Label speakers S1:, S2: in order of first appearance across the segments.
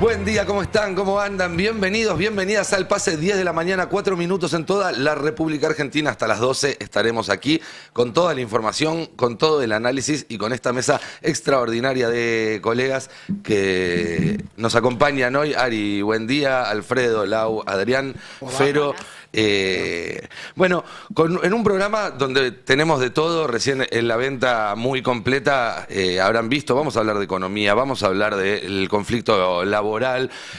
S1: Buen día, ¿cómo están? ¿Cómo andan? Bienvenidos, bienvenidas al Pase, 10 de la mañana, 4 minutos en toda la República Argentina. Hasta las 12 estaremos aquí con toda la información, con todo el análisis y con esta mesa extraordinaria de colegas que nos acompañan hoy. Ari, buen día. Alfredo, Lau, Adrián, Fero. Bueno, en un programa donde tenemos de todo, recién en la venta muy completa, habrán visto, vamos a hablar de economía, vamos a hablar del conflicto laboral.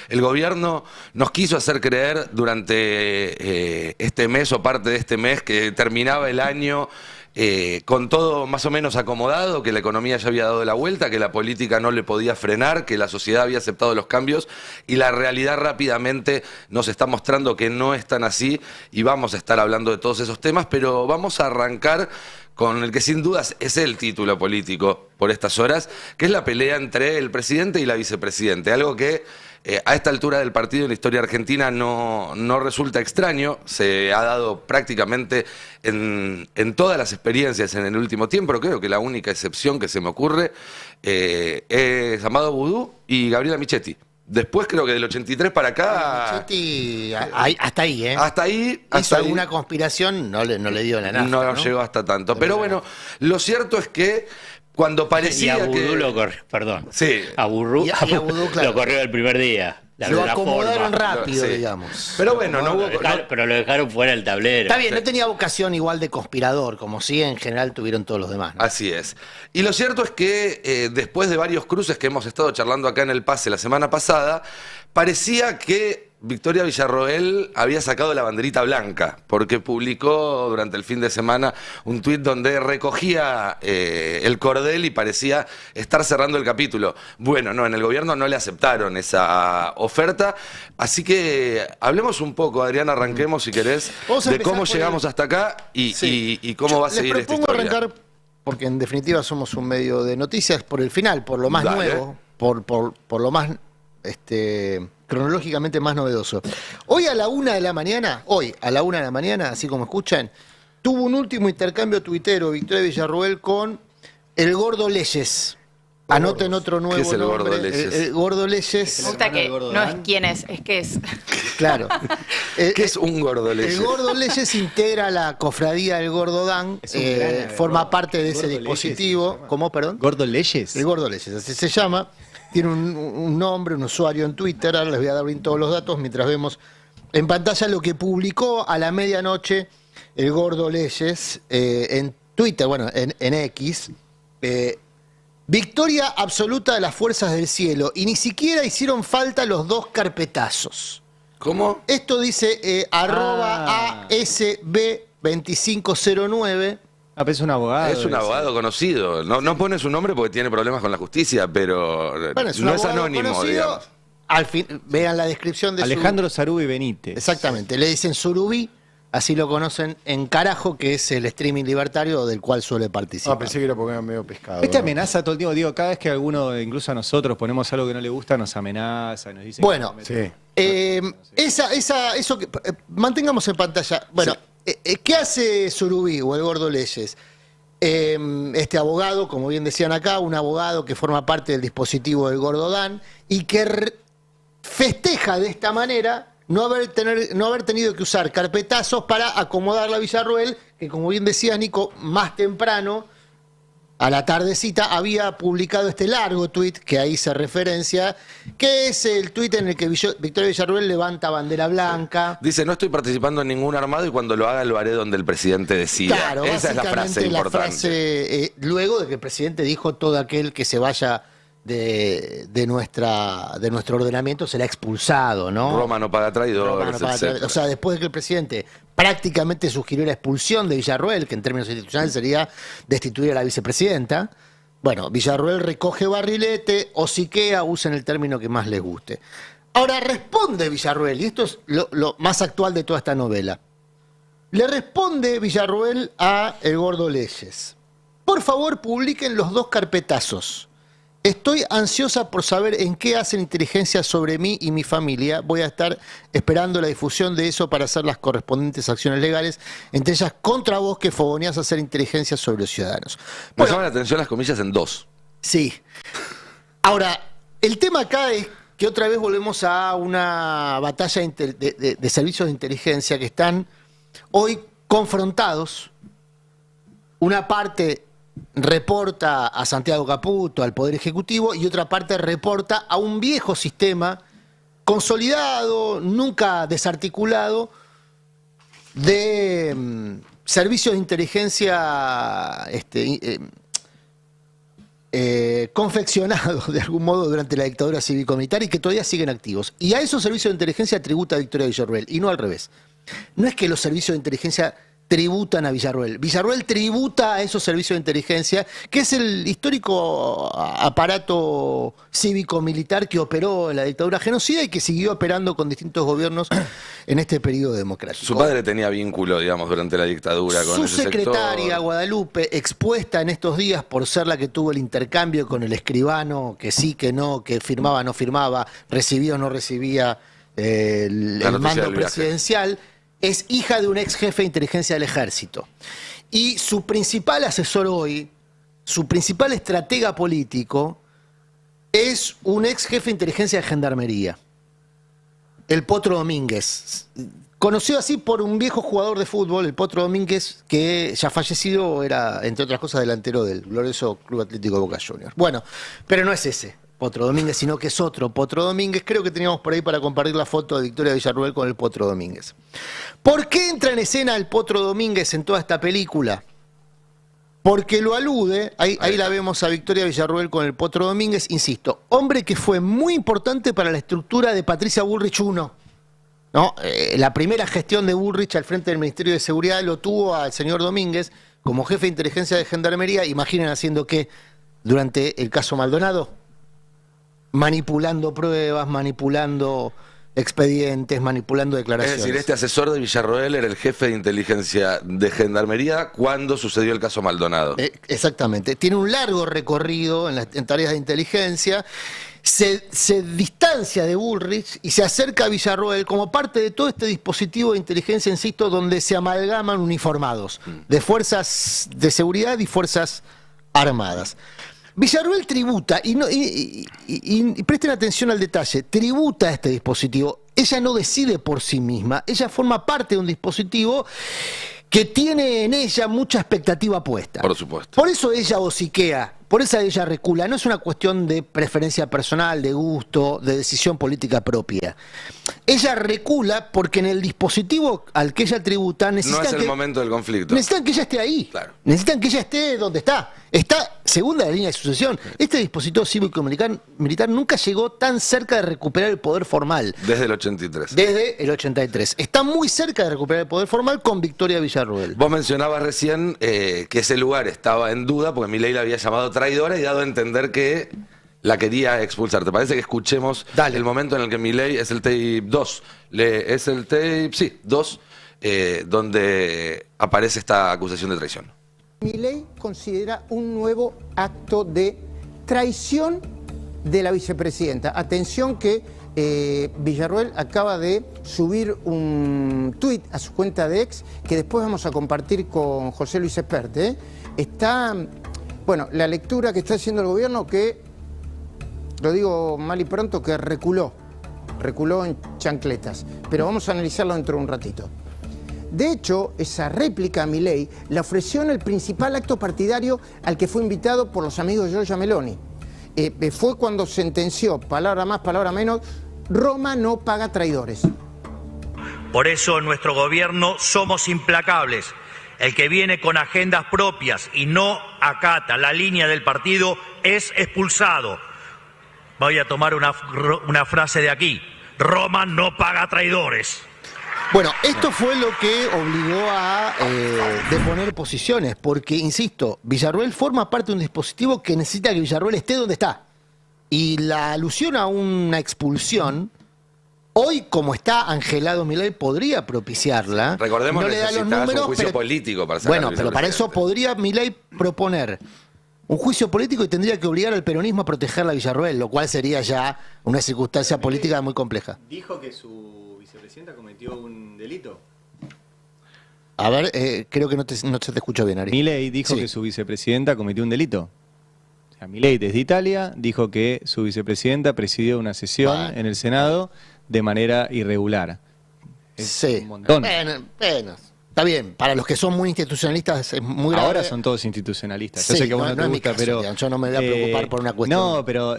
S1: El gobierno nos quiso hacer creer durante este mes o parte de este mes que terminaba el año con todo más o menos acomodado, que la economía ya había dado la vuelta, que la política no le podía frenar, que la sociedad había aceptado los cambios, y la realidad rápidamente nos está mostrando que no es tan así, y vamos a estar hablando de todos esos temas, pero vamos a arrancar con el que sin dudas es el título político por estas horas, que es la pelea entre el presidente y la vicepresidente, algo que a esta altura del partido en la historia argentina no resulta extraño, se ha dado prácticamente en todas las experiencias en el último tiempo. Creo que la única excepción que se me ocurre es Amado Boudou y Gabriela Michetti. Después creo que del 83 para acá...
S2: Michetti, hasta ahí, ¿eh?
S1: Hasta ahí...
S2: Hizo alguna conspiración, no le dio la nafta,
S1: no llegó hasta tanto. Pero bueno, lo cierto es que cuando parecía
S3: y a Boudou
S1: que...
S3: lo corrió, perdón.
S1: Sí.
S3: A Boudou,
S2: Y a Boudou, claro,
S3: lo corrió el primer día.
S2: lo acomodaron rápido,
S1: Sí.
S2: digamos.
S1: Pero bueno, no hubo...
S3: Pero lo dejaron fuera del tablero.
S2: Está bien, no tenía vocación igual de conspirador, como sí en general tuvieron todos los demás, ¿no?
S1: Así es. Y lo cierto es que después de varios cruces que hemos estado charlando acá en el Pase la semana pasada, parecía que Victoria Villarroel había sacado la banderita blanca, porque publicó durante el fin de semana un tuit donde recogía el cordel y parecía estar cerrando el capítulo. Bueno, no, en el gobierno no le aceptaron esa oferta, así que hablemos un poco, Adrián, arranquemos si querés,
S2: Vamos a
S1: de
S2: empezar
S1: cómo
S2: por
S1: llegamos hasta acá y cómo va a seguir
S2: les
S1: esta
S2: propongo
S1: historia.
S2: arrancar, porque en definitiva somos un medio de noticias, por el final, por lo más
S1: Dale.
S2: nuevo, por lo más cronológicamente más novedoso. Hoy a la 1 de la mañana, así como escuchan, tuvo un último intercambio tuitero Victoria Villarroel con el Gordo Leyes. Anoten otro nuevo
S1: ¿Qué es el
S2: nombre.
S1: Gordo Leyes?
S2: El Gordo Leyes.
S4: Me gusta que no es quién es que es.
S2: Claro.
S1: ¿Qué es un Gordo Leyes?
S2: El Gordo Leyes integra la cofradía del Gordo Dan, forma parte de ese
S5: Gordo
S2: dispositivo.
S5: Leyes,
S2: ¿Cómo, perdón?
S5: ¿Gordo Leyes?
S2: El Gordo Leyes, así se llama. Tiene un nombre, un usuario en Twitter. Ahora les voy a dar bien todos los datos mientras vemos en pantalla lo que publicó a la medianoche el Gordo Leyes en Twitter, bueno, en X. Victoria absoluta de las fuerzas del cielo, y ni siquiera hicieron falta los 2 carpetazos.
S1: ¿Cómo?
S2: Esto dice @ASB2509.
S5: Ah, pero es un abogado.
S1: Es un abogado conocido. No pone su nombre porque tiene problemas con la justicia, pero
S2: Bueno, un
S1: no es
S2: abogado
S1: anónimo,
S2: conocido.
S1: digamos.
S2: Al fin, vean la descripción de
S5: Alejandro Sarubi Benítez.
S2: Exactamente, le dicen Surubí, así lo conocen en Carajo, que es el streaming libertario del cual suele participar.
S6: Ah, pensé que era porque era medio pescado.
S5: Este
S6: ¿no?
S5: amenaza todo el tiempo. Digo, cada vez que alguno, incluso a nosotros, ponemos algo que no le gusta, nos amenaza, nos dice...
S2: Bueno,
S6: Sí.
S2: eso que mantengamos en pantalla. Bueno, ¿qué hace Surubí o el Gordo Leyes? Este abogado, como bien decían acá, un abogado que forma parte del dispositivo del Gordo Dan y que festeja de esta manera no haber tenido que usar carpetazos para acomodar la Villarroel, que como bien decía Nico, más temprano, a la tardecita, había publicado este largo tuit que ahí se referencia, que es el tuit en el que Victoria Villarroel levanta bandera blanca.
S1: Dice, no estoy participando en ningún armado y cuando lo haga lo haré donde el presidente decida.
S2: Claro,
S1: esa es la frase importante.
S2: frase, luego de que el presidente dijo todo aquel que se vaya de nuestro ordenamiento será expulsado, ¿no?
S1: Roma no paga traidores,
S2: Roma no paga
S1: etcétera.
S2: o sea, después de que el presidente prácticamente sugirió la expulsión de Villarroel, que en términos institucionales sería destituir a la vicepresidenta, bueno, Villarroel recoge barrilete, hociquea, usen el término que más les guste. Ahora responde Villarroel, y esto es lo más actual de toda esta novela. Le responde Villarroel a el Gordo Leyes. Por favor, publiquen los 2 carpetazos. Estoy ansiosa por saber en qué hacen inteligencia sobre mí y mi familia. Voy a estar esperando la difusión de eso para hacer las correspondientes acciones legales, entre ellas contra vos que fogoneás a hacer inteligencia sobre los ciudadanos.
S1: Me
S2: Bueno,
S1: llama la atención las comillas en 2.
S2: sí. Ahora, el tema acá es que otra vez volvemos a una batalla de servicios de inteligencia que están hoy confrontados. Una parte reporta a Santiago Caputo, al Poder Ejecutivo, y otra parte reporta a un viejo sistema consolidado, nunca desarticulado, de servicios de inteligencia confeccionados de algún modo durante la dictadura cívico-militar y que todavía siguen activos. Y a esos servicios de inteligencia tributa Victoria Villarroel, y no al revés. No es que los servicios de inteligencia tributan a Villarroel. Villarroel tributa a esos servicios de inteligencia, que es el histórico aparato cívico-militar que operó en la dictadura genocida y que siguió operando con distintos gobiernos en este periodo democrático.
S1: Su padre tenía vínculo, digamos, durante la dictadura con ese sector. Su
S2: secretaria, Guadalupe, expuesta en estos días por ser la que tuvo el intercambio con el escribano, que sí, que no, que firmaba, no firmaba, recibía o no recibía el mando presidencial. Es hija de un ex jefe de inteligencia del ejército. Y su principal asesor hoy, su principal estratega político, es un ex jefe de inteligencia de gendarmería, el Potro Domínguez. Conocido así por un viejo jugador de fútbol, el Potro Domínguez, que ya fallecido era, entre otras cosas, delantero del glorioso Club Atlético Boca Juniors. Bueno, pero no es ese Potro Domínguez, sino que es otro Potro Domínguez. Creo que teníamos por ahí para compartir la foto de Victoria Villarroel con el Potro Domínguez. ¿Por qué entra en escena el Potro Domínguez en toda esta película? Porque lo alude, ahí la vemos a Victoria Villarroel con el Potro Domínguez, insisto, hombre que fue muy importante para la estructura de Patricia Bullrich I, ¿no? La primera gestión de Bullrich al frente del Ministerio de Seguridad lo tuvo al señor Domínguez como jefe de inteligencia de gendarmería. Imaginen haciendo qué durante el caso Maldonado. Manipulando pruebas, manipulando expedientes, manipulando declaraciones.
S1: Es decir, este asesor de Villarroel era el jefe de inteligencia de gendarmería cuando sucedió el caso Maldonado.
S2: Exactamente. Tiene un largo recorrido en tareas de inteligencia. Se distancia de Bullrich y se acerca a Villarroel como parte de todo este dispositivo de inteligencia, insisto, donde se amalgaman uniformados de fuerzas de seguridad y fuerzas armadas. Villarroel tributa, y presten atención al detalle, tributa a este dispositivo. Ella no decide por sí misma, ella forma parte de un dispositivo que tiene en ella mucha expectativa puesta.
S1: Por supuesto.
S2: Por eso ella hociquea, por eso ella recula. No es una cuestión de preferencia personal, de gusto, de decisión política propia. Ella recula porque en el dispositivo al que ella tributa necesitan
S1: no es el momento del conflicto.
S2: Necesitan que ella esté ahí.
S1: Claro.
S2: Necesitan que ella esté donde está. Está segunda de la línea de sucesión. Este dispositivo cívico-militar nunca llegó tan cerca de recuperar el poder formal.
S1: Desde el 83.
S2: Desde el 83. Está muy cerca de recuperar el poder formal con Victoria Villarroel.
S1: Vos mencionabas recién que ese lugar estaba en duda porque Milei la había llamado traidora y dado a entender que la quería expulsar. ¿Te parece que escuchemos el momento en el que Milei, es el tape 2, es el tape, sí, 2, donde aparece esta acusación de traición?
S7: Milei considera un nuevo acto de traición de la vicepresidenta. Atención que Villarroel acaba de subir un tuit a su cuenta de X que después vamos a compartir con José Luis Esperte. Está, bueno, la lectura que está haciendo el gobierno que, lo digo mal y pronto, que reculó en chancletas. Pero vamos a analizarlo dentro de un ratito. De hecho, esa réplica a Milei la ofreció en el principal acto partidario al que fue invitado por los amigos de Giorgia Meloni. Fue cuando sentenció, palabra más, palabra menos, Roma no paga traidores.
S8: Por eso en nuestro gobierno somos implacables. El que viene con agendas propias y no acata la línea del partido es expulsado. Voy a tomar una frase de aquí. Roma no paga traidores.
S2: Bueno, esto fue lo que obligó a deponer posiciones, porque, insisto, Villarroel forma parte de un dispositivo que necesita que Villarroel esté donde está. Y la alusión a una expulsión, hoy como está angelado Milei, podría propiciarla.
S1: Recordemos
S2: no
S1: que
S2: le da los
S1: necesitas
S2: números,
S1: un juicio político para sacar
S2: bueno, pero para eso podría Milei proponer un juicio político y tendría que obligar al peronismo a protegerla a Villarroel, lo cual sería ya una circunstancia política muy compleja.
S5: ¿Dijo que su vicepresidenta cometió un delito?
S2: A ver, creo que no se te escucha bien, Ari.
S5: Milei dijo
S2: Sí.
S5: que su vicepresidenta cometió un delito. sea, Milei desde Italia dijo que su vicepresidenta presidió una sesión en el Senado de manera irregular. Es un montón.
S2: Bueno, está bien. Para los que son muy institucionalistas es muy grave.
S5: Ahora son todos institucionalistas. Yo
S2: Sí,
S5: sé que a vos no te
S2: es mi
S5: gusta,
S2: caso,
S5: pero...
S2: digamos, yo no me voy a preocupar por una cuestión.
S5: No, pero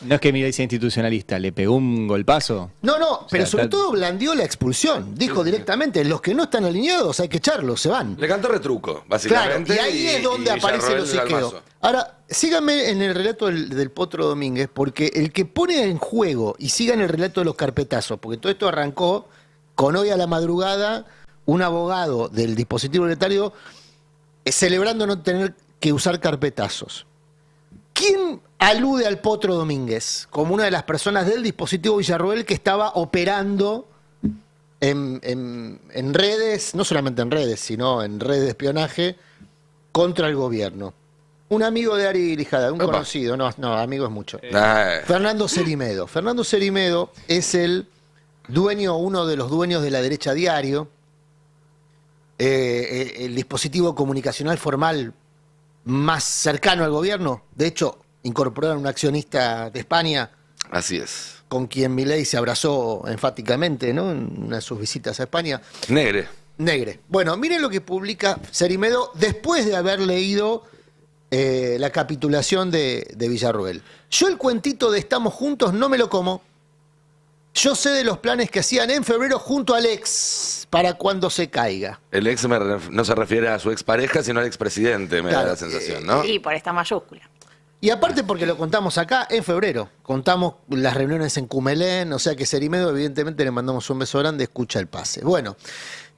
S5: no es que Milei sea institucionalista, le pegó un golpazo.
S2: No, pero
S5: sea,
S2: sobre
S5: está-
S2: todo blandió la expulsión. Dijo directamente, los que no están alineados hay que echarlos, se van.
S1: Le cantó retruco,
S2: Claro,
S1: básicamente.
S2: y ahí es donde aparece el
S1: Villarroel
S2: hociqueo.
S1: Galmazo.
S2: Ahora, síganme en el relato del Potro Domínguez, porque el que pone en juego, y sigan el relato de los carpetazos, porque todo esto arrancó con hoy a la madrugada un abogado del dispositivo monetario celebrando no tener que usar carpetazos. ¿Quién alude al Potro Domínguez como una de las personas del dispositivo Villarroel que estaba operando en redes, no solamente en redes, sino en redes de espionaje contra el gobierno? Un amigo de Ari Lijada, un
S1: Opa.
S2: conocido, no, amigo es mucho.
S1: Nah.
S2: Fernando Cerimedo. Fernando Cerimedo es el dueño, uno de los dueños de La Derecha Diario, el dispositivo comunicacional formal más cercano al gobierno. De hecho, incorporaron un accionista de España
S1: Así es.
S2: con quien Milei se abrazó enfáticamente, ¿no? En una de sus visitas a España.
S1: Negre.
S2: Negre. Bueno, miren lo que publica Cerimedo después de haber leído la capitulación de Villarroel. Yo el cuentito de estamos juntos no me lo como. Yo sé de los planes que hacían en febrero junto al ex para cuando se caiga.
S1: El ex no se refiere a su expareja, sino al expresidente, me
S2: Claro,
S1: da la sensación, ¿no?
S4: Y por esta mayúscula.
S2: Y aparte porque lo contamos acá en febrero. Contamos las reuniones en Cumelén, o sea que Cerimedo evidentemente le mandamos un beso grande, escucha el pase. Bueno,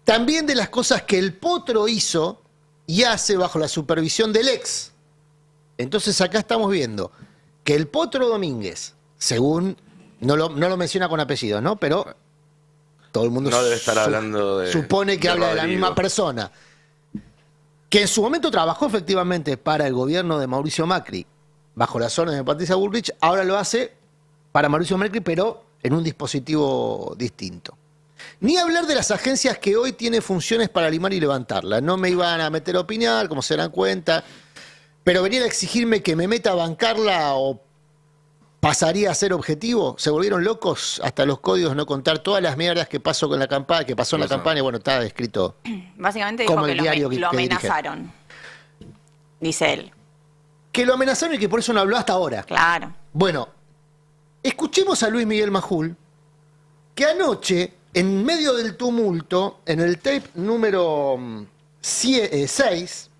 S2: también de las cosas que el Potro hizo y hace bajo la supervisión del ex. Entonces acá estamos viendo que el Potro Domínguez, según, no lo menciona con apellidos, ¿no? Pero todo el mundo
S1: No debe estar hablando de...
S2: supone que
S1: de
S2: habla de la
S1: Rodrigo.
S2: misma persona. Que en su momento trabajó efectivamente para el gobierno de Mauricio Macri, bajo las órdenes de Patricia Bullrich, ahora lo hace para Mauricio Macri, pero en un dispositivo distinto. Ni hablar de las agencias que hoy tiene funciones para limar y levantarla. No me iban a meter a opinar, como se dan cuenta, pero venir a exigirme que me meta a bancarla o pasaría a ser objetivo. Se volvieron locos hasta los códigos no contar todas las mierdas que pasó con la campaña, que pasó en la
S1: Pasó.
S2: campaña. Bueno, está escrito.
S4: Básicamente
S2: Como
S4: dijo que
S2: el diario
S4: lo
S2: que dirige.
S4: amenazaron. Dice él.
S2: Que lo amenazaron y que por eso no habló hasta ahora.
S4: Claro.
S2: Bueno, escuchemos a Luis Miguel Majul, que anoche, en medio del tumulto, en el tape número 6,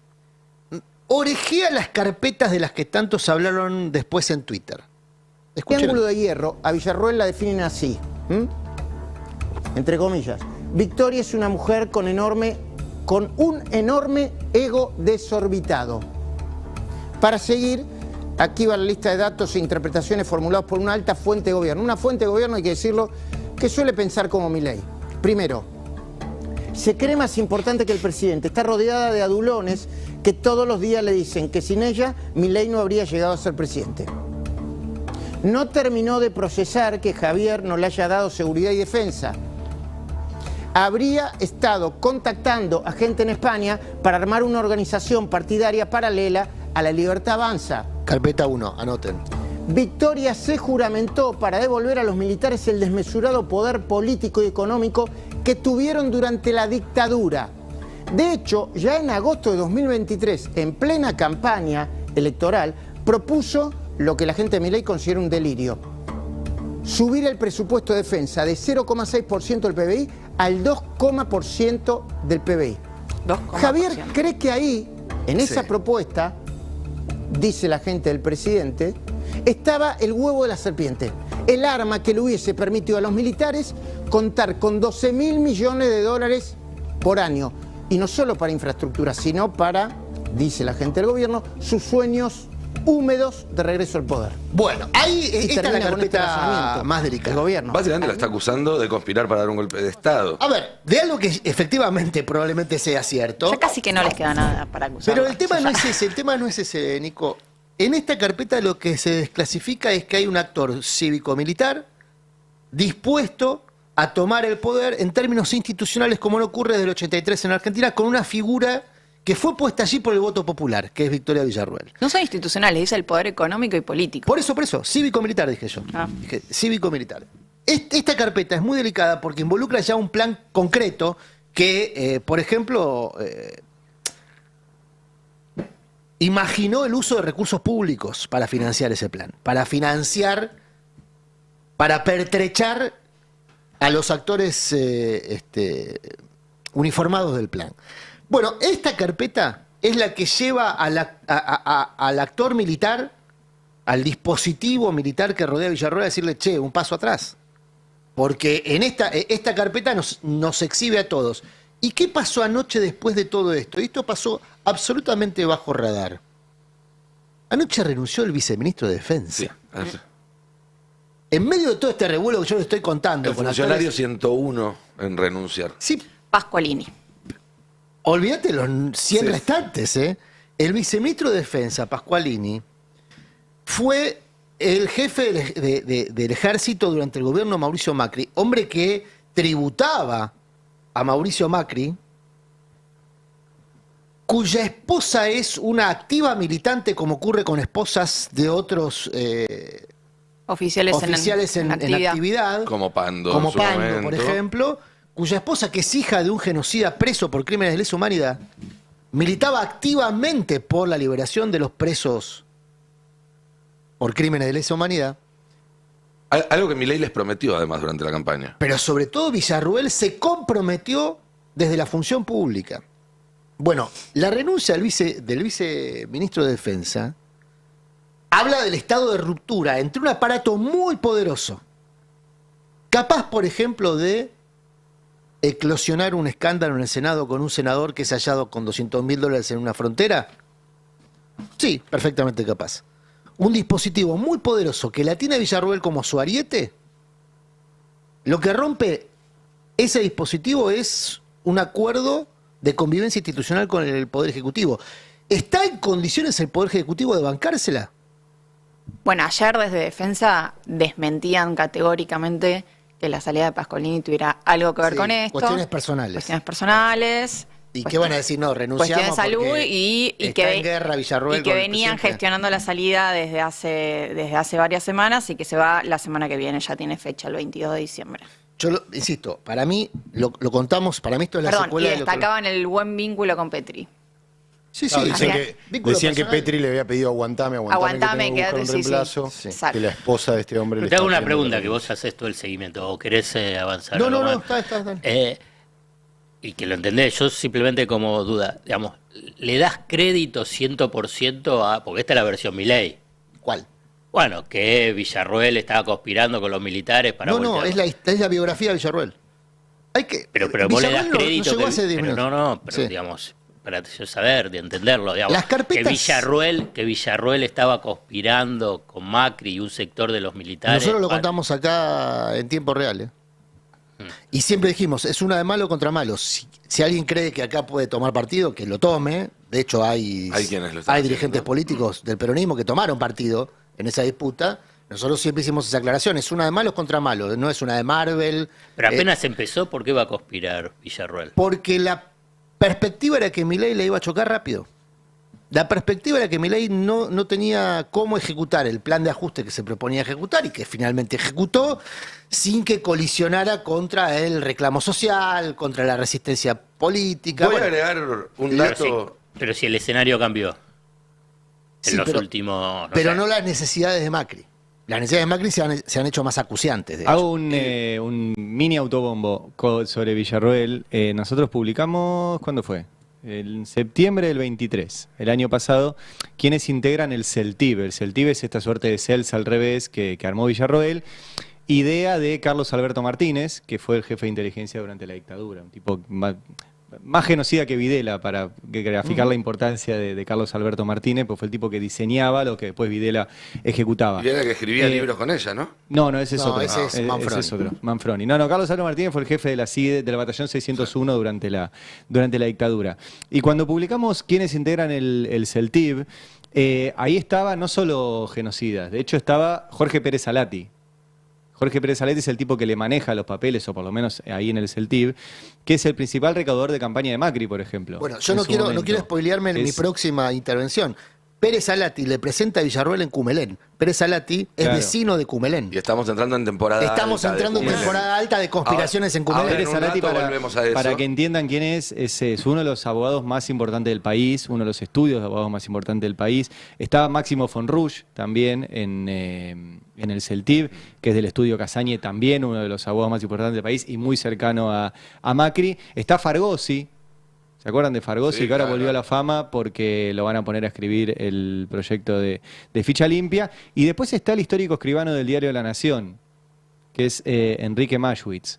S2: orejea las carpetas de las que tantos hablaron después en Twitter. Escuchen.
S7: Triángulo de hierro, a Villarroel la definen así, entre comillas. Victoria es una mujer con un enorme ego desorbitado. Para seguir, aquí va la lista de datos e interpretaciones formulados por una alta fuente de gobierno. Una fuente de gobierno, hay que decirlo, que suele pensar como Milei. Primero, se cree más importante que el presidente. Está rodeada de adulones que todos los días le dicen que sin ella Milei no habría llegado a ser presidente. No terminó de procesar que Javier no le haya dado seguridad y defensa. Habría estado contactando a gente en España para armar una organización partidaria paralela a la Libertad Avanza.
S2: Carpeta 1, anoten.
S7: Victoria se juramentó para devolver a los militares el desmesurado poder político y económico que tuvieron durante la dictadura. De hecho, ya en agosto de 2023, en plena campaña electoral, propuso lo que la gente de Milei considera un delirio: subir el presupuesto de defensa de 0,6% del PBI al 2% del PBI.
S4: 2,%.
S7: Javier cree que ahí, en esa
S2: Sí.
S7: propuesta, dice la gente del presidente, estaba el huevo de la serpiente, el arma que le hubiese permitido a los militares contar con 12.000 millones de dólares por año. Y no solo para infraestructura, sino para, dice la gente del gobierno, sus sueños húmedos de regreso al poder.
S2: Bueno, ahí
S7: Y
S2: está la
S7: termina con este
S2: carpeta
S7: razonamiento
S2: más
S7: del
S2: delicada.
S7: gobierno.
S1: Básicamente la está acusando de conspirar para dar un golpe de Estado.
S2: A ver, de algo que efectivamente probablemente sea cierto.
S4: Ya casi que no les queda nada para acusar.
S2: Pero el tema no es ese, el tema no es ese, Nico. En esta carpeta lo que se desclasifica es que hay un actor cívico-militar dispuesto a tomar el poder en términos institucionales, como no ocurre desde el 83 en Argentina, con una figura que fue puesta allí por el voto popular, que es Victoria Villarruel.
S4: No son institucionales, dice el poder económico y político.
S2: Por eso, cívico-militar dije yo.
S4: Ah.
S2: Dije, cívico-militar. Esta carpeta es muy delicada porque involucra ya un plan concreto que, por ejemplo, imaginó el uso de recursos públicos para financiar ese plan, para pertrechar a los actores uniformados del plan. Bueno, esta carpeta es la que lleva al actor militar, al dispositivo militar que rodea a Villarruel a decirle, che, un paso atrás. Porque en esta carpeta nos exhibe a todos. ¿Y qué pasó anoche después de todo esto? Esto pasó absolutamente bajo radar. Anoche renunció el viceministro de Defensa.
S1: Sí.
S2: En medio de todo este revuelo que yo le estoy contando.
S1: El
S2: con
S1: funcionario
S2: actores,
S1: 101 en renunciar.
S2: sí,
S4: Pascualini.
S2: olvídate los 100 restantes, ¿eh? El viceministro de Defensa, Pascualini, fue el jefe del ejército durante el gobierno de Mauricio Macri, hombre que tributaba a Mauricio Macri, cuya esposa es una activa militante, como ocurre con esposas de otros
S4: Oficiales en
S2: actividad,
S1: Como Pando.
S2: como
S1: en su
S2: Pando,
S1: momento.
S2: por ejemplo, cuya esposa, que es hija de un genocida preso por crímenes de lesa humanidad, militaba activamente por la liberación de los presos por crímenes de lesa humanidad.
S1: Algo que Milei les prometió, además, durante la campaña.
S2: Pero sobre todo Villarruel se comprometió desde la función pública. Bueno, la renuncia del viceministro de Defensa habla del estado de ruptura entre un aparato muy poderoso, capaz, por ejemplo, de eclosionar un escándalo en el Senado con un senador que es hallado con $200.000 en una frontera. Sí, perfectamente capaz. Un dispositivo muy poderoso que la tiene Villarruel como su ariete. Lo que rompe ese dispositivo es un acuerdo de convivencia institucional con el Poder Ejecutivo. ¿Está en condiciones el Poder Ejecutivo de bancársela?
S4: Bueno, ayer desde Defensa desmentían categóricamente que la salida de Pascualini tuviera algo que ver
S2: Sí,
S4: con esto.
S2: cuestiones personales.
S4: Cuestiones personales.
S2: ¿Y qué van a decir? No, renunciamos
S4: Cuestiones de salud
S2: porque
S4: y
S2: está
S4: que,
S2: en guerra Villarruel
S4: y que
S2: con el
S4: venían
S2: presidente.
S4: gestionando la salida desde hace varias semanas y que se va la semana que viene, ya tiene fecha, el 22 de diciembre.
S2: Yo insisto, para mí, lo contamos, para mí esto es la
S4: Perdón, y
S2: secuela de lo que...
S4: destacaban el buen vínculo con Petri.
S2: Sí,
S6: Claro,
S2: sí.
S6: decían que Petri le había pedido aguantame,
S4: Aguantame,
S6: que tengo que buscar un
S4: quédate, sí,
S6: reemplazo,
S4: sí. Exacto.
S6: que la esposa de este hombre
S3: Pero
S6: le
S3: te hago
S6: estaba
S3: una
S6: pidiendo
S3: pregunta, que
S6: renuncia.
S3: vos haces todo el seguimiento, o querés avanzar.
S2: No,
S3: algo
S2: no,
S3: más.
S2: está.
S3: Y que lo entendés, yo simplemente como duda, digamos, ¿le das crédito 100% a, porque esta es la versión Milei?
S2: ¿Cuál?
S3: Bueno, que Villarruel estaba conspirando con los militares para
S2: No,
S3: voltear.
S2: es la biografía de Villarruel. Hay que...
S3: Pero vos le das
S2: Villarruel
S3: crédito.
S2: no llegó hace 10
S3: pero
S2: minutos.
S3: pero
S2: Sí.
S3: digamos, para yo saber, de entenderlo, digamos,
S2: Las carpetas-
S3: que Villarruel estaba conspirando con Macri y un sector de los militares.
S2: Nosotros lo
S3: para-
S2: contamos acá en tiempo real. Y siempre dijimos, es una de malo contra malo. Si alguien cree que acá puede tomar partido, que lo tome. De hecho, hay
S1: quienes lo están
S2: dirigentes
S1: haciendo.
S2: políticos del peronismo que tomaron partido en esa disputa. Nosotros siempre hicimos esa aclaración. Es una de malos contra malos, no es una de Marvel.
S3: Pero apenas empezó, ¿por qué va a conspirar Villarruel?
S2: Porque la perspectiva era que Milei le iba a chocar rápido. La perspectiva era que Milei no tenía cómo ejecutar el plan de ajuste que se proponía ejecutar y que finalmente ejecutó sin que colisionara contra el reclamo social, contra la resistencia política.
S1: Voy a
S2: Bueno,
S1: agregar un
S3: Pero
S1: dato.
S3: pero si el escenario cambió en
S2: sí,
S3: los
S2: pero-
S3: últimos...
S2: pero
S3: sé.
S2: no las necesidades de Macri. Las necesidades de Macri se han hecho más acuciantes. De hecho.
S5: Hago un mini autobombo sobre Villarruel. Nosotros publicamos, ¿cuándo fue? En septiembre del 23, el año pasado, quienes integran el CELTIB. El CELTIB es esta suerte de CELS al revés que armó Villarroel. Idea de Carlos Alberto Martínez, que fue el jefe de inteligencia durante la dictadura. Un tipo más genocida que Videla, para graficar la importancia de Carlos Alberto Martínez, pues fue el tipo que diseñaba lo que después Videla ejecutaba.
S1: Y era que escribía libros con ella, ¿no?
S5: No, ese es
S2: No,
S5: otro.
S2: ese es Manfroni.
S5: Ese es otro, Manfroni. No, Carlos Alberto Martínez fue el jefe de la CIDE, del batallón 601 durante la dictadura. Y cuando publicamos quiénes integran el CELTIB, ahí estaba no solo genocidas, de hecho estaba Jorge Pérez Alati. Jorge Pérez Salete es el tipo que le maneja los papeles, o por lo menos ahí en el CELTIB, que es el principal recaudador de campaña de Macri, por ejemplo.
S2: Bueno, yo no quiero spoilearme en mi próxima intervención. Pérez Salati le presenta a Villarroel en Cumelén. Pérez Salati es vecino de Cumelén.
S1: Y estamos entrando en temporada
S2: Estamos
S1: alta
S2: entrando en temporada alta de conspiraciones en Cumelén.
S5: Pérez Salati,
S1: volvemos a eso.
S5: para que entiendan quién es uno de los abogados más importantes del país, uno de los estudios de abogados más importantes del país. Está Máximo Fonrush también en el CELTIB, que es del estudio Casañe, también uno de los abogados más importantes del país y muy cercano a Macri. Está Fargosi. ¿Se acuerdan de Fargosi?
S1: Sí,
S5: que ahora
S1: claro.
S5: volvió a la fama porque lo van a poner a escribir el proyecto de Ficha Limpia. Y después está el histórico escribano del Diario de la Nación, que es Enrique Maschwitz.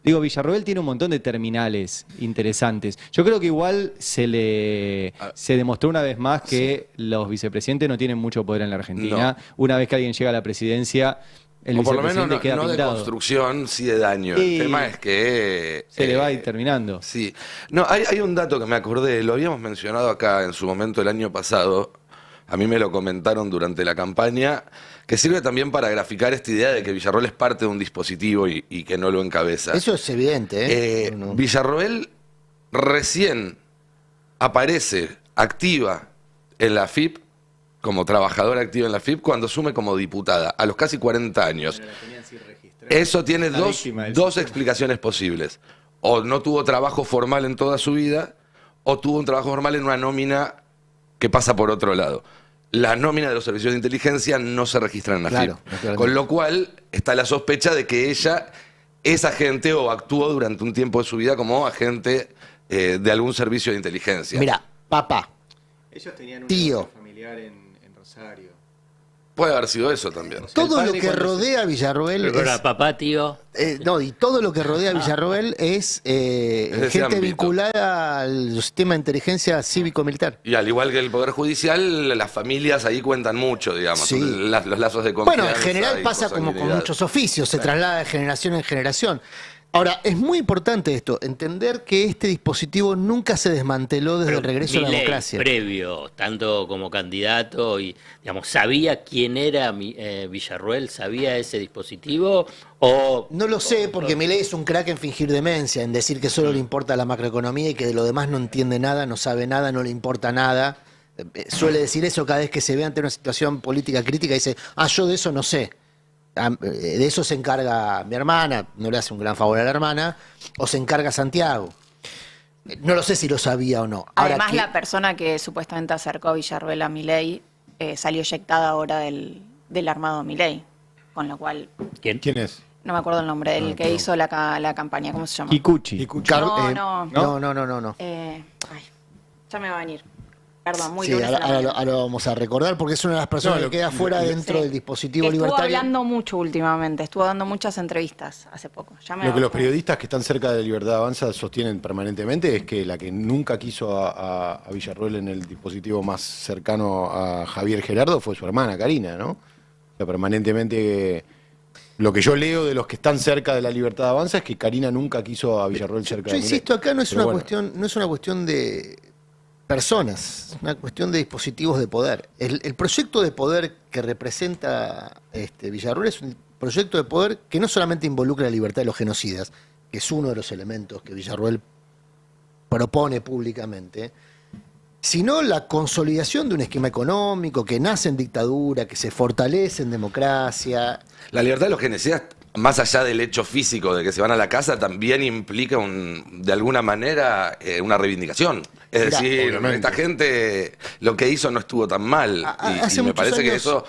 S5: Digo, Villarroel tiene un montón de terminales interesantes. Yo creo que igual se demostró una vez más que los vicepresidentes no tienen mucho poder en la Argentina.
S1: No.
S5: Una vez que alguien llega a la presidencia, el
S1: o por lo menos
S5: vicepresidente
S1: no,
S5: queda
S1: no de
S5: pintado.
S1: construcción, sí de daño.
S5: Y
S1: El tema es que...
S5: Se le va a ir terminando.
S1: Sí. No, hay un dato que me acordé, lo habíamos mencionado acá en su momento el año pasado, a mí me lo comentaron durante la campaña, que sirve también para graficar esta idea de que Villarroel es parte de un dispositivo y que no lo encabeza.
S2: Eso es evidente, ¿eh? No.
S1: Villarroel recién aparece activa en la FIP, como trabajadora activa en la FIP, cuando asume como diputada, a los casi 40 años. Eso tiene dos explicaciones posibles. O no tuvo trabajo formal en toda su vida, o tuvo un trabajo formal en una nómina que pasa por otro lado. Las nóminas de los servicios de inteligencia no se registran en la
S2: Claro,
S1: FIP.
S2: naturalmente.
S1: Con lo cual está la sospecha de que ella es agente o actuó durante un tiempo de su vida como agente de algún servicio de inteligencia.
S2: Mira, papá,
S5: Ellos tenían un
S2: Tío.
S5: negocio familiar en Rosario.
S1: Puede haber sido eso también.
S2: todo
S5: padre
S2: lo que
S5: cuando
S2: rodea a Villarroel
S3: Pero
S2: es...
S3: papá, tío.
S2: No, y todo lo que rodea a Villarroel es
S1: ese
S2: gente
S1: ámbito.
S2: vinculada al sistema de inteligencia cívico-militar.
S1: Y al igual que el Poder Judicial, las familias ahí cuentan mucho, digamos.
S2: Sí.
S1: Los lazos de confianza.
S2: Bueno, en general
S1: y
S2: pasa como con
S1: consanguinidad.
S2: muchos oficios, se traslada de generación en generación. Ahora, es muy importante esto, entender que este dispositivo nunca se desmanteló desde
S3: Pero
S2: el regreso a la
S3: Milei,
S2: democracia.
S3: previo, tanto como candidato y, digamos, ¿sabía quién era Villarroel? ¿Sabía ese dispositivo? O
S2: No lo sé, porque Milei es un crack en fingir demencia, en decir que solo le importa la macroeconomía y que de lo demás no entiende nada, no sabe nada, no le importa nada. Suele decir eso cada vez que se ve ante una situación política crítica, dice, yo de eso no sé. De eso se encarga mi hermana, no le hace un gran favor a la hermana, o se encarga Santiago. No lo sé si lo sabía o no. Ahora,
S4: Además,
S2: ¿qué?
S4: la persona que supuestamente acercó a Villarroel a Milei salió eyectada ahora del armado Milei. Con lo cual,
S3: ¿quién?
S6: ¿Quién es?
S4: no me acuerdo el nombre, el que hizo la campaña, ¿cómo se llama?
S5: Kikuchi.
S4: No.
S2: No.
S4: Ay, ya me va a venir. Perdón, muy
S2: Sí,
S4: lunes a la
S2: ahora
S4: mañana.
S2: lo vamos a recordar porque es una de las personas que queda fuera dentro del dispositivo
S4: Estuvo
S2: libertario.
S4: hablando mucho últimamente, estuvo dando muchas entrevistas hace poco. Ya me
S6: Lo
S4: va
S6: que los
S4: a-
S6: periodistas que están cerca de Libertad Avanza sostienen permanentemente es que la que nunca quiso a Villarroel en el dispositivo más cercano a Javier Gerardo fue su hermana Karina, ¿no? O sea, permanentemente lo que yo leo de los que están cerca de la Libertad Avanza es que Karina nunca quiso a Villarroel cerca
S2: Yo
S6: de
S2: insisto, acá no es
S6: Pero
S2: una
S6: bueno.
S2: cuestión, no es una cuestión de personas, es una cuestión de dispositivos de poder. El proyecto de poder que representa Villarroel es un proyecto de poder que no solamente involucra la libertad de los genocidas, que es uno de los elementos que Villarroel propone públicamente, sino la consolidación de un esquema económico que nace en dictadura, que se fortalece en democracia.
S1: La libertad de los genocidas, más allá del hecho físico de que se van a la casa, también implica de alguna manera una reivindicación. Es
S2: Mirá,
S1: decir,
S6: obviamente.
S1: esta gente lo que hizo no estuvo tan mal.
S2: Hace
S1: Y me
S2: muchos
S1: parece que
S2: años-
S1: eso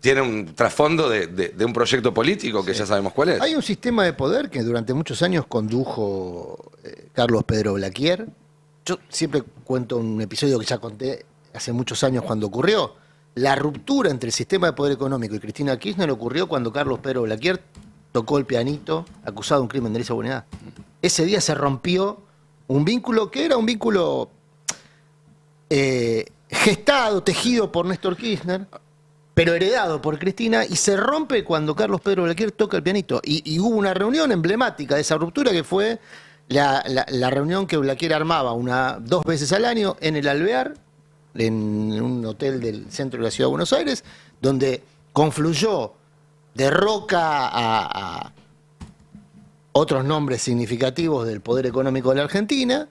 S1: tiene un trasfondo de un proyecto político que ya sabemos cuál es.
S2: Hay un sistema de poder que durante muchos años condujo Carlos Pedro Blaquier. Yo siempre cuento un episodio que ya conté hace muchos años cuando ocurrió. La ruptura entre el sistema de poder económico y Cristina Kirchner ocurrió cuando Carlos Pedro Blaquier tocó el pianito acusado de un crimen de lesa humanidad. Ese día se rompió un vínculo que era un vínculo gestado, tejido por Néstor Kirchner, pero heredado por Cristina, y se rompe cuando Carlos Pedro Blaquier toca el pianito. Y hubo una reunión emblemática de esa ruptura que fue la reunión que Blaquier armaba 2 veces al año en el Alvear, en un hotel del centro de la ciudad de Buenos Aires, donde confluyó derroca a otros nombres significativos del poder económico de la Argentina,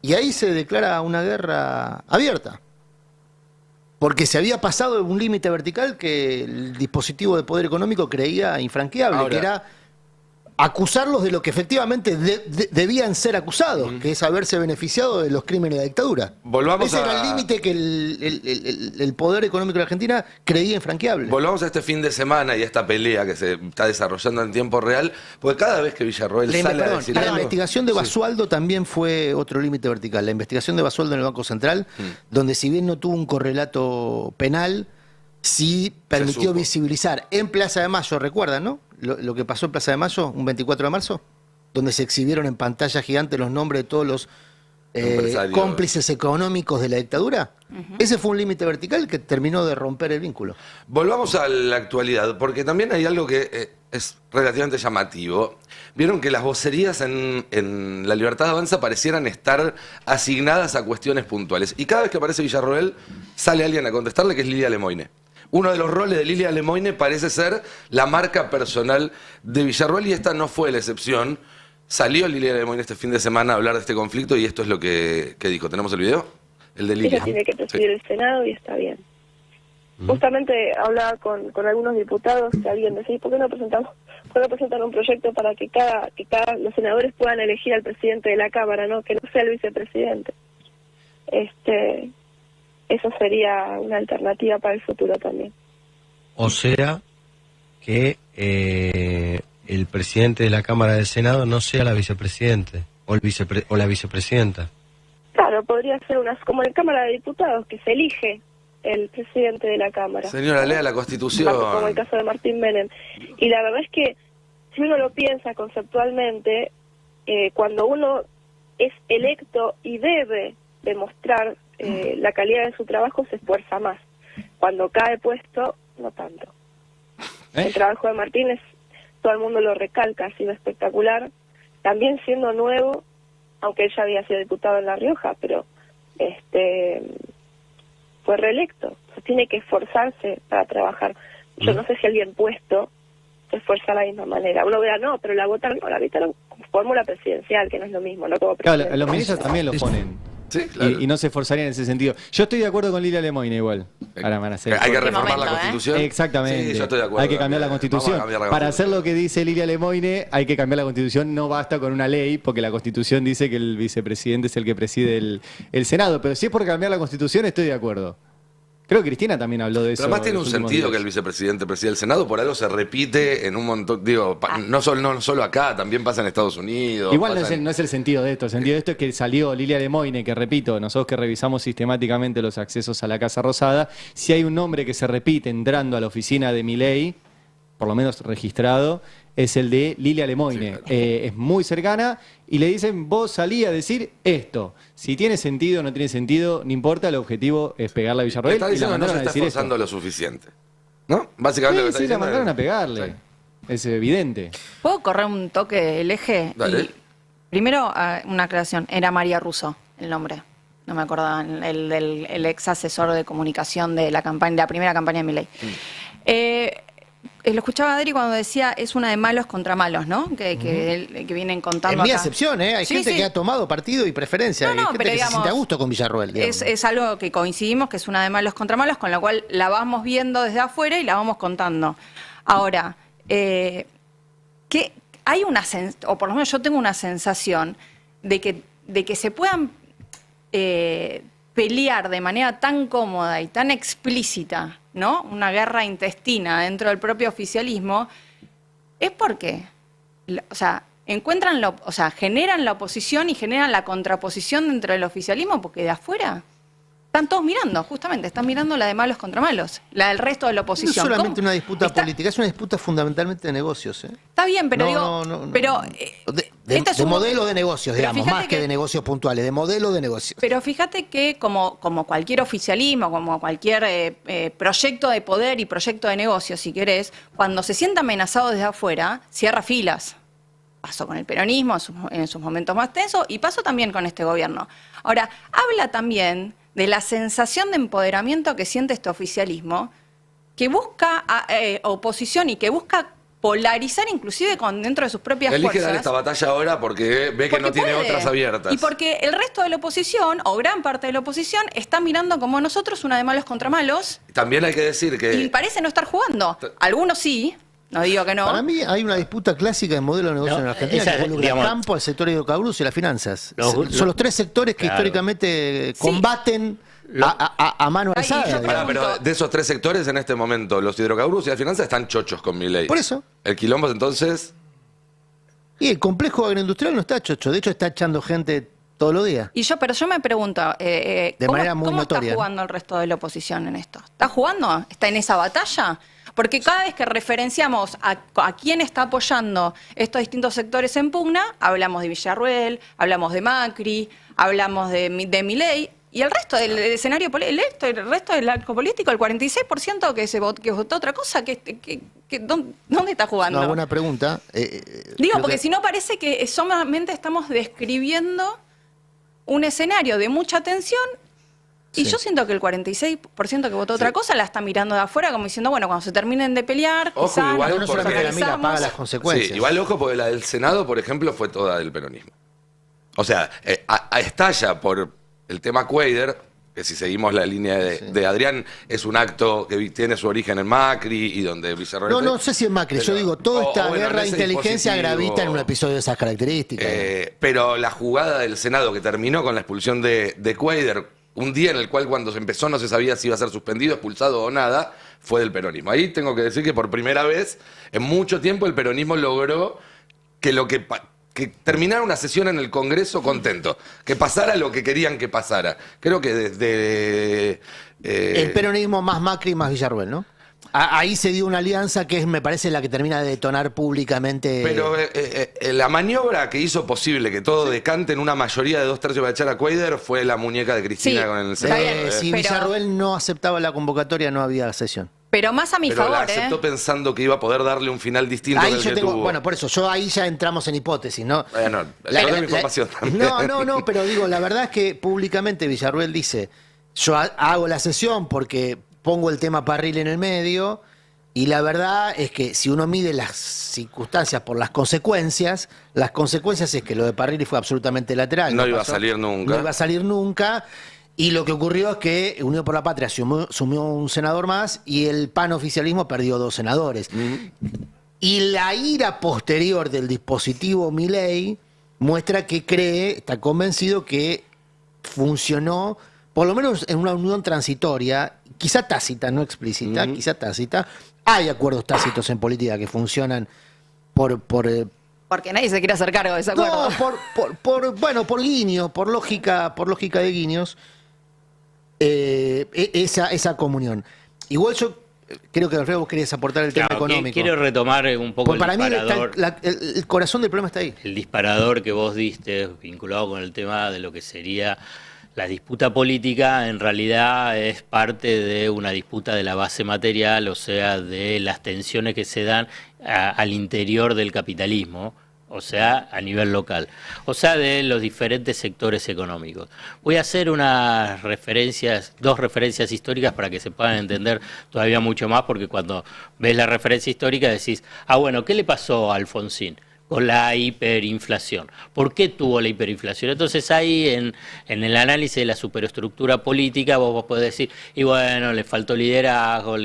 S2: y ahí se declara una guerra abierta. Porque se había pasado un límite vertical que el dispositivo de poder económico creía infranqueable,
S1: Ahora,
S2: que era acusarlos de lo que efectivamente debían ser acusados, que es haberse beneficiado de los crímenes de la dictadura. Ese era el límite que el poder económico de la Argentina creía infranqueable.
S1: Volvamos a este fin de semana y a esta pelea que se está desarrollando en tiempo real, porque cada vez que Villarroel sale a decir
S2: La
S1: algo...
S2: investigación de Basualdo también fue otro límite vertical. La investigación de Basualdo en el Banco Central, donde si bien no tuvo un correlato penal, sí permitió visibilizar en Plaza de Mayo, ¿recuerdan, no? Lo que pasó en Plaza de Mayo, un 24 de marzo, donde se exhibieron en pantalla gigante los nombres de todos los cómplices económicos de la dictadura. Ese fue un límite vertical que terminó de romper el vínculo.
S1: Volvamos a la actualidad, porque también hay algo que es relativamente llamativo. Vieron que las vocerías en La Libertad Avanza parecieran estar asignadas a cuestiones puntuales. Y cada vez que aparece Villarroel, sale alguien a contestarle, que es Lilia Lemoine. Uno de los roles de Lilia Lemoine parece ser la marca personal de Villarroel, y esta no fue la excepción. Salió Lilia Lemoine este fin de semana a hablar de este conflicto, y esto es lo que dijo. ¿Tenemos el video? El de Lilia.
S9: Ella tiene que presidir el Senado y está bien. Justamente hablaba con algunos diputados que habían decía, ¿por qué no presentan un proyecto para que los senadores puedan elegir al presidente de la Cámara, no que no sea el vicepresidente? Eso sería una alternativa para el futuro también.
S10: O sea, que el presidente de la Cámara del Senado no sea la vicepresidente o la vicepresidenta.
S9: Claro, podría ser como en la Cámara de Diputados, que se elige el presidente de la Cámara.
S1: Señora, lea la Constitución.
S9: Como el caso de Martín Menem. Y la verdad es que, si uno lo piensa conceptualmente, cuando uno es electo y debe demostrar la calidad de su trabajo, se esfuerza más. Cuando cae puesto, no tanto. El trabajo de Martínez, todo el mundo lo recalca, ha sido espectacular. También siendo nuevo, aunque él ya había sido diputado en La Rioja, pero fue reelecto. O sea, tiene que esforzarse para trabajar. Yo no sé si alguien puesto se esfuerza de la misma manera. Uno dirá, no, pero la votaron como fórmula presidencial, que no es lo mismo, no como presidente.
S5: Claro, los ministros también lo ponen.
S1: Sí, claro.
S5: Y no se esforzarían en ese sentido. Yo estoy de acuerdo con Lilia Lemoine igual. Ahora van a hacer.
S1: Hay que reformar
S4: momento,
S1: la Constitución.
S5: Exactamente.
S1: Sí, yo estoy de acuerdo.
S5: Hay que cambiar la
S1: Vamos
S5: Constitución.
S1: a cambiar la
S5: Para
S1: Constitución.
S5: hacer lo que dice Lilia Lemoine, hay que cambiar la Constitución. No basta con una ley, porque la Constitución dice que el vicepresidente es el que preside el Senado. Pero si es por cambiar la Constitución, estoy de acuerdo. Creo que Cristina también habló de eso.
S1: Pero además tiene un
S5: en los últimos
S1: sentido
S5: días.
S1: que el vicepresidente presida el Senado, por algo se repite en un montón, digo, no solo acá, también pasa en Estados Unidos.
S5: Igual
S1: pasa
S5: no es el sentido de esto. El sentido de esto es que salió Lilia Lemoine, que repito, nosotros que revisamos sistemáticamente los accesos a la Casa Rosada, si hay un nombre que se repite entrando a la oficina de Milei, por lo menos registrado, es el de Lilia Lemoine.
S1: Sí,
S5: Es muy cercana y le dicen, vos salí a decir esto. Si tiene sentido o no tiene sentido, no importa, el objetivo es pegarle a Villarroel.
S1: Está
S5: y la
S1: diciendo que no se
S5: mandaron a
S1: está
S5: decir
S1: esforzando
S5: esto.
S1: lo suficiente. ¿No? Básicamente lo que está
S5: Sí, la
S1: diciendo
S5: mandaron
S1: es-
S5: a pegarle.
S1: Sí.
S5: Es evidente.
S4: ¿Puedo correr un toque el eje?
S1: Dale.
S4: Primero, una aclaración. Era María Russo el nombre. No me acordaba. El ex asesor de comunicación de la primera campaña de Milei. Lo escuchaba a Adri cuando decía es una de malos contra malos, ¿no? Que vienen contando
S2: En mi
S4: acá.
S2: acepción, hay
S4: Sí,
S2: gente
S4: sí.
S2: que ha tomado partido y preferencia.
S4: No, no,
S2: hay gente
S4: pero
S2: que
S4: digamos,
S2: se siente a gusto con Villarroel. digamos.
S4: Es algo que coincidimos, que es una de malos contra malos, con lo cual la vamos viendo desde afuera y la vamos contando. Ahora, que hay o por lo menos yo tengo una sensación de que se puedan pelear de manera tan cómoda y tan explícita, ¿no? Una guerra intestina dentro del propio oficialismo, es porque, generan la oposición y generan la contraposición dentro del oficialismo, porque de afuera están todos mirando, justamente, están mirando la de malos contra malos, la del resto de la
S2: No es
S4: oposición.
S2: solamente
S4: ¿Cómo?
S2: una disputa política, es una disputa fundamentalmente de negocios.
S4: Está bien, pero esto es
S2: De
S4: un
S2: modelo de negocios,
S4: pero
S2: digamos,
S4: fíjate
S2: más que de negocios puntuales, de modelo de negocios.
S4: Pero fíjate que como cualquier oficialismo, como cualquier proyecto de poder y proyecto de negocio, si querés, cuando se sienta amenazado desde afuera, cierra filas. Pasó con el peronismo en sus momentos más tensos y pasó también con este gobierno. Ahora, habla también de la sensación de empoderamiento que siente este oficialismo que busca oposición y que busca polarizar inclusive dentro de sus propias
S1: Elige
S4: fuerzas.
S1: dar esta batalla ahora porque ve que no tiene
S4: puede.
S1: otras abiertas.
S4: Y porque el resto de la oposición, o gran parte de la oposición, está mirando como nosotros una de malos contra malos
S1: También hay que decir que...
S4: y parece no estar jugando. Algunos sí, no digo que no.
S2: Para mí hay una disputa clásica de modelo de negocio
S3: No,
S2: en Argentina
S3: esa,
S2: que involucra
S3: digamos,
S2: el campo, el sector hidrocarburos y las finanzas.
S3: Los-
S2: Son los tres sectores que
S3: claro.
S2: históricamente combaten a mano
S4: Ay,
S2: alzada.
S4: yo
S2: digamos.
S1: Pará, pero de esos tres sectores en este momento, los hidrocarburos y las finanzas están chochos con Milei.
S2: Por eso.
S1: El quilombo entonces...
S2: Y el complejo agroindustrial no está chocho, de hecho está echando gente todos los días.
S4: Pero yo me pregunto,
S2: manera muy
S4: ¿cómo
S2: notoria.
S4: está jugando el resto de la oposición en esto? ¿Está jugando? ¿Está en esa batalla? Porque cada vez que referenciamos a quién está apoyando estos distintos sectores en pugna, hablamos de Villarruel, hablamos de Macri, hablamos de Milei, y el resto del escenario electo, el resto del arco político, el 46% que votó otra cosa, ¿dónde está jugando?
S2: Una buena pregunta.
S4: Digo,
S2: creo
S4: porque
S2: que-
S4: si no parece que solamente estamos describiendo un escenario de mucha tensión y
S2: Sí.
S4: yo siento que el 46% que votó otra cosa la está mirando de afuera como diciendo, bueno, cuando se terminen de pelear,
S1: Ojo,
S4: quizá
S1: igual
S2: no
S1: porque-
S2: solamente la mira,
S4: analizamos.
S2: paga las consecuencias.
S1: Sí, igual ojo, porque la del Senado, por ejemplo, fue toda del peronismo. O sea, estalla por el tema Cuader, que si seguimos la línea de Adrián, es un acto que tiene su origen en Macri y donde Villarroel...
S2: No sé si es Macri, yo
S1: Pero-
S2: digo, toda esta
S1: bueno,
S2: guerra de
S1: en ese
S2: inteligencia
S1: dispositivo-
S2: gravita en un episodio de esas características.
S1: Pero la jugada del Senado que terminó con la expulsión de Cuader, un día en el cual cuando se empezó no se sabía si iba a ser suspendido, expulsado o nada, fue del peronismo. Ahí tengo que decir que por primera vez en mucho tiempo el peronismo logró que terminara una sesión en el Congreso contento, que pasara lo que querían que pasara. Creo que desde...
S2: El peronismo más Macri más Villarruel, ¿no? Ahí se dio una alianza que es, me parece, la que termina de detonar públicamente.
S1: Pero la maniobra que hizo posible que todo decante en una mayoría de 2/3 para echar a Cuader fue la muñeca de Cristina
S4: Sí,
S1: con el
S4: está
S1: Senado.
S4: bien,
S2: si
S4: pero-
S2: Villarruel no aceptaba la convocatoria, no había sesión.
S4: Pero más a mi
S1: Pero la
S4: favor,
S1: aceptó pensando que iba a poder darle un final distinto
S2: Ahí
S1: del
S2: yo
S1: que
S2: tengo,
S1: tuvo.
S2: bueno, por eso, yo ahí ya entramos en hipótesis, ¿no?
S1: Bueno, yo tengo información también.
S2: No, pero digo, la verdad es que públicamente Villarruel dice, yo hago la sesión porque pongo el tema Parril en el medio, y la verdad es que si uno mide las circunstancias por las consecuencias es que lo de Parril fue absolutamente lateral.
S1: No iba a
S2: pasó,
S1: salir nunca.
S2: No iba a salir nunca. Y lo que ocurrió es que Unión por la Patria sumió un senador más y el PAN oficialismo perdió 2 senadores. Y la ira posterior del dispositivo Milei muestra que está convencido que funcionó, por lo menos en una unión transitoria, quizá tácita, no explícita, quizá tácita. Hay acuerdos tácitos en política que funcionan por
S4: porque nadie se quiere hacer cargo de ese acuerdo.
S2: no, por guiño, por lógica de guiños, esa comunión. Igual yo creo que Alfredo vos querías aportar el tema
S3: Claro,
S2: económico.
S3: quiero retomar un poco
S2: Pues
S3: el
S2: para mí
S3: disparador.
S2: el corazón del problema está ahí.
S3: El disparador que vos diste, vinculado con el tema de lo que sería la disputa política, en realidad es parte de una disputa de la base material, o sea, de las tensiones que se dan al interior del capitalismo, o sea, a nivel local, o sea, de los diferentes sectores económicos. Voy a hacer dos referencias históricas para que se puedan entender todavía mucho más, porque cuando ves la referencia histórica decís, bueno, ¿qué le pasó a Alfonsín con la hiperinflación? ¿Por qué tuvo la hiperinflación? Entonces ahí en el análisis de la superestructura política vos podés decir, y bueno, le faltó liderazgo,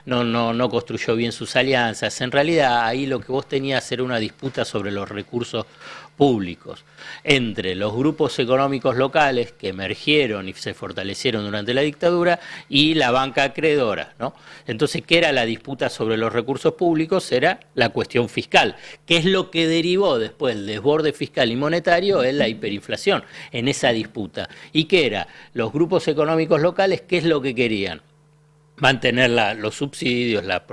S3: no construyó bien sus alianzas. En realidad ahí lo que vos tenías era una disputa sobre los recursos públicos entre los grupos económicos locales que emergieron y se fortalecieron durante la dictadura y la banca acreedora, ¿no? Entonces, ¿qué era la disputa sobre los recursos públicos? Era la cuestión fiscal, que es lo que derivó después el desborde fiscal y monetario en la hiperinflación, en esa disputa. ¿Y qué era? Los grupos económicos locales, ¿qué es lo que querían? Mantener los subsidios, la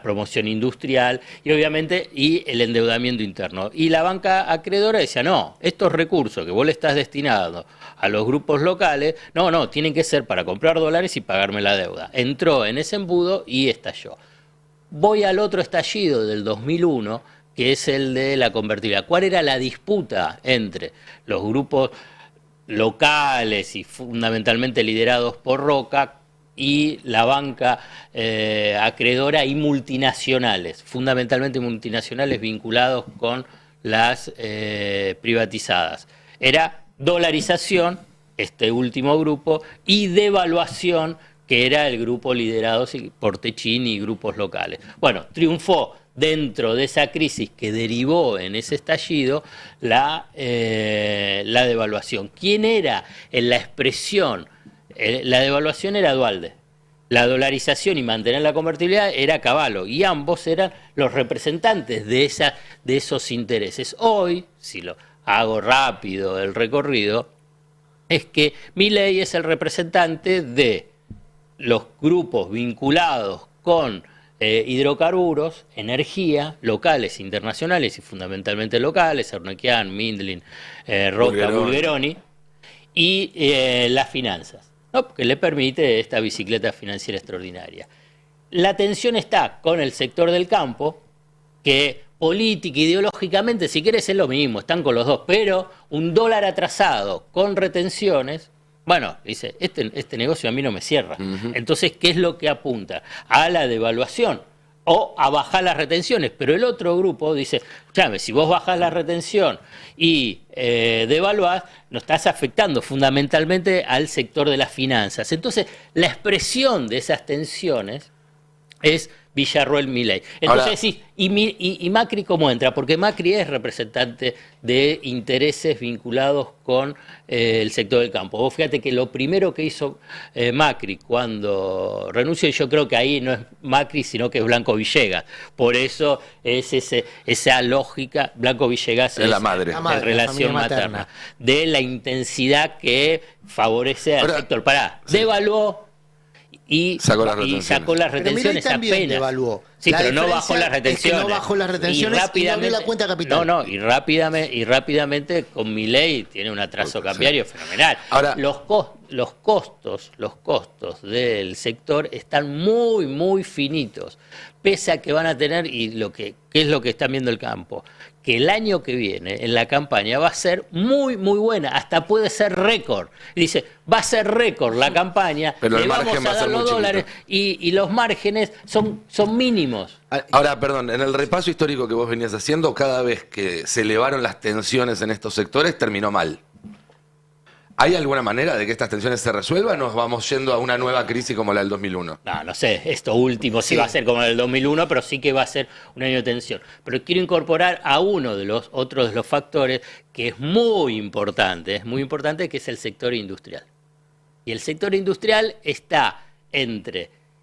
S3: promoción industrial y obviamente el endeudamiento interno. Y la banca acreedora decía, no, estos recursos que vos le estás destinando a los grupos locales, no, tienen que ser para comprar dólares y pagarme la deuda. Entró en ese embudo y estalló. Voy al otro estallido del 2001, que es el de la convertibilidad. ¿Cuál era la disputa entre los grupos locales y fundamentalmente liderados por Roca y la banca acreedora y multinacionales, fundamentalmente multinacionales vinculados con las privatizadas. Era dolarización, este último grupo, y devaluación, que era el grupo liderado por Techín y grupos locales. Bueno, triunfó dentro de esa crisis que derivó en ese estallido la devaluación. ¿Quién era en la expresión? La devaluación era Duhalde. La dolarización y mantener la convertibilidad era Cavallo, y ambos eran los representantes de esos intereses. Hoy, si lo hago rápido el recorrido, es que Milei es el representante de los grupos vinculados con hidrocarburos, energía, locales, internacionales y fundamentalmente locales, Ernequian, Mindlin, Roca, Bulgeroni, y las finanzas, ¿no? Que le permite esta bicicleta financiera extraordinaria. La tensión está con el sector del campo, que política, ideológicamente, si quieres, es lo mismo, están con los dos, pero un dólar atrasado con retenciones, bueno, dice, este negocio a mí no me cierra. Entonces, ¿qué es lo que apunta? A la devaluación o a bajar las retenciones. Pero el otro grupo dice, escúchame, si vos bajás la retención y devaluás, no estás afectando fundamentalmente al sector de las finanzas. Entonces, la expresión de esas tensiones es Villarruel Milei. Entonces decís, ¿y Macri cómo entra? Porque Macri es representante de intereses vinculados con el sector del campo. Vos fíjate que lo primero que hizo Macri cuando renunció, y yo creo que ahí no es Macri, sino que es Blanco Villegas. Por eso es esa lógica, Blanco Villegas es
S1: la madre,
S3: la relación materna, de la intensidad que favorece al sector. Devaluó y sacó las retenciones apenas.
S2: Devaluó.
S3: Sí, pero no bajó las retenciones.
S2: No bajó las retenciones y no abrió la cuenta capital.
S3: Y rápidamente con Milei tiene un atraso cambiario fenomenal.
S1: Ahora,
S3: los costos del sector están muy, muy finitos. Pese a que van a tener, y ¿qué es lo que están viendo el campo? Que el año que viene en la campaña va a ser muy, muy buena, hasta puede ser récord. Y dice, va a ser récord la campaña,
S1: pero
S3: le vamos a dar los dólares y los márgenes son mínimos.
S1: Ahora, perdón, en el repaso histórico que vos venías haciendo, cada vez que se elevaron las tensiones en estos sectores, terminó mal. ¿Hay alguna manera de que estas tensiones se resuelvan o nos vamos yendo a una nueva crisis como la del 2001?
S3: No sé, esto último sí va a ser como el del 2001, pero sí que va a ser un año de tensión. Pero quiero incorporar a uno de los otros de los factores que es muy importante, que es el sector industrial. Y el sector industrial está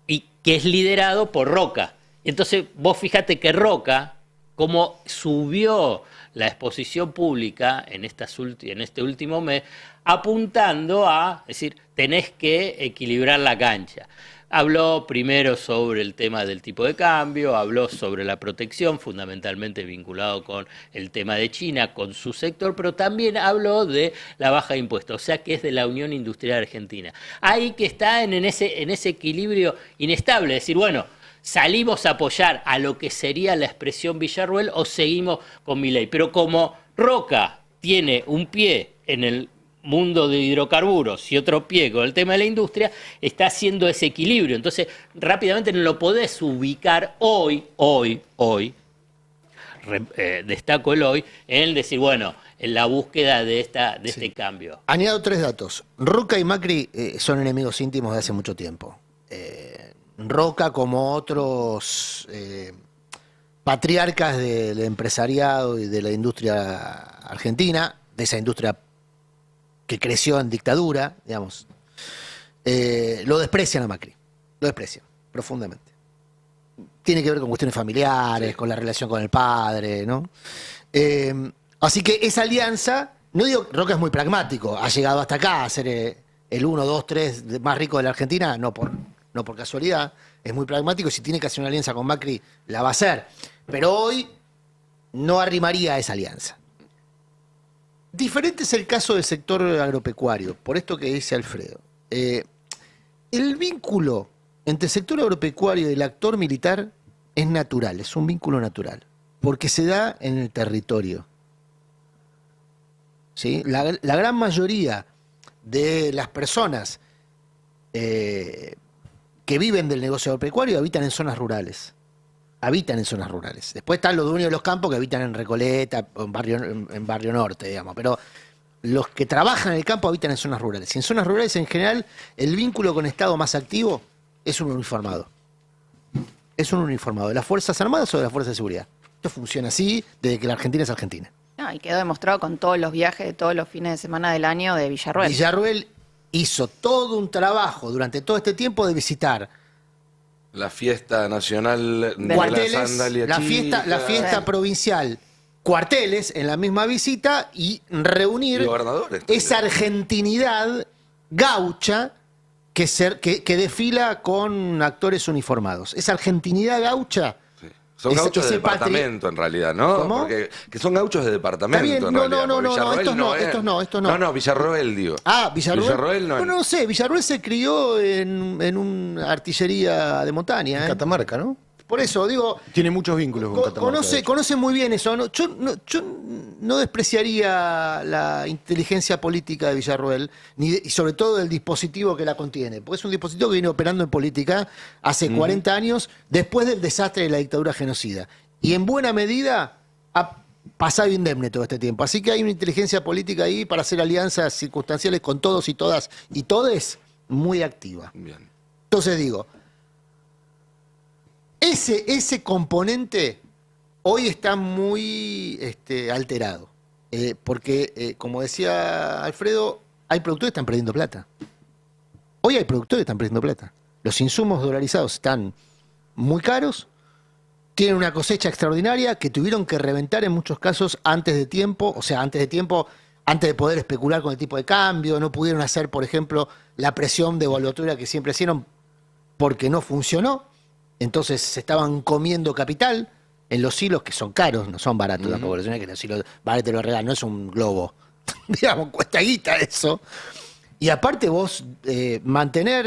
S3: y que es liderado por Roca. Y entonces vos fíjate que Roca, como subió la exposición pública en este último mes, apuntando a decir, tenés que equilibrar la cancha. Habló primero sobre el tema del tipo de cambio, habló sobre la protección, fundamentalmente vinculado con el tema de China, con su sector, pero también habló de la baja de impuestos, o sea que es de la Unión Industrial Argentina. Ahí que está en ese equilibrio inestable, es decir, bueno, ¿salimos a apoyar a lo que sería la expresión Villarruel o seguimos con Milei? Pero como Roca tiene un pie en el mundo de hidrocarburos y otro pie con el tema de la industria, está haciendo ese equilibrio. Entonces, rápidamente no lo podés ubicar hoy, destaco el hoy, en decir, bueno, en la búsqueda de este cambio.
S2: Añado 3 datos. Roca y Macri son enemigos íntimos de hace mucho tiempo. Roca, como otros patriarcas del empresariado y de la industria argentina, de esa industria que creció en dictadura, digamos, lo desprecian a Macri, lo desprecian profundamente. Tiene que ver con cuestiones familiares, con la relación con el padre, ¿no? Así que esa alianza, no digo, Roca es muy pragmático, ha llegado hasta acá a ser el 1, 2, 3 más rico de la Argentina, no por casualidad, es muy pragmático, si tiene que hacer una alianza con Macri, la va a hacer. Pero hoy no arrimaría a esa alianza. Diferente es el caso del sector agropecuario, por esto que dice Alfredo. El vínculo entre el sector agropecuario y el actor militar es natural, es un vínculo natural, porque se da en el territorio. ¿Sí? La gran mayoría de las personas que viven del negocio agropecuario habitan en zonas rurales. Habitan en zonas rurales. Después están los dueños de los campos que habitan en Recoleta, en barrio norte, digamos. Pero los que trabajan en el campo habitan en zonas rurales. Y en zonas rurales, en general, el vínculo con Estado más activo es un uniformado. Es un uniformado de las Fuerzas Armadas o de las Fuerzas de Seguridad. Esto funciona así desde que la Argentina es Argentina.
S4: No, y quedó demostrado con todos los viajes de todos los fines de semana del año de Villarroel.
S2: Villarroel hizo todo un trabajo durante todo este tiempo de visitar
S1: La fiesta nacional de
S2: cuarteles,
S1: la sandalia
S2: la
S1: chica.
S2: fiesta provincial, cuarteles en la misma visita y reunir
S1: Y gobernadores.
S2: esa argentinidad gaucha que desfila con actores uniformados. Esa argentinidad gaucha.
S1: Sí. Son gauchos de departamento, en realidad, ¿no?
S2: ¿Cómo?
S1: Porque que son gauchos de departamento,
S2: Está bien,
S1: en
S2: no,
S1: realidad.
S2: no,
S1: porque
S2: no,
S1: Villarroel
S2: estos no.
S1: No, Villarroel, digo.
S2: Ah, Villarroel.
S1: Villarroel no.
S2: No sé, Villarroel se crió en una artillería de montaña.
S6: Catamarca, ¿no?
S2: Por eso, digo,
S6: Tiene muchos vínculos con Catamarca. de hecho.
S2: conoce muy bien eso. ¿No? Yo no despreciaría la inteligencia política de Villarroel, y sobre todo el dispositivo que la contiene, porque es un dispositivo que viene operando en política hace 40 años, después del desastre de la dictadura genocida. Y en buena medida ha pasado indemne todo este tiempo. Así que hay una inteligencia política ahí para hacer alianzas circunstanciales con todos y todas y todes muy activa.
S1: Bien.
S2: Entonces digo, ese componente hoy está muy alterado. Porque, como decía Alfredo, hay productores que están perdiendo plata. Hoy hay productores que están perdiendo plata. Los insumos dolarizados están muy caros, tienen una cosecha extraordinaria que tuvieron que reventar en muchos casos antes de tiempo, antes de poder especular con el tipo de cambio, no pudieron hacer, por ejemplo, la presión de evaluatura que siempre hicieron porque no funcionó. Entonces se estaban comiendo capital en los hilos que son caros, no son baratos tampoco. No es que los hilos baratos te lo regalan, no es un globo. Digamos, cuesta guita eso. Y aparte vos mantener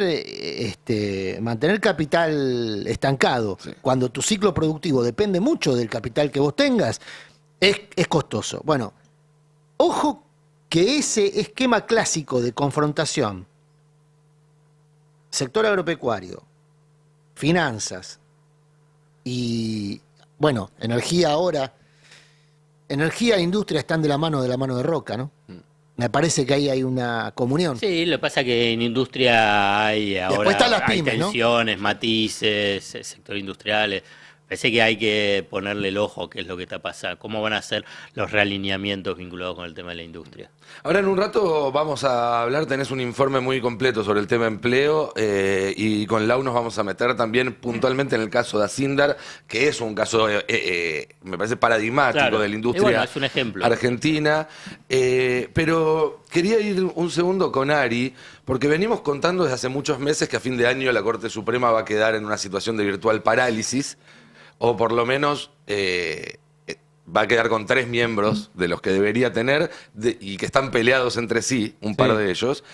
S2: capital estancado, sí, cuando tu ciclo productivo depende mucho del capital que vos tengas, es costoso. Bueno, ojo que ese esquema clásico de confrontación, sector agropecuario, finanzas y, bueno, energía ahora. Energía e industria están de la mano de Roca, ¿no? Me parece que ahí hay una comunión.
S3: Sí, lo que pasa es que en industria hay ahora
S2: están las
S3: hay
S2: pymes,
S3: tensiones, matices, sector industrial. Parece que hay que ponerle el ojo a qué es lo que está pasando, cómo van a ser los realineamientos vinculados con el tema de la industria.
S1: Ahora en un rato vamos a hablar, tenés un informe muy completo sobre el tema empleo y con Lau nos vamos a meter también puntualmente en el caso de Asindar, que es un caso, me parece, paradigmático, claro, de la industria,
S3: bueno, es un ejemplo,
S1: argentina. Pero quería ir un segundo con Ari, porque venimos contando desde hace muchos meses que a fin de año la Corte Suprema va a quedar en una situación de virtual parálisis, o por lo menos va a quedar con 3 miembros de los que debería tener y que están peleados entre sí, un par de ellos.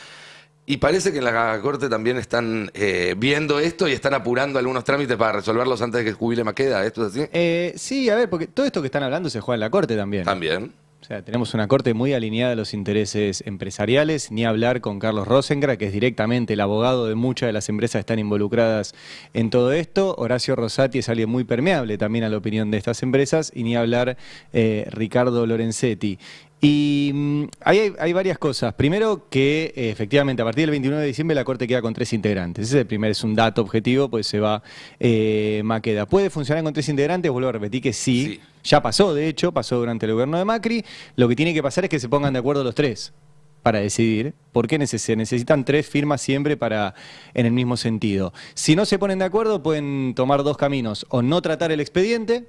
S1: Y parece que en la Corte también están viendo esto y están apurando algunos trámites para resolverlos antes de que jubile Maqueda. ¿Esto es así?
S5: Sí, a ver, porque todo esto que están hablando se juega en la Corte también.
S1: También.
S5: O sea, tenemos una Corte muy alineada a los intereses empresariales, ni hablar con Carlos Rosengra, que es directamente el abogado de muchas de las empresas que están involucradas en todo esto. Horacio Rosati es alguien muy permeable también a la opinión de estas empresas, y ni hablar Ricardo Lorenzetti. Y hay varias cosas. Primero que efectivamente a partir del 29 de diciembre la Corte queda con 3 integrantes. Ese es un dato objetivo, pues se va Maqueda. ¿Puede funcionar con 3 integrantes? Vuelvo a repetir que sí. Ya pasó, de hecho, pasó durante el gobierno de Macri. Lo que tiene que pasar es que se pongan de acuerdo los 3 para decidir, porque se necesitan 3 firmas siempre en el mismo sentido. Si no se ponen de acuerdo, pueden tomar 2 caminos: o no tratar el expediente,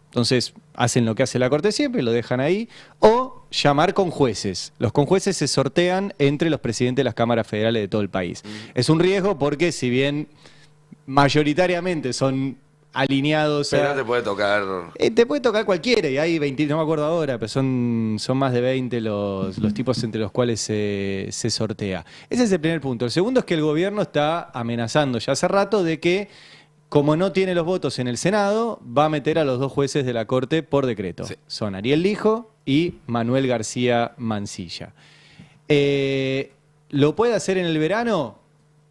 S5: entonces hacen lo que hace la Corte siempre, lo dejan ahí, o llamar con jueces. Los conjueces se sortean entre los presidentes de las cámaras federales de todo el país. Es un riesgo porque, si bien mayoritariamente son alineados...
S1: Pero te puede tocar...
S5: te puede tocar cualquiera, y hay 20, no me acuerdo ahora, pero son más de 20 los tipos entre los cuales se sortea. Ese es el primer punto. El segundo es que el gobierno está amenazando ya hace rato de que, como no tiene los votos en el Senado, va a meter a los 2 jueces de la Corte por decreto. Sí. Son Ariel Lijo y Manuel García Mansilla. ¿Lo puede hacer en el verano?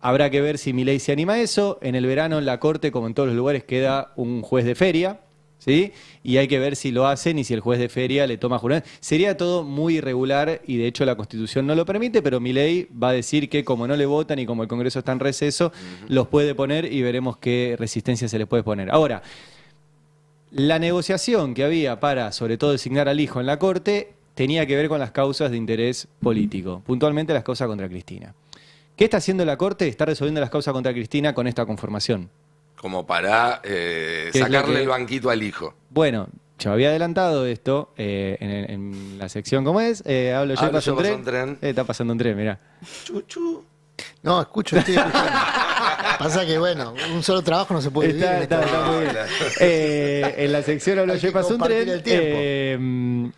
S5: habrá que ver si Milei se anima a eso. En el verano en la Corte, como en todos los lugares, queda un juez de feria, ¿sí? Y hay que ver si lo hacen y si el juez de feria le toma juramento. Sería todo muy irregular y de hecho la Constitución no lo permite, pero Milei va a decir que como no le votan y como el Congreso está en receso, los puede poner y veremos qué resistencia se les puede poner. Ahora, la negociación que había para, sobre todo, designar al hijo en la Corte tenía que ver con las causas de interés político, puntualmente las causas contra Cristina. ¿Qué está haciendo la Corte? Está resolviendo las causas contra Cristina con esta conformación.
S1: Como para sacarle el banquito al hijo.
S5: Bueno, yo había adelantado esto en la sección, ¿cómo es? Hablo yo, paso un tren. Está pasando un tren, mirá.
S1: Chuchu.
S2: No, estoy escuchando. Pasa que, bueno, un solo trabajo no se puede vivir.
S5: Está muy bien. En la sección Hablo yo, paso un tren.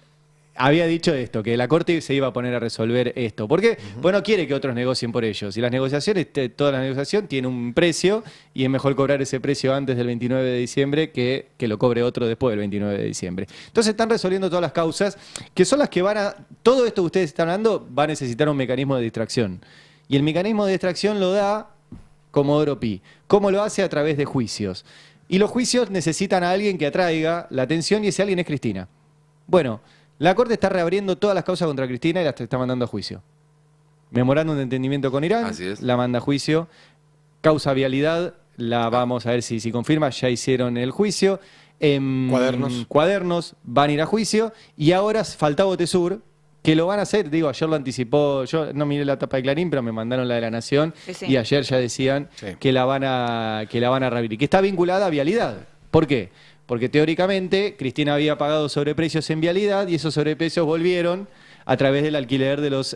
S5: Había dicho esto, que la Corte se iba a poner a resolver esto. Porque, bueno, quiere que otros negocien por ellos. Y las negociaciones, toda la negociación tiene un precio y es mejor cobrar ese precio antes del 29 de diciembre que lo cobre otro después del 29 de diciembre. Entonces están resolviendo todas las causas, que son las que van a... Todo esto que ustedes están hablando va a necesitar un mecanismo de distracción. Y el mecanismo de distracción lo da Comodoro Pi. ¿Cómo lo hace? A través de juicios. Y los juicios necesitan a alguien que atraiga la atención y ese alguien es Cristina. Bueno... La Corte está reabriendo todas las causas contra Cristina y las está mandando a juicio. Memorándum de entendimiento con Irán, la manda a juicio. Causa vialidad, la vamos a ver si confirma, ya hicieron el juicio. Cuadernos van a ir a juicio. Y ahora falta Botesur, que lo van a hacer, digo, ayer lo anticipó, yo no miré la tapa de Clarín, pero me mandaron la de La Nación, y ayer ya decían que la van a reabrir, que está vinculada a vialidad. ¿Por qué? Porque teóricamente Cristina había pagado sobreprecios en vialidad y esos sobreprecios volvieron a través del alquiler de los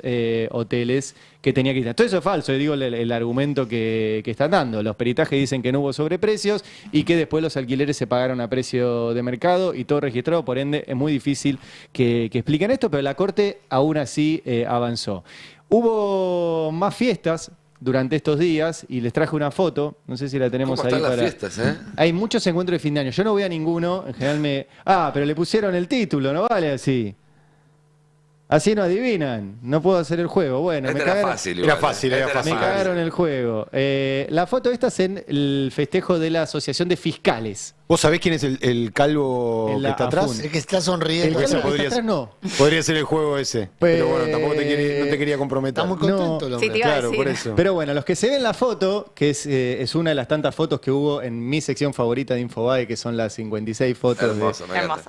S5: hoteles que tenía Cristina. Todo eso es falso, digo el argumento que están dando. Los peritajes dicen que no hubo sobreprecios y que después los alquileres se pagaron a precio de mercado y todo registrado, por ende es muy difícil que expliquen esto, pero la Corte aún así avanzó. Hubo más fiestas durante estos días y les traje una foto, no sé si la tenemos ahí.
S1: ¿Cómo están las fiestas,
S5: Hay muchos encuentros de fin de año, yo no voy a ninguno, en general pero le pusieron el título, no vale así. Así no adivinan, no puedo hacer el juego. Bueno, me cagaron,
S6: era fácil.
S5: Me cagaron el juego. La foto esta es en el festejo de la Asociación de Fiscales.
S6: ¿Vos sabés quién es el calvo que está atrás?
S2: El que está sonriendo.
S5: El calvo que está atrás no.
S6: Podría ser el juego ese. Pero bueno, tampoco no te quería comprometer.
S2: Está muy contento el hombre.
S4: Sí,
S6: claro, por eso.
S5: Pero bueno, los que se ven la foto, que es una de las tantas fotos que hubo en mi sección favorita de Infobae, que son las 56 fotos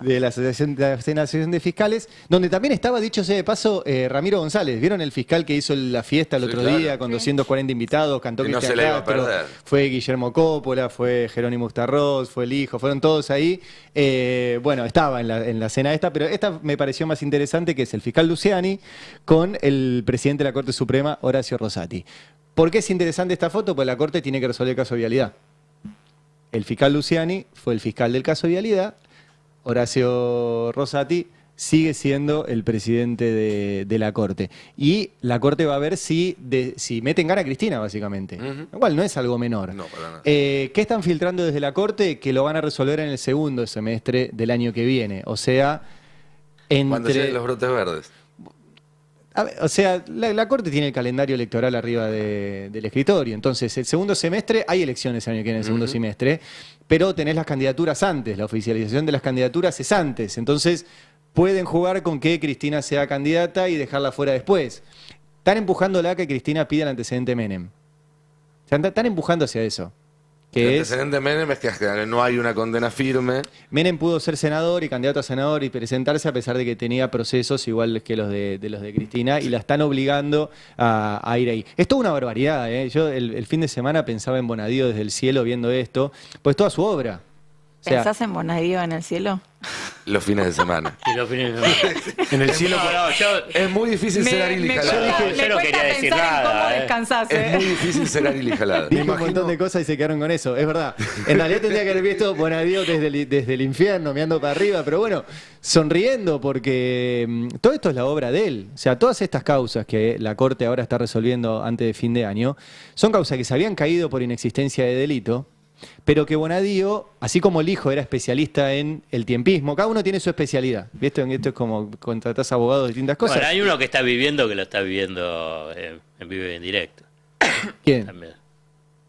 S5: de la Asociación de Fiscales, donde también estaba, dicho sea de paso, Ramiro González. ¿Vieron el fiscal que hizo la fiesta el otro día con 240 invitados? Cantó
S1: Que no
S5: Cristian
S1: se la iba a
S5: Castro,
S1: perder.
S5: fue Guillermo Coppola, fue Jerónimo Ustarroz, fue el hijo, fueron todos ahí. Bueno, estaba en la cena esta, pero esta me pareció más interesante, que es el fiscal Luciani con el presidente de la Corte Suprema, Horacio Rosati. ¿Por qué es interesante esta foto? Pues la Corte tiene que resolver el caso de vialidad. El fiscal Luciani fue el fiscal del caso de vialidad, Horacio Rosati sigue siendo el presidente de la Corte. Y la Corte va a ver si meten gana a Cristina, básicamente. Lo cual no es algo menor.
S1: No, para nada.
S5: ¿Qué están filtrando desde la Corte? Que lo van a resolver en el segundo semestre del año que viene. O sea,
S1: Cuando lleguen los brotes verdes.
S5: O sea, la Corte tiene el calendario electoral arriba del escritorio. Entonces, el segundo semestre, hay elecciones el año que viene, el segundo semestre, pero tenés las candidaturas antes. La oficialización de las candidaturas es antes. Entonces, pueden jugar con que Cristina sea candidata y dejarla fuera después. Están empujándola a que Cristina pida el antecedente Menem. O sea, están empujando hacia eso.
S1: El antecedente Menem es que no hay una condena firme.
S5: Menem pudo ser senador y candidato a senador y presentarse a pesar de que tenía procesos iguales que los de Cristina y la están obligando a ir ahí. Es toda una barbaridad, ¿eh? Yo el fin de semana pensaba en Bonadío desde el cielo viendo esto, pues toda su obra. O sea,
S4: ¿pensás en Bonadío en el cielo?
S1: Los fines de semana.
S3: Y los fines de semana.
S6: En el cielo.
S1: Es muy difícil ser Ariel y Jalada.
S3: Yo no quería decir nada.
S4: ¿Cómo descansás?
S1: Es muy difícil ser Ariel y Jalada.
S5: dije un montón de cosas y se quedaron con eso, es verdad. En realidad tendría que haber visto Bonadío desde el infierno, mirando para arriba, pero bueno, sonriendo porque todo esto es la obra de él. O sea, todas estas causas que la Corte ahora está resolviendo antes de fin de año, son causas que se habían caído por inexistencia de delito, pero que Bonadío, así como el hijo era especialista en el tiempismo, cada uno tiene su especialidad. ¿Viste? Esto es como contratás abogados de distintas cosas.
S3: Bueno, hay uno que lo está viviendo en vivo y en directo.
S5: ¿Quién?
S3: También.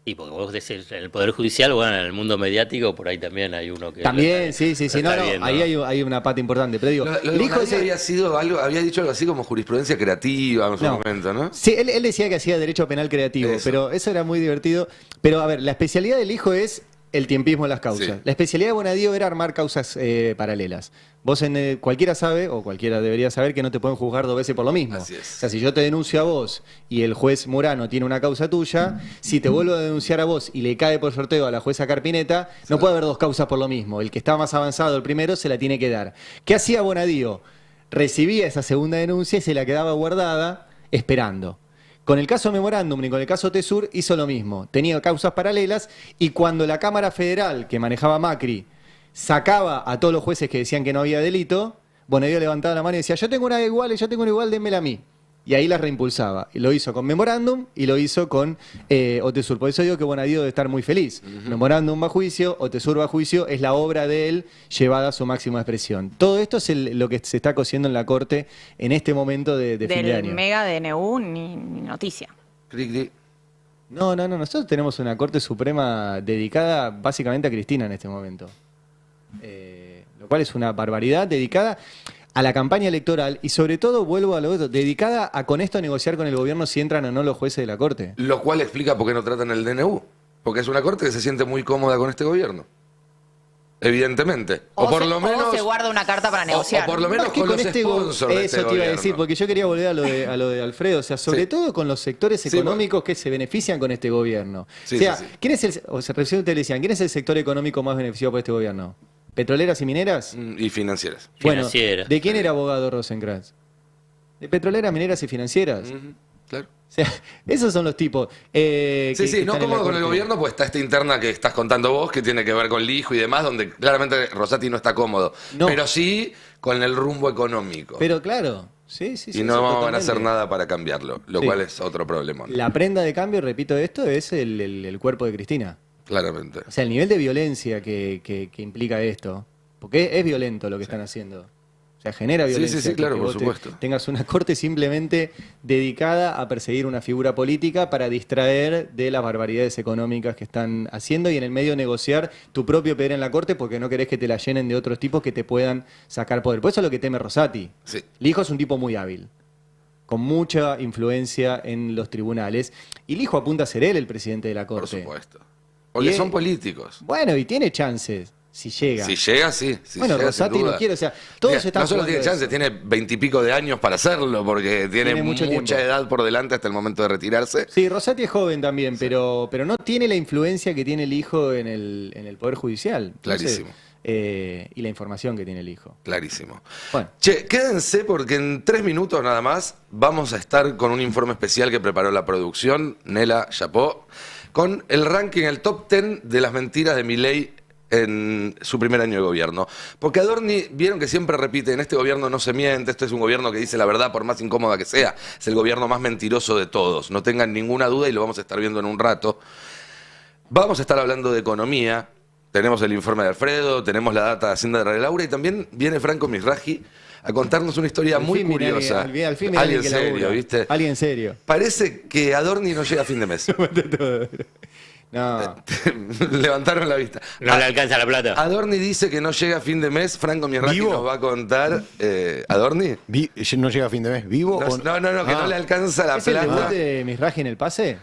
S3: Y porque vos decís, en el Poder Judicial, bueno, en el mundo mediático, por ahí también hay uno que...
S5: También, sí,
S3: lo está viendo.
S5: ahí hay una pata importante. Pero digo,
S1: Lo de
S5: el hijo
S1: Bonadío
S5: ese...
S1: había dicho algo así como jurisprudencia creativa en su momento, ¿no?
S5: Sí, él decía que hacía derecho penal creativo, pero eso era muy divertido. Pero a ver, la especialidad del hijo es el tiempismo en las causas.
S1: Sí.
S5: La especialidad de Bonadío era armar causas paralelas. Vos cualquiera sabe, o cualquiera debería saber, que no te pueden juzgar 2 veces por lo mismo.
S1: Así es.
S5: O sea, si yo te denuncio a vos y el juez Murano tiene una causa tuya, si te vuelvo a denunciar a vos y le cae por sorteo a la jueza Carpineta, no puede haber 2 causas por lo mismo. El que está más avanzado, el primero, se la tiene que dar. ¿Qué hacía Bonadío? Recibía esa segunda denuncia y se la quedaba guardada esperando. Con el caso Memorándum y con el caso Tesur hizo lo mismo. Tenía causas paralelas y cuando la Cámara Federal, que manejaba Macri, sacaba a todos los jueces que decían que no había delito, Bonadío levantaba la mano y decía, yo tengo una igual, dénmela a mí. Y ahí las reimpulsaba. Y lo hizo con Memorándum y lo hizo con Otesur. Por eso digo que Bonadío debe estar muy feliz. Memorándum va a juicio, Otesur va a juicio, es la obra de él llevada a su máxima expresión. Todo esto es lo que se está cociendo en la Corte en este momento de fin de año.
S4: Del mega DNU ni noticia.
S5: No, nosotros tenemos una Corte Suprema dedicada básicamente a Cristina en este momento. Lo cual es una barbaridad, dedicada a la campaña electoral y sobre todo, vuelvo a lo otro, dedicada a con esto negociar con el gobierno si entran o no los jueces de la Corte.
S1: Lo cual explica por qué no tratan el DNU. Porque es una corte que se siente muy cómoda con este gobierno. Evidentemente. O por lo menos...
S4: O se guarda una carta para negociar.
S1: O por lo menos
S5: Es que
S1: con los sponsors de este
S5: eso te iba a
S1: gobierno.
S5: decir, porque yo quería volver a lo de Alfredo, o sea, sobre todo con los sectores económicos que se benefician con este gobierno.
S1: Sí,
S5: o sea,
S1: sí, sí.
S5: ¿quién es recién te decían, ¿quién es el sector económico más beneficiado por este gobierno? ¿Petroleras y mineras?
S1: Y financieras.
S5: Bueno,
S3: Financieras.
S5: ¿de quién era abogado Rosenkrantz? De petroleras, mineras y financieras.
S1: Claro.
S5: O sea, esos son los tipos.
S1: Sí, no cómodo con el gobierno, pues está esta interna que estás contando vos, que tiene que ver con el hijo y demás, donde claramente Rosati no está cómodo.
S5: No.
S1: Pero sí con el rumbo económico.
S5: Pero claro, sí.
S1: y no van a
S5: totalmente.
S1: hacer nada para cambiarlo, lo
S5: Sí.
S1: cual es otro problema.
S5: La prenda de cambio, repito esto, es el cuerpo de Cristina.
S1: Claramente.
S5: O sea, el nivel de violencia que implica esto. Porque es violento lo que están haciendo. O sea, genera
S1: Sí,
S5: violencia.
S1: sí, claro,
S5: que
S1: por
S5: vos
S1: supuesto.
S5: tengas una corte simplemente dedicada a perseguir una figura política para distraer de las barbaridades económicas que están haciendo y en el medio negociar tu propio poder en la corte porque no querés que te la llenen de otros tipos que te puedan sacar poder. Por eso es lo que teme Rosati.
S1: Sí.
S5: Lijo es un tipo muy hábil, con mucha influencia en los tribunales. Y Lijo apunta a ser él el presidente de la
S1: Por
S5: corte.
S1: supuesto. Porque
S5: Y-
S1: son políticos.
S5: Bueno, y tiene chances, si llega.
S1: Si llega, sí. Si
S5: Bueno,
S1: llega,
S5: Rosati
S1: sin duda.
S5: no quiere, o sea, todos
S1: Mira,
S5: están
S1: no solo
S5: jugando
S1: tiene
S5: eso.
S1: chance, tiene 20 y pico de años para hacerlo, porque tiene
S5: mucho
S1: mucha
S5: tiempo.
S1: edad por delante hasta el momento de retirarse.
S5: Sí, Rosati es joven también, pero no tiene la influencia que tiene el hijo en el Poder Judicial. Entonces,
S1: Clarísimo.
S5: Y la información que tiene el hijo.
S1: Clarísimo.
S5: Bueno,
S1: Che, quédense porque en 3 minutos nada más vamos a estar con un informe especial que preparó la producción, Nela Chapó, con el ranking, el top 10 de las mentiras de Milei en su primer año de gobierno. Porque Adorni, vieron que siempre repite, en este gobierno no se miente, esto es un gobierno que dice la verdad por más incómoda que sea, es el gobierno más mentiroso de todos, no tengan ninguna duda y lo vamos a estar viendo en un rato. Vamos a estar hablando de economía, tenemos el informe de Alfredo, tenemos la data de Hacienda de Ray Laura y también viene Franco Misraji a contarnos una historia
S5: al
S1: muy
S5: fin viene
S1: curiosa.
S5: al fin viene
S1: Alguien
S5: que
S1: serio,
S5: labura.
S1: ¿viste?
S5: Alguien serio.
S1: Parece que Adorni no llega a fin de mes.
S5: No.
S1: Levantaron la vista.
S3: No le alcanza la plata.
S1: Adorni dice que no llega a fin de mes. Franco Misraji
S6: ¿Vivo?
S1: nos va a contar. ¿Adorni?
S6: ¿No llega a fin de mes? ¿Vivo? o
S1: No, que no le alcanza la
S5: ¿Es el debut
S1: plata.
S5: de Misraji en el pase?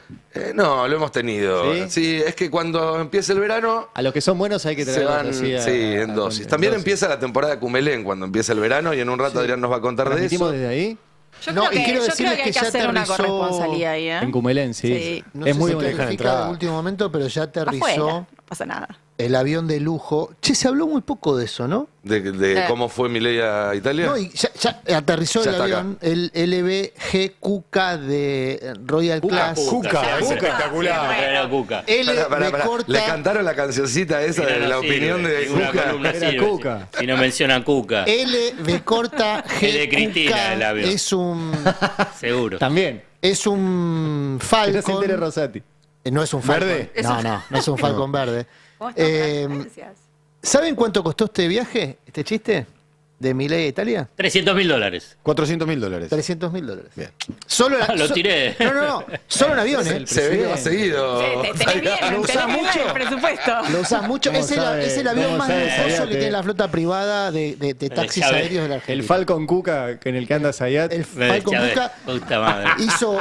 S1: No, lo hemos tenido.
S5: ¿Sí?
S1: Sí, es que cuando empiece el verano
S5: A los que son buenos hay que
S1: se
S5: traerlos
S1: van,
S5: así a-
S1: sí, en
S5: a-
S1: dosis.
S5: a-
S1: También
S5: dosis.
S1: empieza la temporada de Cumelén cuando empieza el verano y en un rato Adrián nos va a contar de
S5: ¿Transmitimos
S1: eso.
S5: desde ahí?
S4: Yo
S2: No,
S4: creo
S2: y
S4: que,
S2: quiero
S4: yo creo
S2: decirles
S4: que hay
S2: que
S4: que
S2: ya
S4: hacer una
S2: aterrizó
S4: corresponsabilidad ahí, ¿eh?
S5: En Cumelén, sí.
S4: Sí.
S2: No
S5: Es
S2: sé
S5: muy
S2: si
S5: bonito.
S2: clasifica de último momento, pero ya aterrizó
S4: Afuera, no pasa nada.
S2: el avión de lujo. Che, se habló muy poco de eso, ¿no?
S1: De cómo fue Milei a Italia.
S2: No, y ya aterrizó
S1: Ya
S2: el
S1: está
S2: avión, el LBG Cuca de Royal Class.
S6: Cuca,
S3: siempre.
S6: espectacular.
S3: Era Cuca.
S2: L
S1: Pará.
S2: me corta.
S1: Le cantaron la cancioncita esa de la opinión de
S3: ninguna
S1: Cuca.
S3: columna
S5: Era
S3: sirve.
S5: Cuca.
S3: Si no mencionan Cuca,
S2: L B corta G
S3: Es de Cristina
S2: Cuca
S3: el avión. Seguro.
S5: También.
S2: es un
S5: Que no se
S2: Falcon.
S5: entere Rosati.
S2: No es un Falcon.
S6: ¿Verde?
S2: No es un Falcon verde.
S4: ¿Cómo están?
S2: Eh,
S4: Gracias.
S2: ¿Saben cuánto costó este viaje, este chiste? de Milei a Italia?
S3: $300.000.
S6: $400.000.
S2: $300.000.
S6: Bien.
S2: Solo
S3: Lo tiré.
S2: No. Solo en avión, ¿eh?
S1: Se ve que va seguido.
S4: Tenés bien,
S2: ¿Lo usás
S4: tenés bien
S2: mucho?
S4: el presupuesto.
S2: Lo usas mucho.
S5: ¿Cómo
S2: Es el avión
S5: cómo
S2: más
S5: sabe,
S2: lujoso
S5: Zayate?
S2: que tiene la flota privada de taxis
S3: Chávez.
S2: aéreos de la Argentina.
S5: El Falcon Cuca en el que anda Zayat.
S2: El Falcon
S3: Chávez,
S2: Cuca
S3: puta madre.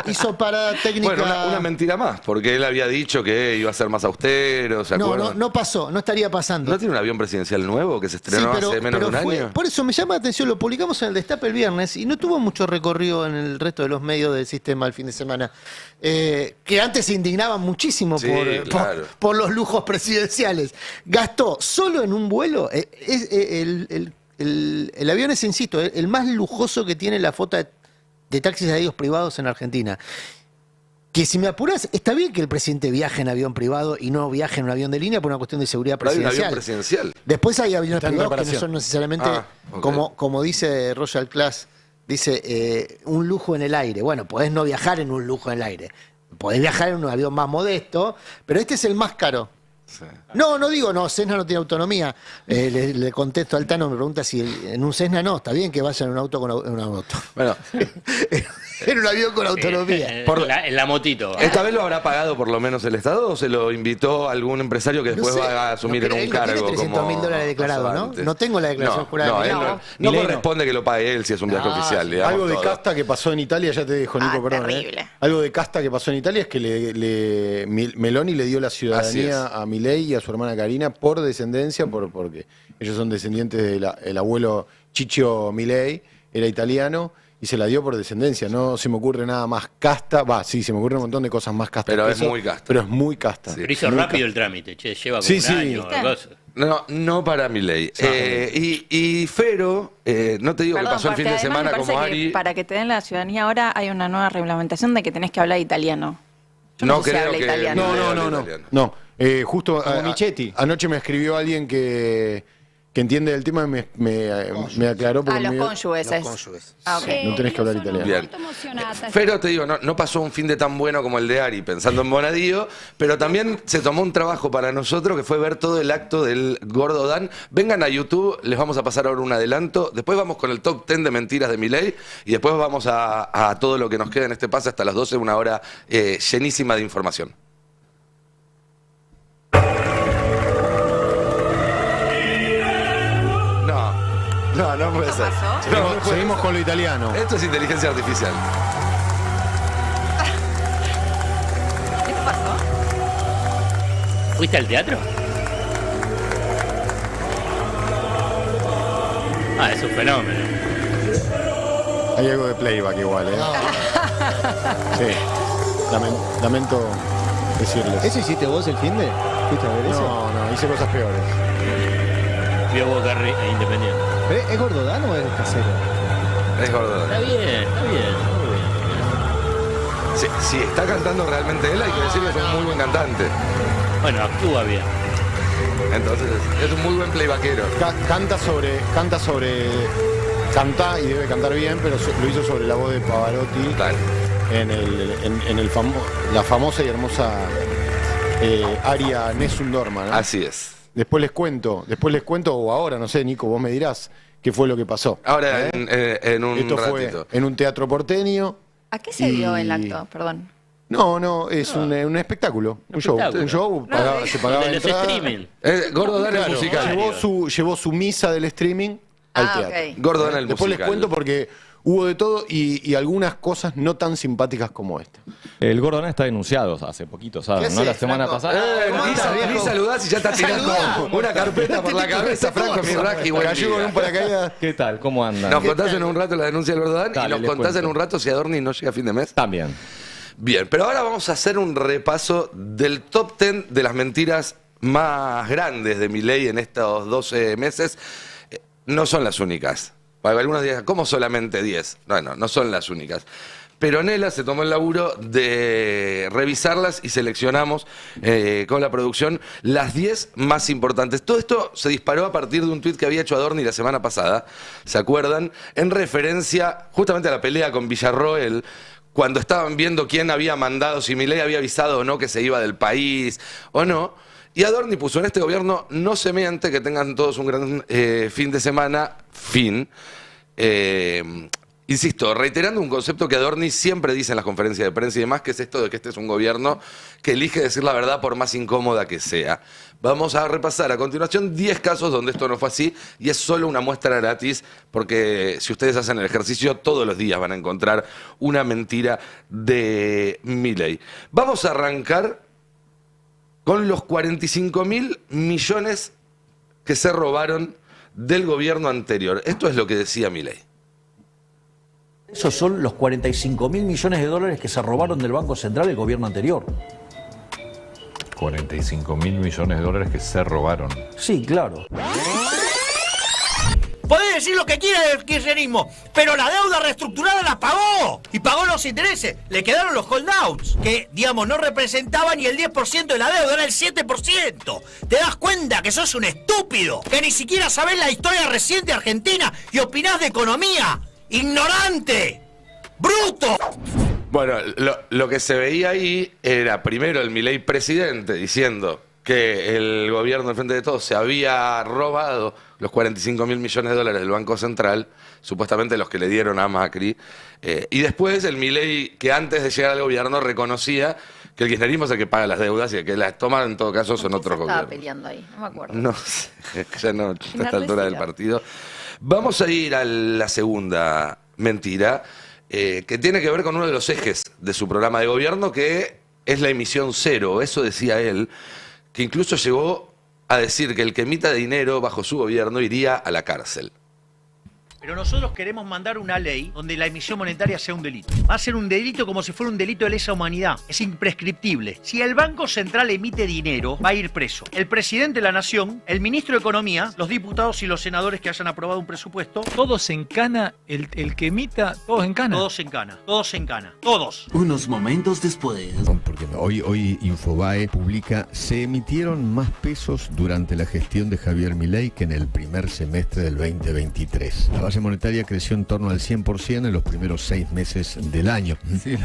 S2: hizo parada técnica.
S1: Bueno, una mentira más, porque él había dicho que iba a ser más austero, ¿se acuerdan?
S2: no pasó, no estaría pasando.
S1: ¿No tiene un avión presidencial nuevo que se estrenó hace menos de un año?
S2: Por eso me llama la atención, lo publicamos en el Destape el viernes y no tuvo mucho recorrido en el resto de los medios del sistema el fin de semana. Que antes se indignaban muchísimo
S1: Sí, claro.
S2: por los lujos presidenciales. Gastó solo en un vuelo, el avión es, insisto, el más lujoso que tiene la flota de taxis aéreos privados en Argentina. Que si me apuras, está bien que el presidente viaje en avión privado y no viaje en un avión de línea por una cuestión de seguridad
S1: Pero hay un
S2: presidencial.
S1: avión presidencial.
S2: Después hay aviones
S6: Está en
S2: privados que no
S6: reparación.
S2: son necesariamente,
S1: Ok.
S2: como dice Royal Class, dice un lujo en el aire. Bueno, podés no viajar en un lujo en el aire. Podés viajar en un avión más modesto, pero este es el más caro.
S1: Sí.
S2: No digo, Cessna no tiene autonomía. Le contesto al Tano, me pregunta si en un Cessna no, está bien que vaya en un auto en un auto.
S1: Bueno,
S2: En un avión con autonomía.
S3: En la motito.
S1: ¿esta vez lo habrá pagado por lo menos el Estado o se lo invitó algún empresario que después
S2: No sé,
S1: va a asumir en un
S2: él
S1: cargo?
S2: no tiene
S1: como
S2: $300.000 declarados,
S1: pasaba
S2: ¿no?
S1: antes?
S2: No tengo la declaración jurada.
S1: No,
S2: de
S1: él
S2: Milei.
S1: no
S5: Milei no.
S1: corresponde que lo pague él si es un viaje oficial, digamos.
S6: Algo de
S1: todo.
S6: casta que pasó en Italia, ya te dejo, Nico, perdón.
S4: terrible.
S6: Algo de casta que pasó en Italia es que Meloni le dio la
S1: Así
S6: ciudadanía
S1: es.
S6: a Milei y a su hermana Karina por descendencia, porque ellos son descendientes del abuelo Ciccio Milei, era italiano, y se la dio por descendencia. No se me ocurre nada más casta. Sí, se me ocurre un montón de cosas más castas.
S1: Pero
S6: que
S1: es
S6: eso,
S1: muy casta.
S6: Pero es muy casta.
S1: Sí.
S3: Pero hizo
S6: Muy
S3: rápido el trámite, lleva como
S6: Sí,
S3: un
S6: sí.
S3: año.
S4: ¿Viste?
S3: Cosa.
S1: No para Milei. Y Fero, no te digo
S4: Perdón,
S1: que pasó el
S4: porque
S1: fin de
S4: además
S1: semana
S4: me
S1: como
S4: parece que
S1: Ari.
S4: para que te den la ciudadanía ahora hay una nueva reglamentación de que tenés que hablar italiano. Yo
S1: No
S4: sé si
S1: creo
S4: habla
S1: que-
S4: italiano.
S6: No.
S1: Italiano.
S6: No, justo
S5: Como Michetti.
S6: anoche me escribió alguien que entiende del tema y me aclaró. porque
S4: Los
S6: me-
S4: cónyuges.
S2: Los
S4: es.
S2: cónyuges.
S4: Ah, ok.
S6: No tenés que hablar italiano.
S1: Bien. Fero, te digo, no pasó un fin de tan bueno como el de Ari, pensando en Bonadío, pero también se tomó un trabajo para nosotros que fue ver todo el acto del Gordo Dan. Vengan a YouTube, les vamos a pasar ahora un adelanto, después vamos con el top 10 de mentiras de Milei y después vamos a todo lo que nos queda en este pase hasta las 12, una hora llenísima de información. No puede ser.
S4: pasó?
S1: No, no puede
S6: Seguimos
S1: ser.
S6: con lo italiano.
S1: Esto es inteligencia artificial.
S4: ¿Qué pasó?
S3: ¿Fuiste al teatro? Es un fenómeno.
S6: Hay algo de playback igual, ¿eh? Sí. Lamento decirles.
S5: ¿Eso hiciste vos el fin de? ¿Fuiste a ver eso?
S6: No, hice cosas peores.
S3: Vio Boca e Independiente.
S5: ¿Pero ¿Es Gordodán o es casero?
S1: Es Gordo
S3: Está
S1: Dan.
S3: bien, está bien.
S1: Si está cantando realmente él, hay que decir que es un muy buen cantante.
S3: Bueno, actúa bien.
S1: Entonces, es un muy buen playbackero.
S6: Canta y debe cantar bien, pero lo hizo sobre la voz de Pavarotti
S1: Claro.
S6: en la famosa y hermosa aria Nessun Dorma, ¿no?
S1: Así es.
S6: Después les cuento, o ahora, no sé, Nico, vos me dirás qué fue lo que pasó.
S1: Ahora, en un
S6: Esto
S1: ratito.
S6: fue en un teatro porteño.
S4: ¿A qué se dio el acto? Perdón.
S6: No, es un espectáculo, un show.
S3: espectáculo.
S6: Un show, se pagaba
S3: De los
S6: entrada.
S3: streaming.
S1: Gordo Dan es
S6: Claro,
S1: musical.
S6: llevó su misa del streaming al teatro.
S4: Ok.
S1: Gordo Dan el
S6: Después
S1: musical.
S6: les cuento porque hubo de todo y algunas cosas no tan simpáticas como esta.
S11: El Gordon está denunciado hace poquito, ¿saben?
S2: ¿Qué
S11: ¿No? La
S2: haces,
S11: semana
S2: Franco?
S11: pasada.
S1: Ni saludás y ya está tirando una carpeta por la cabeza, Franco Mirraji. Buen
S6: Cayó con un
S1: día.
S6: paracaídas.
S11: ¿Qué tal? ¿Cómo andan?
S1: Nos contás en un rato la denuncia del Gordo Dan y
S11: Dale,
S1: nos
S11: les
S1: contás
S11: cuento.
S1: en un rato si Adorni no llega a fin de mes.
S11: También.
S1: Bien, pero ahora vamos a hacer un repaso del top 10 de las mentiras más grandes de Milei en estos 12 meses. No son las únicas. Para algunos digan, ¿cómo solamente 10? Bueno, no son las únicas. Pero Nela se tomó el laburo de revisarlas y seleccionamos con la producción las 10 más importantes. Todo esto se disparó a partir de un tuit que había hecho Adorni la semana pasada, ¿se acuerdan? En referencia justamente a la pelea con Villarroel, cuando estaban viendo quién había mandado, si Milei había avisado o no que se iba del país o no. Y Adorni puso: en este gobierno no se miente, que tengan todos un gran fin de semana. Insisto, reiterando un concepto que Adorni siempre dice en las conferencias de prensa y demás, que es esto de que este es un gobierno que elige decir la verdad por más incómoda que sea. Vamos a repasar a continuación 10 casos donde esto no fue así, y es solo una muestra gratis, porque si ustedes hacen el ejercicio, todos los días van a encontrar una mentira de Milei. Vamos a arrancar con los 45.000 millones que se robaron del gobierno anterior. Esto es lo que decía Milei.
S12: Esos son los 45.000 millones de dólares que se robaron del Banco Central el gobierno anterior.
S13: 45.000 millones de dólares que se robaron.
S12: Sí, claro.
S14: Podés decir lo que quiera del kirchnerismo, pero la deuda reestructurada la pagó. Y pagó los intereses. Le quedaron los holdouts, que, digamos, no representaban ni el 10% de la deuda, era el 7%. ¿Te das cuenta que sos un estúpido? Que ni siquiera sabés la historia reciente de Argentina y opinás de economía. ¡Ignorante! ¡Bruto!
S1: Bueno, lo que se veía ahí era primero el Milei presidente diciendo que el gobierno del Frente de Todos se había robado los 45.000 millones de dólares del Banco Central, supuestamente los que le dieron a Macri, y después el Milei, que antes de llegar al gobierno reconocía que el kirchnerismo es el que paga las deudas y el que las toma en todo caso son otros gobiernos.
S4: Estaba peleando ahí, no me acuerdo.
S1: No sé, ya no, a esta altura del partido. Vamos a ir a la segunda mentira, que tiene que ver con uno de los ejes de su programa de gobierno, que es la emisión cero. Eso decía él, que incluso llegó a decir que el que emita dinero bajo su gobierno iría a la cárcel.
S14: Pero nosotros queremos mandar una ley donde la emisión monetaria sea un delito. Va a ser un delito como si fuera un delito de lesa humanidad. Es imprescriptible. Si el Banco Central emite dinero, va a ir preso el presidente de la Nación, el ministro de Economía, los diputados y los senadores que hayan aprobado un presupuesto.
S15: Todos en cana, el que emita, todos en cana.
S14: Todos en cana, todos en cana, todos.
S16: Unos momentos después. Porque hoy Infobae publica: se emitieron más pesos durante la gestión de Javier Milei que en el primer semestre del 2023. La base monetaria creció en torno al 100% en los primeros 6 meses del año. Sí.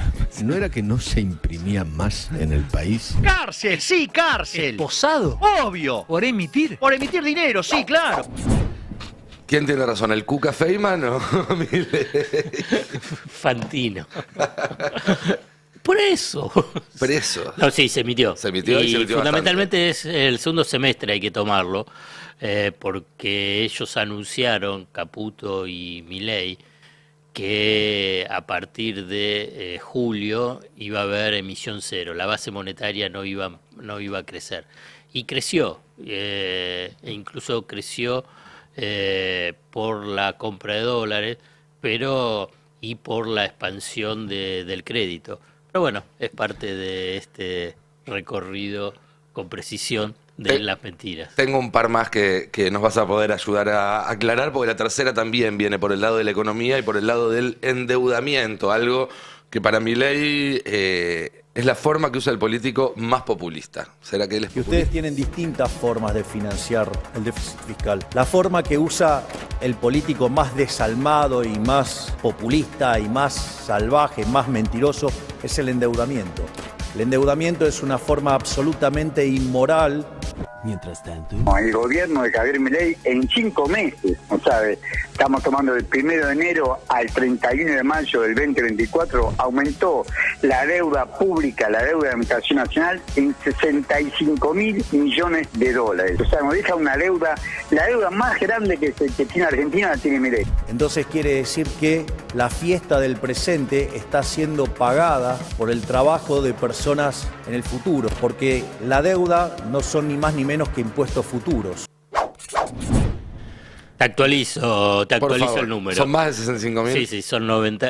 S16: ¿No era que no se imprimía más en el país?
S14: ¡Cárcel! Sí, cárcel.
S15: ¿Posado?
S14: ¡Obvio!
S15: ¿Por emitir?
S14: Por emitir dinero, sí, claro.
S1: ¿Quién tiene razón, el Cuca Feynman o Milei?
S3: Fantino. Por eso.
S1: Preso.
S3: No, sí, se emitió.
S1: Se emitió y se emitió
S3: fundamentalmente bastante. Es el segundo semestre, hay que tomarlo, porque ellos anunciaron, Caputo y Milei, que a partir de julio iba a haber emisión cero. La base monetaria no iba a crecer. Y creció, e incluso creció por la compra de dólares, y por la expansión del crédito. Pero bueno, es parte de este recorrido con precisión de las mentiras.
S1: Tengo un par más que nos vas a poder ayudar a aclarar, porque la tercera también viene por el lado de la economía y por el lado del endeudamiento, algo que para Milei es la forma que usa el político más populista. ¿Será que él es populista?
S12: Y ustedes tienen distintas formas de financiar el déficit fiscal. La forma que usa el político más desalmado y más populista y más salvaje, más mentiroso, es el endeudamiento. El endeudamiento es una forma absolutamente inmoral.
S17: Mientras tanto, el gobierno de Javier Milei en 5 meses, ¿no sabe? Estamos tomando del 1 de enero al 31 de mayo del 2024, aumentó la deuda pública, la deuda de administración nacional, en 65.000 millones de dólares. O sea, nos deja una deuda, la deuda más grande que tiene Argentina la tiene Milei.
S12: Entonces quiere decir que la fiesta del presente está siendo pagada por el trabajo de personas en el futuro, porque la deuda no son ni más ni menos que impuestos futuros.
S3: Te actualizo el número.
S1: ¿Son más de 65.000?
S3: Sí, son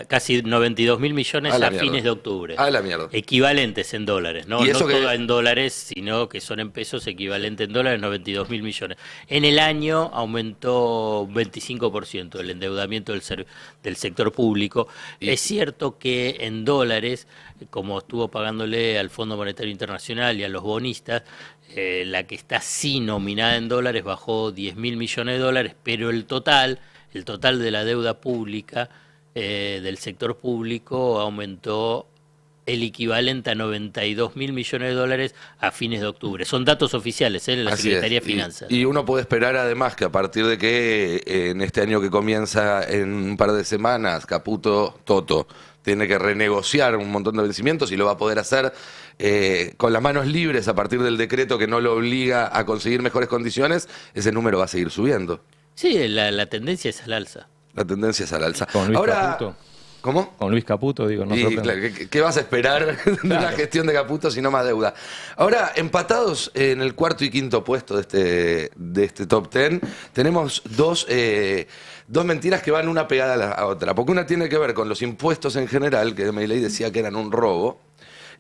S3: casi 92.000 millones a fines de octubre.
S1: A la mierda.
S3: Equivalentes en dólares, ¿no?
S1: ¿Y eso
S3: no todo en dólares, sino que son en pesos, equivalente en dólares, 92.000 millones. En el año aumentó un 25% el endeudamiento del sector público. Es cierto que en dólares, como estuvo pagándole al Fondo Monetario Internacional y a los bonistas, la que está sí nominada en dólares bajó 10.000 millones de dólares, pero el total de la deuda pública del sector público aumentó el equivalente a 92.000 millones de dólares a fines de octubre. Son datos oficiales de la
S1: Así
S3: Secretaría
S1: es.
S3: de Finanzas.
S1: Y uno puede esperar además que a partir de que en este año que comienza en un par de semanas, Toto tiene que renegociar un montón de vencimientos y lo va a poder hacer con las manos libres a partir del decreto que no lo obliga a conseguir mejores condiciones, ese número va a seguir subiendo.
S3: Sí, la tendencia es al alza.
S1: La tendencia es al alza.
S11: Con Luis
S1: Ahora,
S11: Caputo.
S1: ¿cómo?
S11: Con Luis Caputo, digo, no
S1: Y,
S11: sorprende.
S1: claro, ¿qué vas a esperar de una gestión de Caputo si no más deuda? Ahora, empatados en el cuarto y quinto puesto de este top 10, tenemos dos mentiras que van una pegada a la otra. Porque una tiene que ver con los impuestos en general, que Milei decía que eran un robo,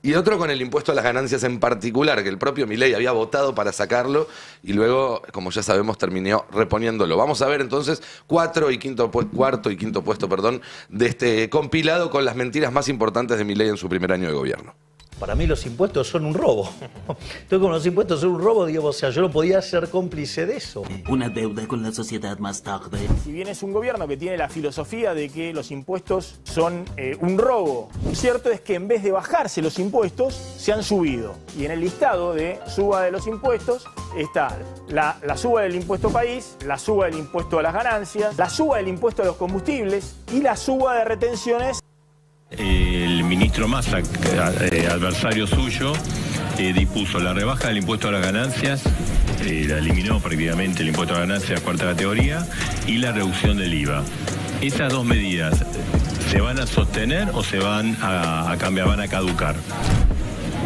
S1: y otro con el impuesto a las ganancias en particular, que el propio Milei había votado para sacarlo y luego, como ya sabemos, terminó reponiéndolo. Vamos a ver entonces cuarto y quinto puesto, de este compilado con las mentiras más importantes de Milei en su primer año de gobierno.
S14: Para mí los impuestos son un robo. Entonces, como los impuestos son un robo, digo, o sea, yo no podía ser cómplice de eso.
S18: Una deuda con la sociedad más tarde.
S19: Si bien es un gobierno que tiene la filosofía de que los impuestos son un robo, cierto es que en vez de bajarse los impuestos, se han subido. Y en el listado de suba de los impuestos está la suba del impuesto país, la suba del impuesto a las ganancias, la suba del impuesto a los combustibles y la suba de retenciones.
S20: El ministro Massa, adversario suyo, dispuso la rebaja del impuesto a las ganancias, la eliminó prácticamente el impuesto a las ganancias cuarta categoría y la reducción del IVA. Esas dos medidas, ¿se van a sostener o se van a cambiar, van a caducar?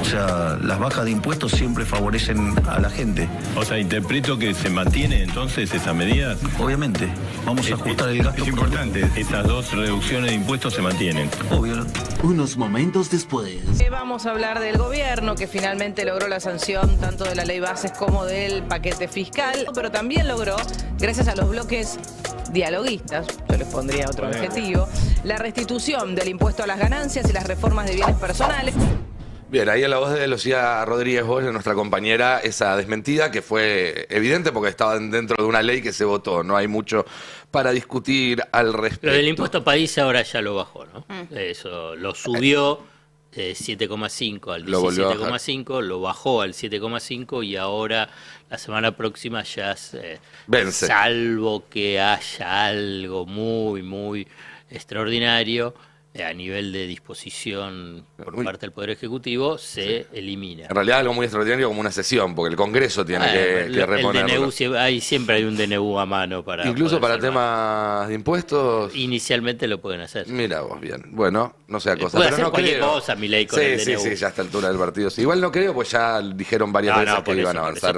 S21: O sea, las bajas de impuestos siempre favorecen a la gente.
S20: O sea, interpreto que se mantiene entonces esa medida.
S21: Obviamente, vamos a ajustar el gasto.
S20: Es importante, esas dos reducciones de impuestos se mantienen.
S21: Obvio.
S18: Unos momentos después.
S22: Vamos a hablar del gobierno que finalmente logró la sanción tanto de la ley bases como del paquete fiscal, pero también logró, gracias a los bloques dialoguistas, yo les pondría otro adjetivo, la restitución del impuesto a las ganancias y las reformas de bienes personales.
S1: Bien, ahí a la voz de Lucía Rodríguez Bosch, nuestra compañera, esa desmentida que fue evidente porque estaba dentro de una ley que se votó. No hay mucho para discutir al respecto.
S3: Lo del impuesto país ahora ya lo bajó, ¿no? Eso lo subió 7,5 al 17,5, lo bajó al 7,5 y ahora la semana próxima ya
S1: vence.
S3: Salvo que haya algo muy, muy extraordinario a nivel de disposición por parte del Poder Ejecutivo, se elimina.
S1: En realidad algo muy extraordinario como una sesión, porque el Congreso tiene que reponerlo.
S3: Siempre hay un DNU a mano para...
S1: Incluso para temas de impuestos.
S3: Inicialmente lo pueden hacer.
S1: Mira vos, bien. Bueno, no sea cosa.
S3: Puede
S1: Pero
S3: hacer
S1: no
S3: cualquier
S1: creo.
S3: cosa, Milei, con el DNU.
S1: Sí, ya a esta altura del partido. Sí. Igual no creo, pues ya dijeron varias veces que iban a avanzar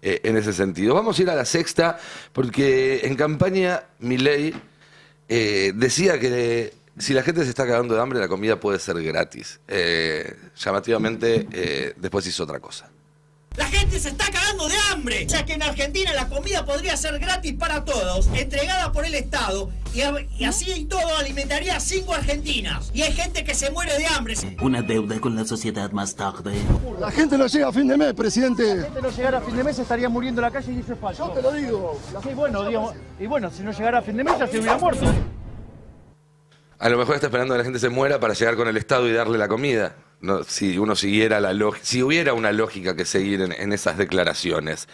S1: en ese sentido. Vamos a ir a la sexta, porque en campaña Milei decía que si la gente se está cagando de hambre, la comida puede ser gratis. Llamativamente, después hizo otra cosa.
S14: La gente se está cagando de hambre. O sea que en Argentina la comida podría ser gratis para todos, entregada por el Estado, y así y todo alimentaría a 5 argentinas. Y hay gente que se muere de hambre.
S18: Una deuda con la sociedad más tarde.
S23: La gente no llega a fin de mes, presidente.
S24: Si la gente no llegara a fin de mes estaría muriendo en la calle y eso es falso.
S23: Yo te lo digo.
S24: Sí, bueno, digamos, y bueno, si no llegara a fin de mes ya se hubiera muerto.
S1: A lo mejor está esperando que la gente se muera para llegar con el Estado y darle la comida. No, si uno siguiera si hubiera una lógica que seguir en esas declaraciones.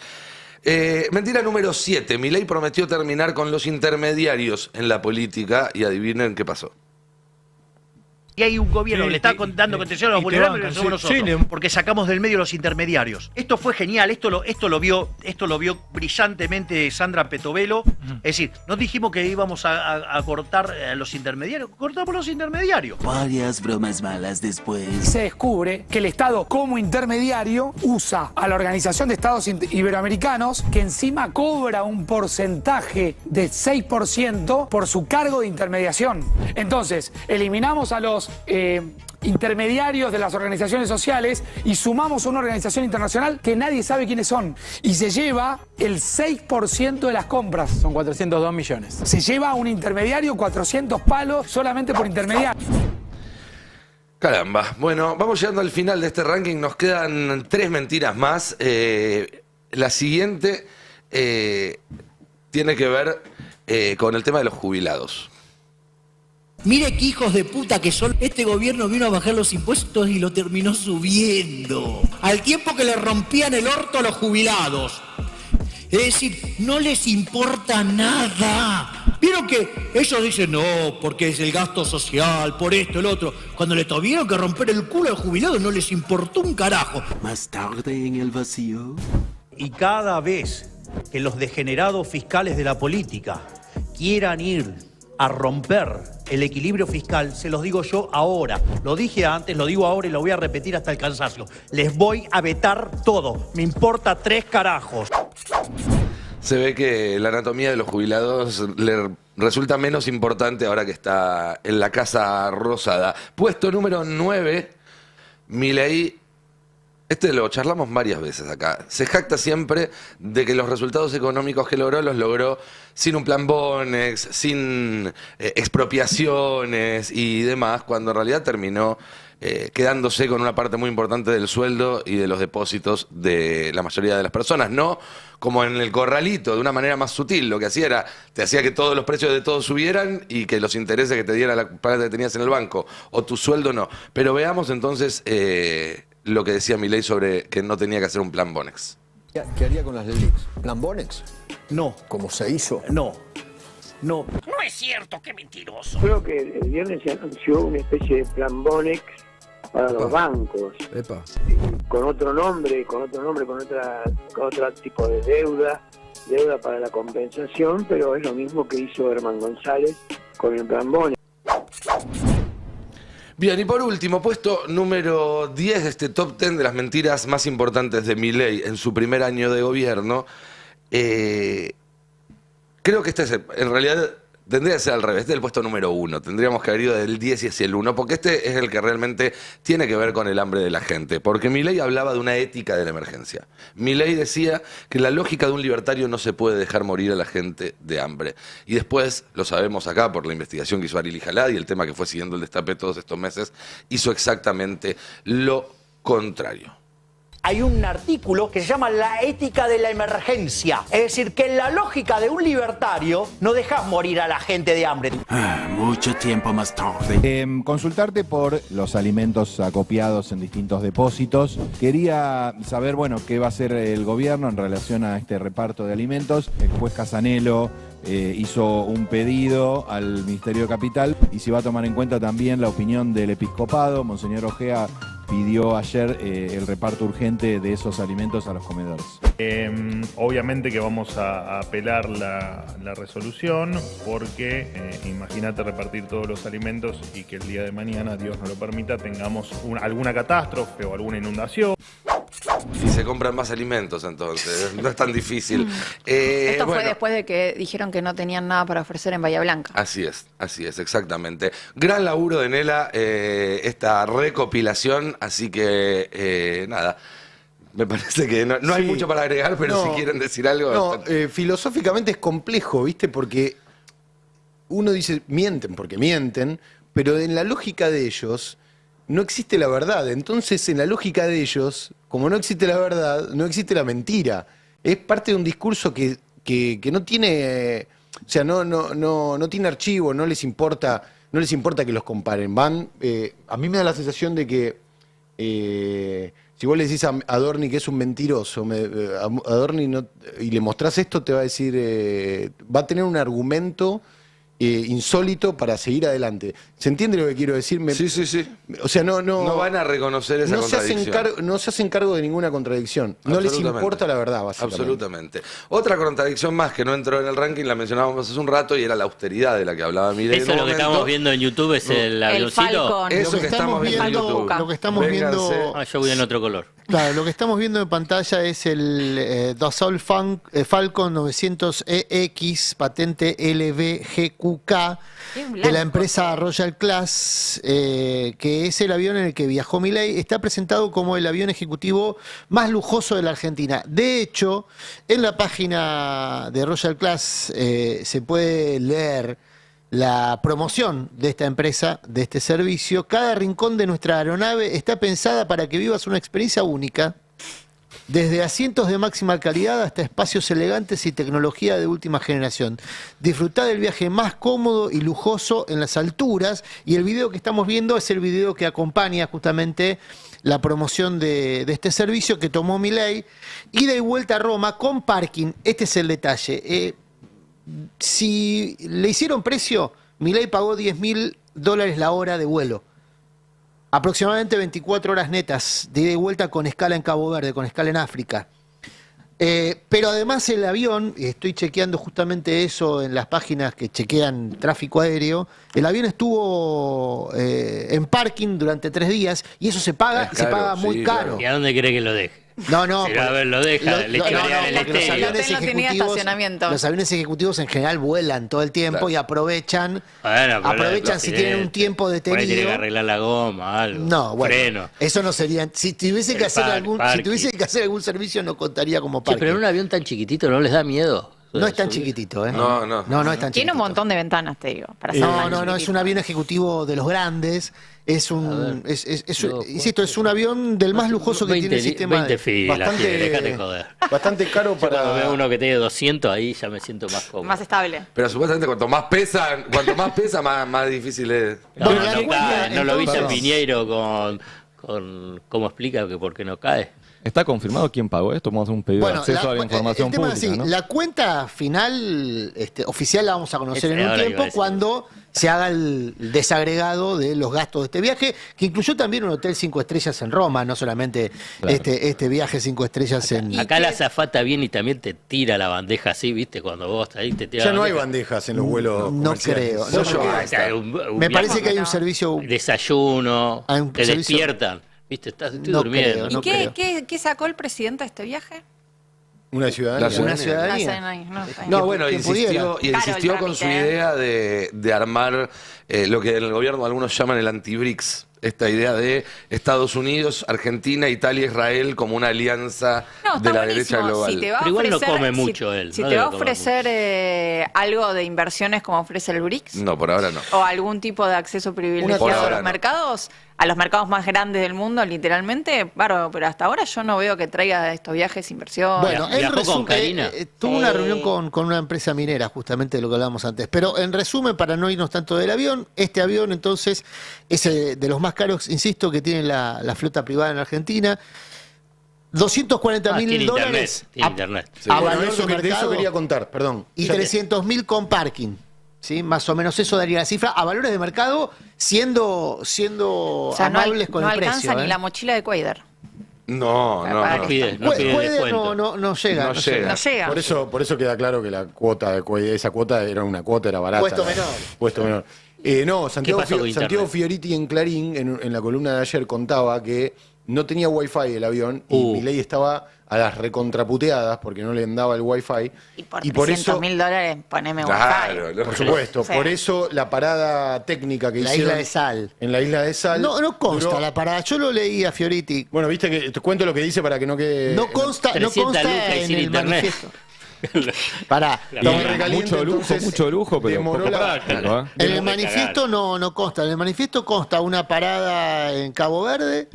S1: Mentira número 7. Milei prometió terminar con los intermediarios en la política y adivinen qué pasó.
S14: Y hay un gobierno que le está dando contención a los vulnerables, que somos nosotros,
S23: sí,
S14: porque sacamos del medio los intermediarios. Esto fue genial, esto lo vio brillantemente Sandra Petovelo. Es decir, nos dijimos que íbamos a cortar a los intermediarios, cortamos los intermediarios.
S18: Varias bromas malas después.
S25: Se descubre que el Estado como intermediario usa a la Organización de Estados Iberoamericanos, que encima cobra un porcentaje de 6% por su cargo de intermediación. Entonces, eliminamos a los intermediarios de las organizaciones sociales y sumamos una organización internacional que nadie sabe quiénes son. Y se lleva el 6% de las compras.
S26: Son 402 millones.
S25: Se lleva a un intermediario 400 palos solamente por intermediario.
S1: Caramba. Bueno, vamos llegando al final de este ranking. Nos quedan 3 mentiras más. La siguiente tiene que ver con el tema de los jubilados.
S14: Mire qué hijos de puta que son. Este gobierno vino a bajar los impuestos y lo terminó subiendo. Al tiempo que le rompían el orto a los jubilados. Es decir, no les importa nada. Vieron que ellos dicen, no, porque es el gasto social, por esto, el otro. Cuando le tuvieron que romper el culo al jubilado no les importó un carajo.
S18: Más tarde en el vacío.
S12: Y cada vez que los degenerados fiscales de la política quieran ir a romper el equilibrio fiscal, se los digo yo ahora. Lo dije antes, lo digo ahora y lo voy a repetir hasta el cansancio. Les voy a vetar todo. Me importa 3 carajos.
S1: Se ve que la anatomía de los jubilados le resulta menos importante ahora que está en la Casa Rosada. Puesto número 9, Milei. Este lo charlamos varias veces acá. Se jacta siempre de que los resultados económicos que logró los logró sin un plan Bonex, sin expropiaciones y demás, cuando en realidad terminó quedándose con una parte muy importante del sueldo y de los depósitos de la mayoría de las personas. No como en el corralito, de una manera más sutil. Lo que hacía era, te hacía que todos los precios de todo subieran y que los intereses que te diera la plata que tenías en el banco o tu sueldo no. Pero veamos entonces lo que decía Milei sobre que no tenía que hacer un plan Bonex.
S16: ¿Qué haría con las LELIQs? ¿Plan Bonex?
S12: No.
S16: ¿Cómo se hizo?
S12: No.
S14: No es cierto, qué mentiroso.
S5: Creo que el viernes se anunció una especie de plan Bonex para los bancos. Con otro nombre, con otro tipo de deuda para la compensación, pero es lo mismo que hizo Herman González con el plan Bonex.
S1: Bien, y por último, puesto número 10 de este top 10 de las mentiras más importantes de Milei en su primer año de gobierno. Creo que este es, en realidad, tendría que ser al revés. Este es el puesto número 1. Tendríamos que haber ido del 10 y hacia el 1, porque este es el que realmente tiene que ver con el hambre de la gente. Porque Milei hablaba de una ética de la emergencia. Milei decía que la lógica de un libertario no se puede dejar morir a la gente de hambre. Y después, lo sabemos acá por la investigación que hizo Arili Jalad y el tema que fue siguiendo el destape todos estos meses, hizo exactamente lo contrario.
S14: Hay un artículo que se llama La ética de la emergencia. Es decir, que en la lógica de un libertario no dejas morir a la gente de hambre.
S18: Mucho tiempo más tarde.
S7: Consultarte por los alimentos acopiados en distintos depósitos. Quería saber, bueno, qué va a hacer el gobierno en relación a este reparto de alimentos. El juez Casanelo hizo un pedido al Ministerio de Capital y si va a tomar en cuenta también la opinión del episcopado. Monseñor Ojea pidió ayer el reparto urgente de esos alimentos a los comedores.
S8: Obviamente que vamos a apelar la resolución porque imagínate repartir todos los alimentos y que el día de mañana, Dios no lo permita, tengamos alguna catástrofe o alguna inundación.
S1: Y se compran más alimentos entonces, no es tan difícil.
S4: Esto fue después de que dijeron que no tenían nada para ofrecer en Bahía Blanca.
S1: Así es, exactamente. Gran laburo de Nela, esta recopilación, así que nada. Me parece que no hay mucho para agregar, pero si quieren decir algo...
S6: No, filosóficamente es complejo, ¿viste? Porque uno dice, mienten porque mienten, pero en la lógica de ellos no existe la verdad. Entonces, en la lógica de ellos, como no existe la verdad, no existe la mentira. Es parte de un discurso que no tiene... o sea, no tiene archivo, no les importa que los comparen. A mí me da la sensación de que... si vos le decís a Adorni que es un mentiroso, Adorni y le mostrás esto, te va a decir, va a tener un argumento insólito para seguir adelante. ¿Se entiende lo que quiero decir?
S1: Sí.
S6: O sea, no
S1: van a reconocer esa contradicción.
S6: No se hacen cargo de ninguna contradicción. No les importa la verdad, básicamente.
S1: Absolutamente. Otra contradicción más que no entró en el ranking, la mencionábamos hace un rato, y era la austeridad de la que hablaba Milei.
S3: Eso es lo que estamos viendo en YouTube, es el avioncito.
S4: Falcon.
S1: Eso que estamos viendo en YouTube.
S2: Lo que estamos viendo...
S3: yo voy en otro color.
S2: Claro, lo que estamos viendo en pantalla es el Dassault Falcon 900EX, patente LBGQK, de la empresa Royal Class, que es el avión en el que viajó Milei. Está presentado como el avión ejecutivo más lujoso de la Argentina. De hecho, en la página de Royal Class se puede leer la promoción de esta empresa, de este servicio. Cada rincón de nuestra aeronave está pensada para que vivas una experiencia única. Desde asientos de máxima calidad hasta espacios elegantes y tecnología de última generación. Disfrutá del viaje más cómodo y lujoso en las alturas. Y el video que estamos viendo es el video que acompaña justamente la promoción de este servicio que tomó Milei. Ida y vuelta a Roma con parking. Este es el detalle. Si le hicieron precio, Milei pagó $10.000 la hora de vuelo. Aproximadamente 24 horas netas de ida y vuelta con escala en Cabo Verde, con escala en África. Pero además el avión, y estoy chequeando justamente eso en las páginas que chequean tráfico aéreo, el avión estuvo en parking durante 3 días y eso se paga,
S1: Es caro,
S2: muy
S1: sí,
S2: caro.
S1: claro.
S3: ¿Y a dónde cree que lo deje?
S2: No,
S3: Si a ver, lo deja, le echaría el
S2: porque los
S3: estéreo.
S2: aviones
S4: El hotel no tenía
S2: ejecutivos,
S4: estacionamiento.
S2: los aviones ejecutivos en general vuelan todo el tiempo y aprovechan,
S3: Bueno, pero
S2: aprovechan
S3: los
S2: si tienen un tiempo
S3: Por ahí tiene que
S2: detenido.
S3: arreglar la goma, algo.
S2: No, bueno,
S3: Freno.
S2: eso no sería. Si tuviese que hacer si
S3: parking.
S2: tuviese que hacer algún servicio no contaría como
S3: Che,
S2: parque.
S3: pero en un avión tan chiquitito no les da miedo.
S2: No es tan chiquitito, ¿eh?
S1: No.
S2: No es tan chiquitito.
S4: Tiene un montón de ventanas, te digo. Para ser tan
S2: No, es
S4: chiquitito.
S2: un avión ejecutivo de los grandes. Es un, insisto, es un avión del más lujoso que tiene el sistema.
S3: 20 filas, déjate joder.
S6: Bastante caro
S3: Cuando
S6: para...
S3: veo uno que tiene 200, ahí ya me siento más cómodo.
S4: Más estable.
S1: Pero supuestamente cuanto más pesa, más difícil es.
S3: No,
S2: Bueno,
S3: no
S2: la
S3: cae,
S2: cuenta,
S3: ¿no lo viste a
S2: entonces-
S3: Piñeiro con cómo explica que por qué no cae?
S11: ¿Está confirmado quién pagó esto? Vamos a hacer un pedido de acceso a la información
S2: el tema
S11: pública,
S2: es así,
S11: ¿no?
S2: la cuenta final oficial la vamos a conocer en un
S3: Ahora iba a
S2: tiempo
S3: decir.
S2: cuando se haga el desagregado de los gastos de este viaje, que incluyó también un hotel 5 estrellas en Roma, no solamente
S11: Claro.
S2: este viaje 5 estrellas en...
S3: Acá la azafata viene y también te tira la bandeja así, ¿viste? Cuando vos estás ahí te tira
S6: Ya
S3: la
S6: no hay
S3: bandeja.
S6: bandejas en los vuelos
S2: No
S6: comerciales.
S2: creo.
S6: No,
S2: No,
S6: yo-
S2: porque-
S3: O sea, un
S2: Me
S3: viaje-
S2: parece que hay un servicio...
S3: Desayuno,
S2: Hay un
S3: te
S2: servicio-
S3: despiertan, ¿viste? Estoy
S2: No
S3: durmiendo.
S2: creo,
S4: ¿Y
S2: no
S4: qué,
S2: creo.
S4: qué sacó el presidente de este viaje?
S6: Una ciudadanía.
S2: Una ciudadanía.
S4: No, está bien.
S1: No, bueno,
S2: ¿Quién
S1: insistió
S4: Caro el
S1: con su
S4: trámite,
S1: idea de armar lo que en el gobierno algunos llaman el anti-BRICS. Esta idea de Estados Unidos, Argentina, Italia, Israel como una alianza
S4: No, está
S1: de la
S4: buenísimo.
S1: derecha global.
S4: Si te va a
S3: Pero igual no
S4: ofrecer-
S3: come
S4: si-
S3: mucho él,
S4: Si
S3: no
S4: te va a
S3: debe comer
S4: ofrecer algo de inversiones como ofrece el BRICS
S1: No, por ahora no.
S4: o algún tipo de acceso
S1: Por
S4: privilegiado a
S1: ahora
S4: los
S1: no.
S4: mercados, a los mercados más grandes del mundo, literalmente, bárbaro, pero hasta ahora yo no veo que traiga estos viajes inversión.
S2: Bueno, él
S3: ¿Viajó con Karina?
S2: tuvo una reunión con una empresa minera, justamente de lo que hablábamos antes. Pero en resumen, para no irnos tanto del avión, este avión entonces es de los más caros, insisto, que tiene la flota privada en Argentina. $240.000
S3: tiene internet, tiene internet.
S2: a
S6: Bueno,
S2: valor
S6: eso
S2: de
S6: de eso
S2: mercado
S6: quería contar, perdón.
S2: y
S6: Ya que-
S2: 300.000 con parking. ¿Sí? Más o menos eso daría la cifra a valores de mercado, siendo
S4: o sea,
S2: amables con
S4: no
S2: el
S4: alcanza
S2: precio.
S4: ni la mochila de Cuader.
S1: No.
S3: No pide
S2: Puede,
S3: descuento.
S2: no llega.
S1: No llega.
S4: No llega.
S6: Por eso queda claro que la cuota de esa cuota era una cuota, era barata.
S2: Puesto menor.
S6: Puesto menor. No, Santiago,
S3: pasó con
S6: Santiago
S3: internet?
S6: Fioriti en Clarín, en la columna de ayer, contaba que no tenía wifi el avión y Milei estaba a las recontraputeadas porque no le andaba el wifi.
S4: Y por $300.000 poneme
S1: Claro,
S4: wifi.
S6: Por supuesto,
S4: Sí.
S6: por eso la parada técnica que
S2: La
S6: hicieron
S2: isla de Sal.
S6: en la isla de Sal.
S2: No consta
S6: duró-
S2: la parada. Yo lo leí a Fioriti.
S6: Bueno, viste que te cuento lo que dice para que no quede.
S2: No consta
S3: 300 lucas y
S2: en
S3: sin
S2: el
S3: internet.
S2: manifiesto. Pará.
S6: Estaba recaliente, entonces,
S11: mucho lujo, pero
S6: demoró
S11: poco
S6: la-
S11: práctico, ¿eh?
S2: En el manifiesto no consta. En el manifiesto consta una parada en Cabo Verde.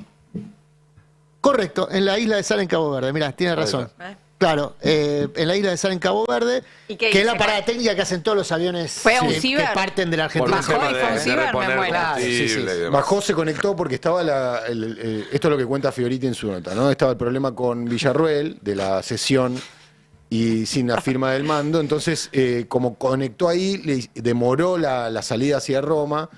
S2: Correcto, en la isla de Sal en Cabo Verde. Mirá, tiene razón. Claro, en la isla de Sal en Cabo Verde,
S4: ¿Y qué
S2: que es la
S4: dice?
S2: parada técnica que hacen todos los aviones
S4: ¿Fue a un
S2: que
S4: ciber?
S2: parten de la
S1: Por
S2: Argentina.
S1: el tema
S4: Bajó y fue un
S1: de
S4: ciber, me
S1: reponer
S4: muero.
S1: combustible
S2: Sí, sí.
S1: y demás.
S6: Bajó, se conectó porque estaba esto es lo que cuenta Fioriti en su nota, ¿no? Estaba el problema con Villarruel de la sesión y sin la firma del mando. Entonces, como conectó ahí, demoró la salida hacia Roma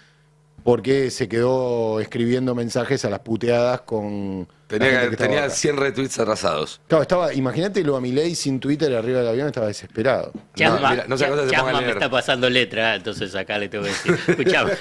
S6: porque se quedó escribiendo mensajes a las puteadas con. la gente que estaba
S1: Tenía
S6: acá.
S1: 100 retweets atrasadados.
S6: Claro, imagínate lo a Milei sin Twitter arriba del avión, estaba desesperado.
S3: Chasma,
S1: mira, no sea cosa que se ponga a
S3: Chasma me
S1: leer.
S3: está pasando letra, entonces acá le tengo que decir. Escuchame.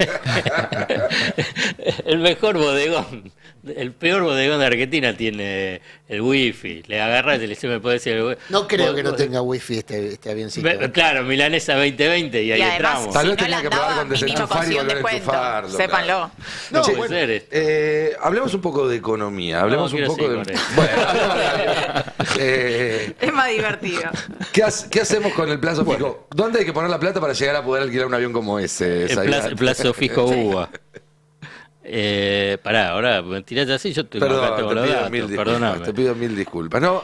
S3: El mejor bodegón, el peor bodegón de Argentina tiene el wifi. Le agarras y le dice, me puede decir el wifi.
S2: No creo que no tenga wifi este avioncito.
S3: Claro, Milanesa 2020 y ahí
S4: Y además,
S3: entramos.
S1: Tal
S4: si
S1: vez
S4: no
S1: tenía
S4: le
S1: que probar
S4: andaba,
S1: con
S4: mínimo
S1: desenchufar y
S4: consigue un
S1: volver a
S4: descuento.
S1: enchufarlo.
S4: Sépanlo.
S1: claro.
S3: No
S1: Che,
S3: puede ser esto.
S1: hablemos un poco de economía. Hablemos un
S3: quiero
S1: poco de.
S3: seguir con esto.
S1: Bueno,
S4: Es más divertido.
S1: ¿qué hacemos con el plazo fijo? ¿Dónde hay que poner la plata para llegar a poder alquilar un avión como ese?
S3: El
S1: Zaira?
S3: plazo fijo UBA. Pará, ahora me tiraste así, yo tengo
S1: Perdón,
S3: acá tengo los datos, perdóname.
S1: Te pido mil disculpas. No,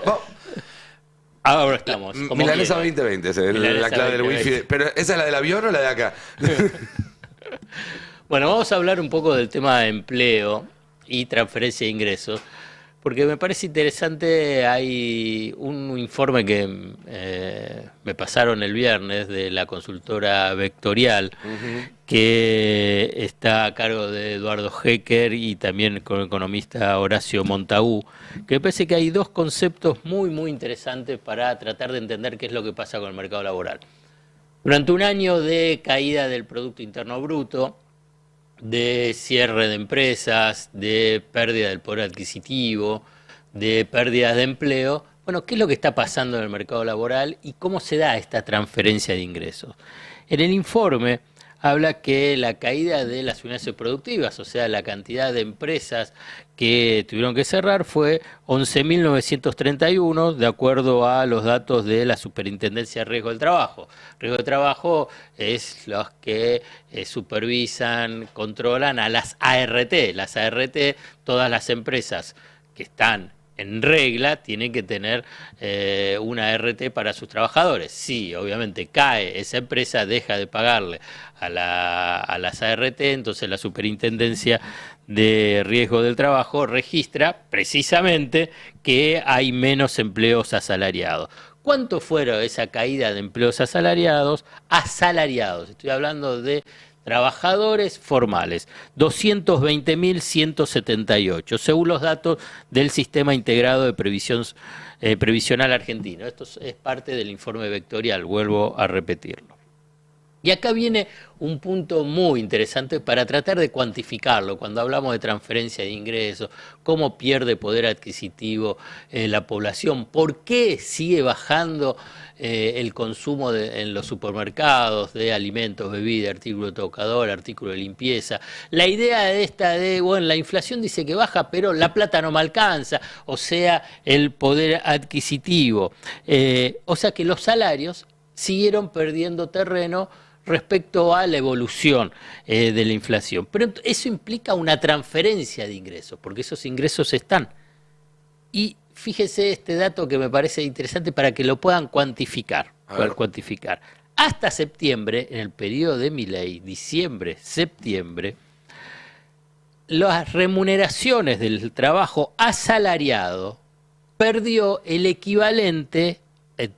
S3: ahora estamos.
S1: Milanesa 2020, es la clave del wifi. Pero ¿esa es la del avión o la de acá?
S3: Bueno, vamos a hablar un poco del tema de empleo y transferencia de ingresos, porque me parece interesante. Hay un informe que me pasaron el viernes de la consultora Vectorial, que está a cargo de Eduardo Hecker y también con el economista Horacio Montagu, que me parece que hay dos conceptos muy, muy interesantes para tratar de entender qué es lo que pasa con el mercado laboral. Durante un año de caída del Producto Interno Bruto, de cierre de empresas, de pérdida del poder adquisitivo, de pérdidas de empleo, bueno, ¿qué es lo que está pasando en el mercado laboral y cómo se da esta transferencia de ingresos? En el informe habla que la caída de las unidades productivas, o sea, la cantidad de empresas que tuvieron que cerrar, fue 11.931, de acuerdo a los datos de la Superintendencia de Riesgo del Trabajo. Riesgo de Trabajo es los que supervisan, controlan a las ART. Las ART, todas las empresas que están en regla tienen que tener una ART para sus trabajadores. Sí, obviamente cae esa empresa, deja de pagarle a las ART, entonces la Superintendencia de Riesgo del Trabajo registra precisamente que hay menos empleos asalariados. ¿Cuánto fueron esa caída de empleos asalariados? Asalariados, estoy hablando de trabajadores formales, 220.178, según los datos del Sistema Integrado de Previsional Argentino. Esto es parte del informe Vectorial, vuelvo a repetirlo. Y acá viene un punto muy interesante para tratar de cuantificarlo. Cuando hablamos de transferencia de ingresos, cómo pierde poder adquisitivo la población, por qué sigue bajando el consumo en los supermercados de alimentos, bebidas, artículo de tocador, artículo de limpieza. La idea bueno, la inflación dice que baja, pero la plata no me alcanza, o sea, el poder adquisitivo. O sea que los salarios siguieron perdiendo terreno respecto a la evolución de la inflación. Pero eso implica una transferencia de ingresos, porque esos ingresos están. Y fíjese este dato que me parece interesante para que lo puedan cuantificar. Hasta septiembre, en el periodo de Milei, diciembre-septiembre, las remuneraciones del trabajo asalariado perdió el equivalente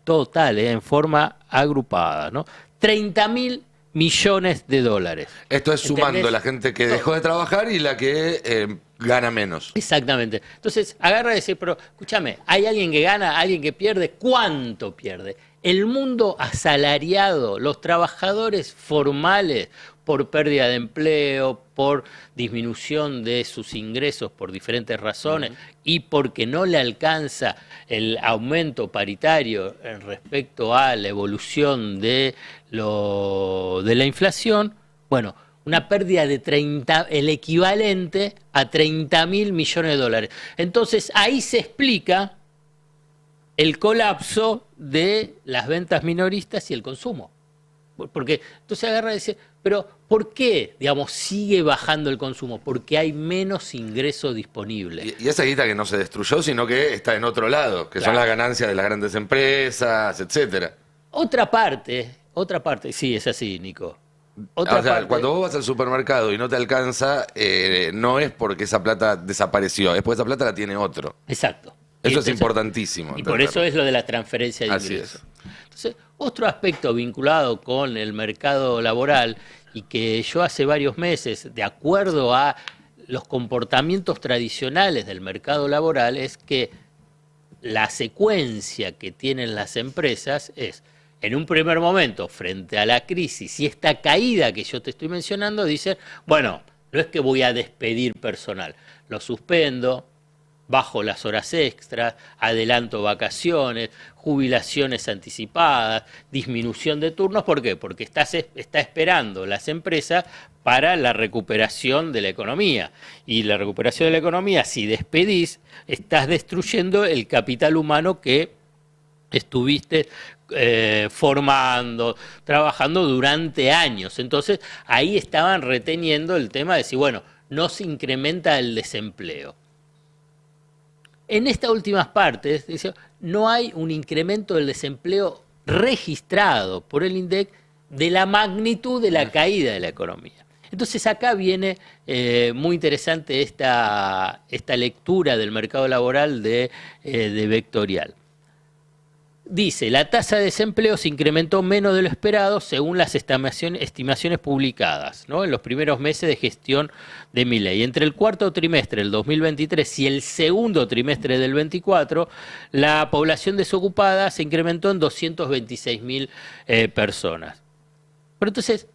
S3: total, en forma agrupada, ¿no? 30.000 millones de dólares.
S1: Esto es sumando la gente que dejó de trabajar y la que gana menos.
S3: Exactamente. Entonces, agarra y dice, pero escúchame, ¿hay alguien que gana, alguien que pierde? ¿Cuánto pierde? El mundo asalariado, los trabajadores formales, por pérdida de empleo, por disminución de sus ingresos por diferentes razones y porque no le alcanza el aumento paritario respecto a la evolución de la inflación, bueno, una pérdida de el equivalente a 30.000 millones de dólares. Entonces ahí se explica el colapso de las ventas minoristas y el consumo. Porque entonces agarra y dice, pero ¿por qué, digamos, sigue bajando el consumo? Porque hay menos ingresos disponibles.
S1: Y esa guita que no se destruyó, sino que está en otro lado, que son las ganancias de las grandes empresas, etcétera.
S3: Otra parte, sí, es así, Nico.
S1: Cuando vos vas al supermercado y no te alcanza, no es porque esa plata desapareció, es porque esa plata la tiene otro.
S3: Exacto.
S1: Eso es importantísimo.
S3: Y por eso es lo de la transferencia de ingresos. Entonces, otro aspecto vinculado con el mercado laboral y que yo hace varios meses, de acuerdo a los comportamientos tradicionales del mercado laboral, es que la secuencia que tienen las empresas es, en un primer momento, frente a la crisis y esta caída que yo te estoy mencionando, dicen, bueno, no es que voy a despedir personal, lo suspendo, bajo las horas extras, adelanto vacaciones, jubilaciones anticipadas, disminución de turnos. ¿Por qué? Porque está esperando las empresas para la recuperación de la economía. Y la recuperación de la economía, si despedís, estás destruyendo el capital humano que estuviste formando, trabajando durante años. Entonces, ahí estaban reteniendo el tema de decir, bueno, no se incrementa el desempleo. En estas últimas partes, dice, no hay un incremento del desempleo registrado por el INDEC de la magnitud de la caída de la economía. Entonces acá viene muy interesante esta lectura del mercado laboral de Vectorial. Dice, la tasa de desempleo se incrementó menos de lo esperado según las estimaciones publicadas, ¿no?, en los primeros meses de gestión de Milei. Entre el cuarto trimestre del 2023 y el segundo trimestre del 24, la población desocupada se incrementó en 226.000 personas. Pero entonces,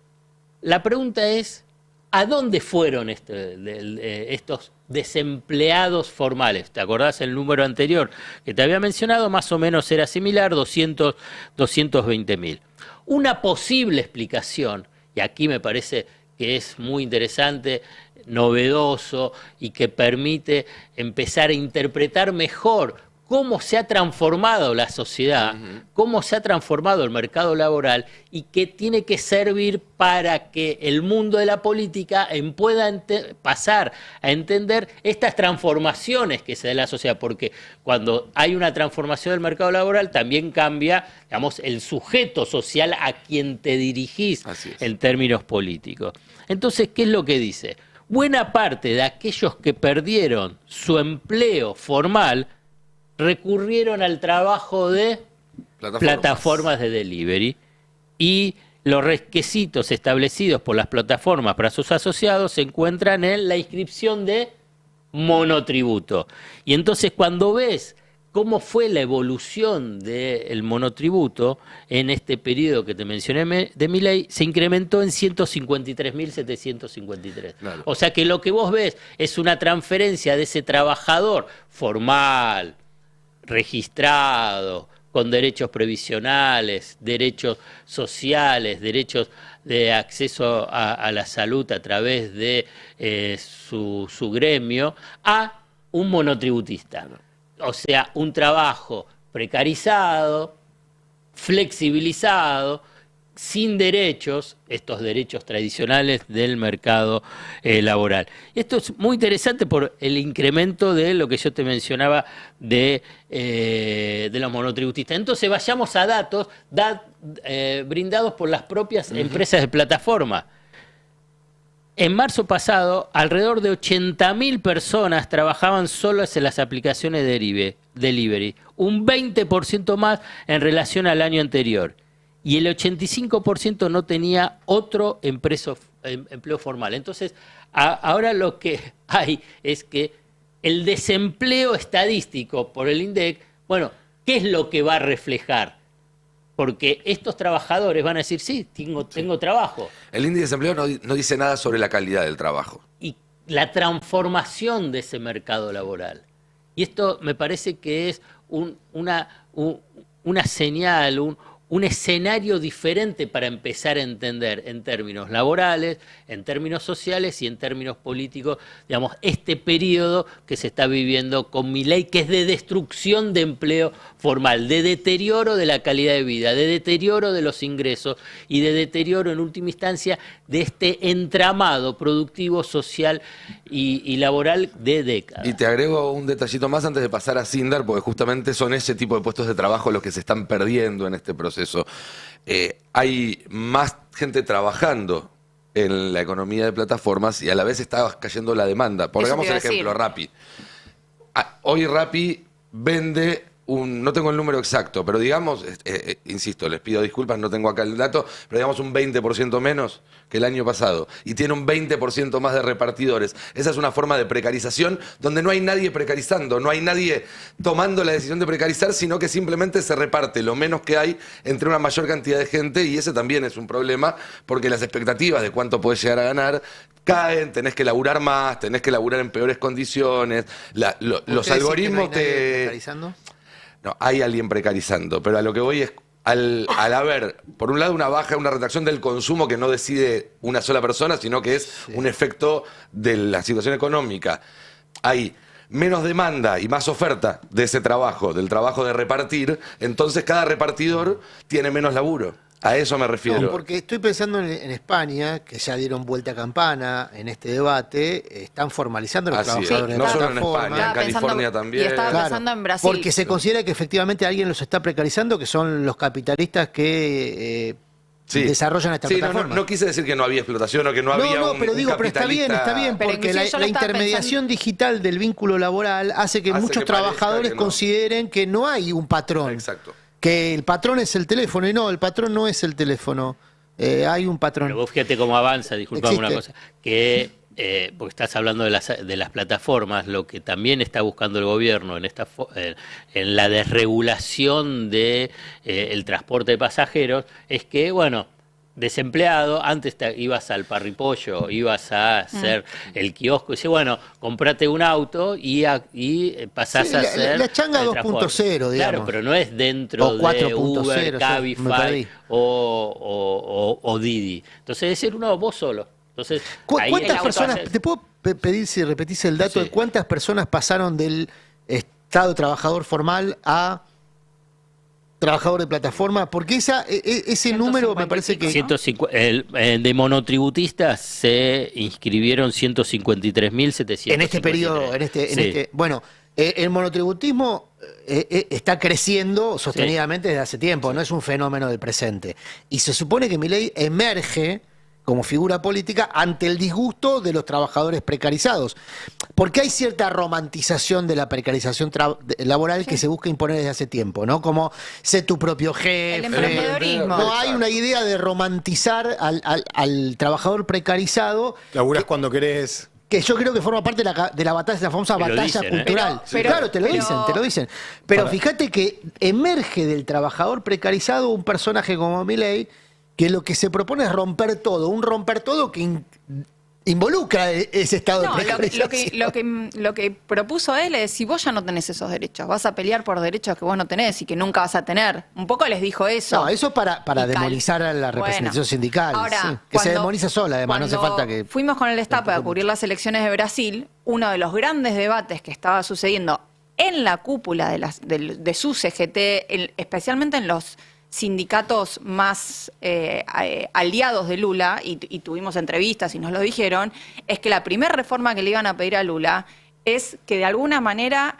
S3: la pregunta es, ¿a dónde fueron estos desempleados formales? ¿Te acordás el número anterior que te había mencionado? Más o menos era similar, 220.000. Una posible explicación, y aquí me parece que es muy interesante, novedoso y que permite empezar a interpretar mejor cómo se ha transformado la sociedad, cómo se ha transformado el mercado laboral y que tiene que servir para que el mundo de la política pueda pasar a entender estas transformaciones que se da en la sociedad, porque cuando hay una transformación del mercado laboral también cambia, digamos, el sujeto social a quien te dirigís en términos políticos. Entonces, ¿qué es lo que dice? Buena parte de aquellos que perdieron su empleo formal recurrieron al trabajo de plataformas de delivery y los requisitos establecidos por las plataformas para sus asociados se encuentran en la inscripción de monotributo. Y entonces cuando ves cómo fue la evolución del monotributo en este periodo que te mencioné de Milei, se incrementó en 153.753. Claro. O sea que lo que vos ves es una transferencia de ese trabajador formal, registrado, con derechos previsionales, derechos sociales, derechos de acceso a la salud a través de su gremio, a un monotributista. O sea, un trabajo precarizado, flexibilizado, sin derechos, estos derechos tradicionales del mercado laboral. Esto es muy interesante por el incremento de lo que yo te mencionaba de los monotributistas. Entonces vayamos a datos brindados por las propias empresas de plataforma. En marzo pasado, alrededor de 80.000 personas trabajaban solo en las aplicaciones de delivery, un 20% más en relación al año anterior. Y el 85% no tenía otro empleo formal. Entonces, ahora lo que hay es que el desempleo estadístico por el INDEC, bueno, ¿qué es lo que va a reflejar? Porque estos trabajadores van a decir, sí, tengo trabajo.
S1: El índice de desempleo no dice nada sobre la calidad del trabajo.
S3: Y la transformación de ese mercado laboral. Y esto me parece que es una señal, un escenario diferente para empezar a entender en términos laborales, en términos sociales y en términos políticos, digamos, este periodo que se está viviendo con Milei, que es de destrucción de empleo formal, de deterioro de la calidad de vida, de deterioro de los ingresos y de deterioro, en última instancia, de este entramado productivo, social y laboral de décadas.
S1: Y te agrego un detallito más antes de pasar a Sindar, porque justamente son ese tipo de puestos de trabajo los que se están perdiendo en este proceso. Hay más gente trabajando en la economía de plataformas y a la vez está cayendo la demanda. Pongamos el ejemplo, Rappi. Hoy Rappi vende no tengo el número exacto, pero digamos, insisto, les pido disculpas, no tengo acá el dato, pero digamos un 20% menos que el año pasado. Y tiene un 20% más de repartidores. Esa es una forma de precarización donde no hay nadie precarizando, no hay nadie tomando la decisión de precarizar, sino que simplemente se reparte lo menos que hay entre una mayor cantidad de gente, y ese también es un problema porque las expectativas de cuánto podés llegar a ganar caen, tenés que laburar más, tenés que laburar en peores condiciones. Los algoritmos
S2: que no hay nadie precarizando?
S1: No, hay alguien precarizando, pero a lo que voy es, al haber, por un lado, una baja, una retracción del consumo que no decide una sola persona, sino que es un efecto de la situación económica. Hay menos demanda y más oferta de ese trabajo, del trabajo de repartir, entonces cada repartidor tiene menos laburo. A eso me refiero.
S2: No, porque estoy pensando en España, que ya dieron vuelta a campana en este debate, están formalizando los trabajadores
S1: no
S2: de
S1: solo en
S2: plataforma.
S1: España, en California también.
S4: Y estaba pensando en Brasil.
S2: Porque se considera que efectivamente alguien los está precarizando, que son los capitalistas que desarrollan esta plataforma.
S1: No quise decir que no había explotación o que no había
S2: pero digo, pero está bien,
S4: Pero
S2: porque la intermediación digital del vínculo laboral hace que muchos trabajadores consideren que no hay un patrón.
S1: Exacto.
S2: Que el patrón es el teléfono, y no, el patrón no es el teléfono. Hay un patrón.
S3: Pero vos fíjate cómo avanza, disculpame una cosa, que porque estás hablando de las plataformas, lo que también está buscando el gobierno en la desregulación de el transporte de pasajeros es que, bueno, desempleado, antes ibas al parripollo, ibas a hacer el kiosco, y dices, bueno, comprate un auto y pasás a hacer
S2: la changa 2.0, digamos.
S3: Claro, pero no es dentro de Uber, Cabify o Didi. Entonces, es decir, vos solo. Entonces,
S2: ¿cuántas personas, te puedo pedir si repetís el dato de cuántas personas pasaron del estado trabajador formal a trabajador de plataforma? Porque ese número me parece que...
S3: de monotributistas se inscribieron 153.700.
S2: En este periodo, bueno, el monotributismo está creciendo sostenidamente desde hace tiempo, no es un fenómeno del presente. Y se supone que Milei emerge como figura política ante el disgusto de los trabajadores precarizados. Porque hay cierta romantización de la precarización laboral que se busca imponer desde hace tiempo, ¿no? Como sé tu propio jefe.
S4: El emprendedorismo.
S2: No hay una idea de romantizar al trabajador precarizado.
S6: Laburás cuando querés.
S2: Que yo creo que forma parte de la batalla, de la famosa batalla cultural. Claro, te lo dicen. Pero fíjate que emerge del trabajador precarizado un personaje como Milei, que lo que se propone es romper todo, un romper todo que involucra ese estado de precarización.
S4: Lo que propuso él es, si vos ya no tenés esos derechos, vas a pelear por derechos que vos no tenés y que nunca vas a tener. Un poco les dijo eso.
S2: No, eso es para demonizar a la representación sindical. Ahora, que se demoniza sola, además, no hace falta que...
S4: Fuimos con el Destape a cubrir las elecciones de Brasil, uno de los grandes debates que estaba sucediendo en la cúpula de su CGT, especialmente en los sindicatos más aliados de Lula, y tuvimos entrevistas y nos lo dijeron, es que la primera reforma que le iban a pedir a Lula es que de alguna manera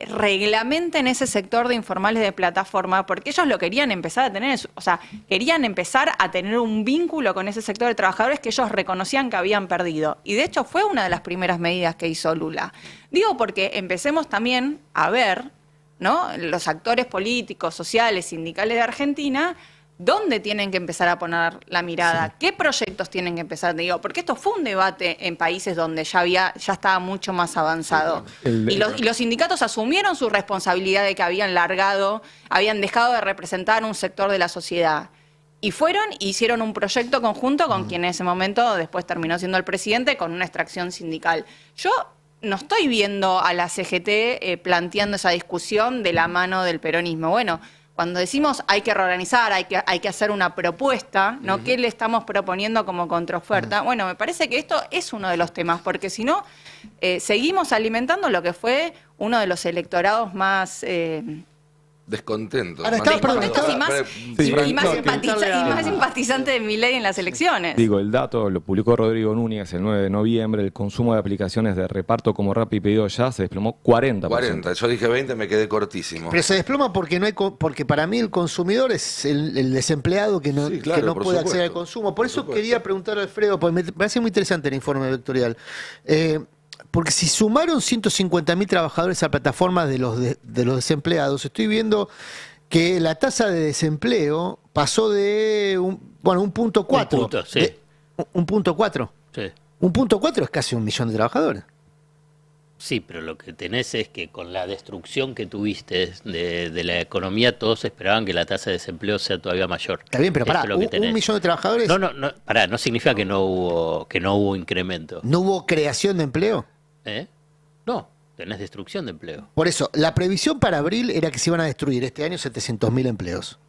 S4: reglamenten ese sector de informales de plataforma, porque ellos lo querían empezar a tener, o sea, querían empezar a tener un vínculo con ese sector de trabajadores que ellos reconocían que habían perdido. Y de hecho fue una de las primeras medidas que hizo Lula. Digo porque empecemos también a ver, ¿no?, los actores políticos, sociales, sindicales de Argentina, ¿dónde tienen que empezar a poner la mirada? ¿Qué proyectos tienen que empezar? Digo, porque esto fue un debate en países donde ya estaba mucho más avanzado. Y los sindicatos asumieron su responsabilidad de que habían dejado de representar un sector de la sociedad. Y hicieron un proyecto conjunto con quien en ese momento después terminó siendo el presidente, con una extracción sindical. Yo no estoy viendo a la CGT planteando esa discusión de la mano del peronismo. Bueno, cuando decimos hay que reorganizar, hay que hacer una propuesta, ¿no? ¿Qué le estamos proponiendo como contraoferta? Bueno, me parece que esto es uno de los temas, porque si no, seguimos alimentando lo que fue uno de los electorados más...
S1: descontento.
S4: Ahora, y más simpatizante de Milei en las elecciones.
S11: Digo, el dato lo publicó Rodrigo Núñez el 9 de noviembre. El consumo de aplicaciones de reparto como Rappi y Pedido Ya se desplomó 40%.
S1: 40, yo dije 20, me quedé cortísimo.
S2: Pero se desploma porque para mí el consumidor es el desempleado que no puede acceder al consumo. Por eso quería preguntar a Alfredo, porque me parece muy interesante el informe vectorial. Porque si sumaron 150.000 trabajadores a plataformas de los desempleados, estoy viendo que la tasa de desempleo pasó de un punto 4.
S3: Un punto, sí.
S2: Un punto 4.
S3: Sí.
S2: Un punto 4 es casi 1 millón de trabajadores.
S3: Sí, pero lo que tenés es que con la destrucción que tuviste de la economía, todos esperaban que la tasa de desempleo sea todavía mayor.
S2: Está bien, pero pará, 1 millón de trabajadores...
S3: No significa que no hubo incremento.
S2: ¿No hubo creación de empleo?
S3: No, tenés destrucción de empleo.
S2: Por eso, la previsión para abril era que se iban a destruir este año 700.000 empleos.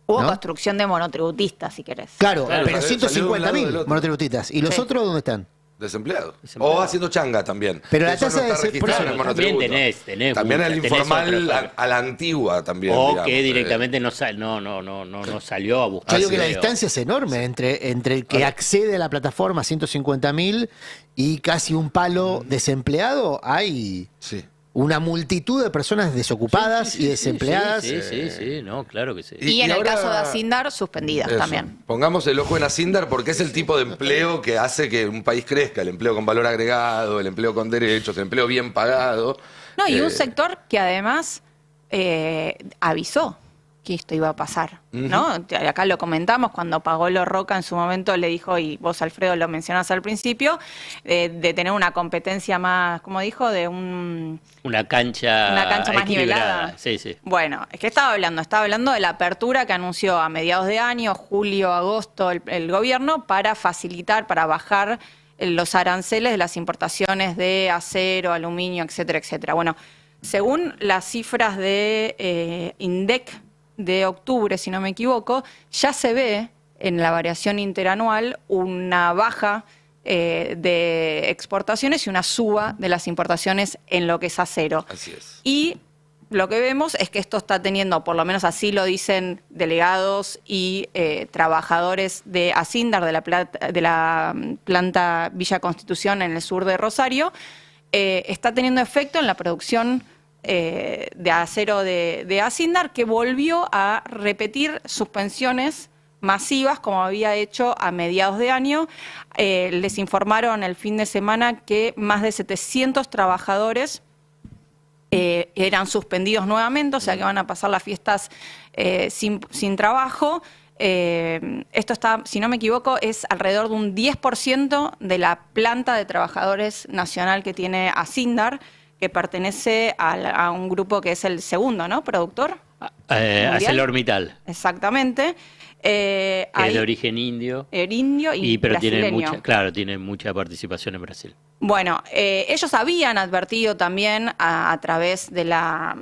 S4: Hubo construcción de monotributistas, si querés.
S2: Claro, pero 150.000 monotributistas. ¿Y los otros dónde están?
S1: Desempleado. O haciendo changa también.
S2: Pero la
S1: Eso
S2: tasa
S1: no está
S2: de
S1: registrado en el
S3: También
S1: monotributo.
S3: tenés
S1: También el
S3: tenés
S1: informal
S3: otros.
S1: a la antigua también.
S3: O
S1: digamos.
S3: que directamente no salió a buscar.
S2: Yo digo que la
S3: empleo.
S2: distancia es enorme entre el que accede a la plataforma 150.000 y casi un palo desempleado. Hay una multitud de personas desocupadas y desempleadas.
S3: Sí, no, claro que sí.
S4: Y en el
S1: ahora-
S4: caso de Asindar, suspendidas
S1: Eso.
S4: también.
S1: Pongamos el ojo en Asindar porque es el tipo de empleo que hace que un país crezca, el empleo con valor agregado, el empleo con derechos, el empleo bien pagado.
S4: No, y un sector que además avisó que esto iba a pasar, ¿no? Acá lo comentamos cuando Pagolo Roca en su momento le dijo, y vos Alfredo lo mencionás al principio, de tener una competencia más, ¿cómo dijo? De
S3: Una cancha
S4: más nivelada.
S3: Sí, sí.
S4: Bueno, es que estaba hablando de la apertura que anunció a mediados de año, julio, agosto, el gobierno para facilitar, para bajar los aranceles de las importaciones de acero, aluminio, etcétera, etcétera. Bueno, según las cifras de INDEC de octubre, si no me equivoco, ya se ve en la variación interanual una baja de exportaciones y una suba de las importaciones en lo que es acero.
S1: Así es.
S4: Y lo que vemos es que esto está teniendo, por lo menos así lo dicen delegados y trabajadores de Asindar, de la planta Villa Constitución en el sur de Rosario, está teniendo efecto en la producción de acero de Asindar, que volvió a repetir suspensiones masivas como había hecho a mediados de año. Les informaron el fin de semana que más de 700 trabajadores eran suspendidos nuevamente, o sea que van a pasar las fiestas sin trabajo. Esto está, si no me equivoco, es alrededor de un 10% de la planta de trabajadores nacional que tiene Asindar, que pertenece a un grupo que es el segundo, ¿no? Productor.
S3: ArcelorMittal.
S4: Exactamente.
S3: Es de origen indio.
S4: Indio y
S3: pero
S4: brasileño.
S3: tiene mucha participación en Brasil.
S4: Bueno, ellos habían advertido también a través de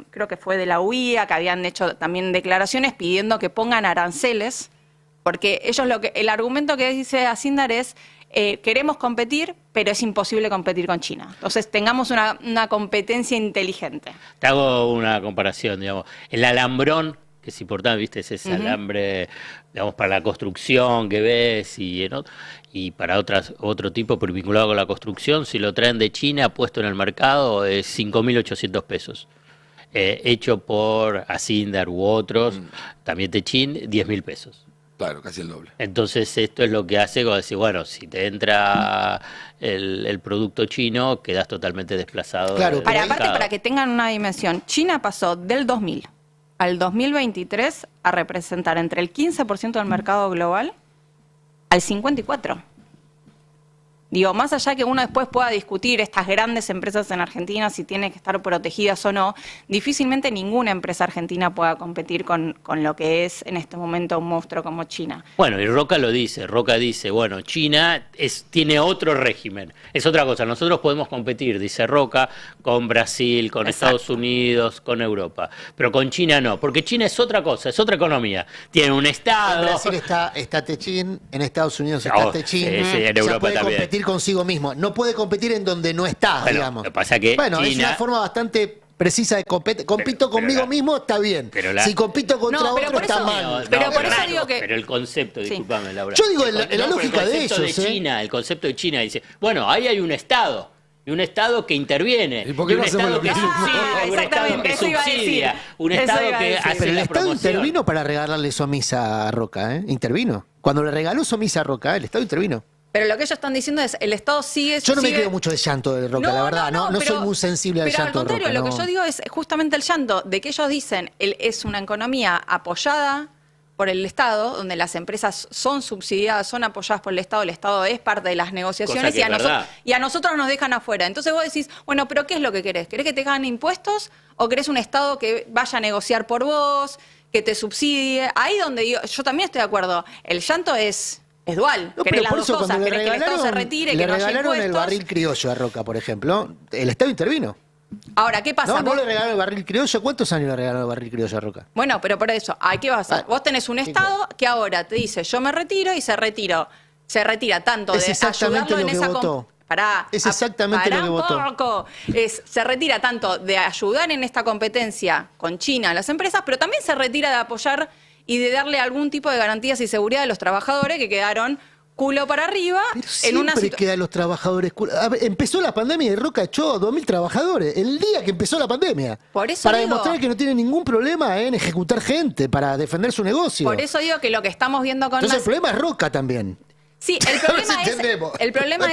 S4: creo que fue de la UIA, que habían hecho también declaraciones pidiendo que pongan aranceles, porque ellos el argumento que dice Asindar es queremos competir, pero es imposible competir con China. Entonces tengamos una competencia inteligente.
S3: Te hago una comparación, digamos. El alambrón, que es importante, ¿viste? Es ese alambre, digamos, para la construcción que ves y para otro tipo, pero vinculado con la construcción, si lo traen de China, puesto en el mercado, es 5.800 pesos. Hecho por Asindar u otros, también Techin, 10.000 pesos.
S1: Claro, casi el doble.
S3: Entonces esto es lo que hace como decir, bueno, si te entra el producto chino, quedas totalmente desplazado.
S2: Claro,
S4: Aparte, para que tengan una dimensión, China pasó del 2000 al 2023 a representar entre el 15% del mercado global al 54%. Digo, más allá que uno después pueda discutir estas grandes empresas en Argentina, si tienen que estar protegidas o no, difícilmente ninguna empresa argentina pueda competir con lo que es en este momento un monstruo como China.
S3: Bueno, y Roca lo dice. Roca dice, bueno, China tiene otro régimen. Es otra cosa. Nosotros podemos competir, dice Roca, con Brasil, con Estados Unidos, con Europa. Pero con China no, porque China es otra cosa, es otra economía. Tiene un Estado.
S2: En Brasil está Techin, en Estados Unidos está Techin.
S3: Sí, en Europa
S2: puede
S3: también.
S2: competir consigo mismo. No puede competir en donde no está,
S3: Bueno,
S2: digamos.
S3: lo que pasa que
S2: bueno, es
S3: China-
S2: una forma bastante precisa de competir. Compito conmigo mismo, está bien. Si compito contra
S4: No, pero
S2: otro,
S4: por
S2: está
S4: eso-
S2: mal.
S4: pero por eso digo que-
S3: Pero el concepto,
S4: Sí.
S3: discúlpame, Laura.
S2: Yo digo, en la
S3: pero
S2: lógica de
S3: el concepto
S2: ellos,
S3: China, el concepto de China dice, bueno, ahí hay un Estado. Y un Estado que interviene.
S1: ¿Y por qué
S3: un
S1: no hacemos
S3: Estado
S1: lo
S3: que
S1: mismo?
S3: subsidia, un Estado
S4: exactamente,
S3: que
S4: eso iba a decir.
S3: subsidia, un
S4: Eso
S3: Estado
S4: iba a
S3: que
S4: decir.
S3: hace
S2: Pero el
S3: la
S2: Estado
S3: promoción.
S2: intervino para regalarle Somisa a Roca, ¿eh? Intervino. Cuando le regaló Somisa a Roca, el Estado intervino.
S4: Pero lo que ellos están diciendo es, el Estado sigue...
S2: Yo no me
S4: sigue-
S2: creo mucho de llanto de Roca, la verdad. No
S4: pero-
S2: soy muy sensible al
S4: pero
S2: llanto
S4: al
S2: de
S4: contrario,
S2: Roca.
S4: lo que
S2: no.
S4: yo digo es justamente el llanto, de que ellos dicen, es una economía apoyada por el Estado, donde las empresas son subsidiadas, son apoyadas por el Estado es parte de las negociaciones
S3: Cosa que
S4: y
S3: es verdad.
S4: y a nosotros nos dejan afuera. Entonces vos decís, bueno, pero ¿qué es lo que querés? ¿Querés que te hagan impuestos o querés un Estado que vaya a negociar por vos, que te subsidie? Ahí donde yo también estoy de acuerdo, el llanto es dual,
S2: No,
S4: querés
S2: pero
S4: las
S2: por
S4: dos
S2: eso
S4: cosas,
S2: cuando le
S4: querés que el Estado se retire,
S2: le
S4: que no haya
S2: regalaron el
S4: impuestos.
S2: barril criollo a Roca, por ejemplo, el Estado intervino.
S4: Ahora, ¿qué pasa?
S2: No
S4: Vos-
S2: le regalaron el barril criollo. ¿Cuántos años le regalaron el barril criollo a Roca?
S4: Bueno, pero por eso, ¿a qué vas a hacer? Vos tenés un Estado que ahora te dice, yo me retiro y se retira tanto
S2: Es
S4: de
S2: exactamente
S4: ayudarlo en
S2: lo que
S4: esa
S2: votó. Es exactamente lo que votó.
S4: Se retira tanto de ayudar en esta competencia con China a las empresas, pero también se retira de apoyar y de darle algún tipo de garantías y seguridad a los trabajadores que quedaron culo para arriba.
S2: Pero siempre quedan los trabajadores culo. A ver, empezó la pandemia y Roca echó a 2.000 trabajadores el día que empezó la pandemia.
S4: Por eso
S2: para
S4: digo,
S2: demostrar que no tiene ningún problema en ejecutar gente, para defender su negocio.
S4: Por eso digo que lo que estamos viendo con
S2: Entonces el problema es Roca también.
S4: Sí, el problema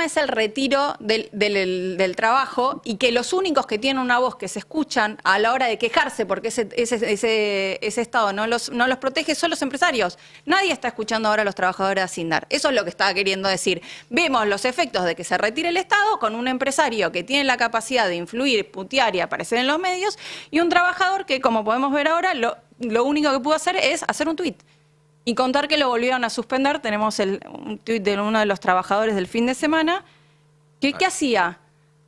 S4: es el retiro del trabajo y que los únicos que tienen una voz que se escuchan a la hora de quejarse porque ese Estado no los protege son los empresarios. Nadie está escuchando ahora a los trabajadores de Acindar. Eso es lo que estaba queriendo decir. Vemos los efectos de que se retire el Estado con un empresario que tiene la capacidad de influir, putear y aparecer en los medios y un trabajador que, como podemos ver ahora, lo único que pudo hacer es hacer un tuit. Y contar que lo volvieron a suspender. Tenemos un tuit de uno de los trabajadores del fin de semana. ¿Qué hacía?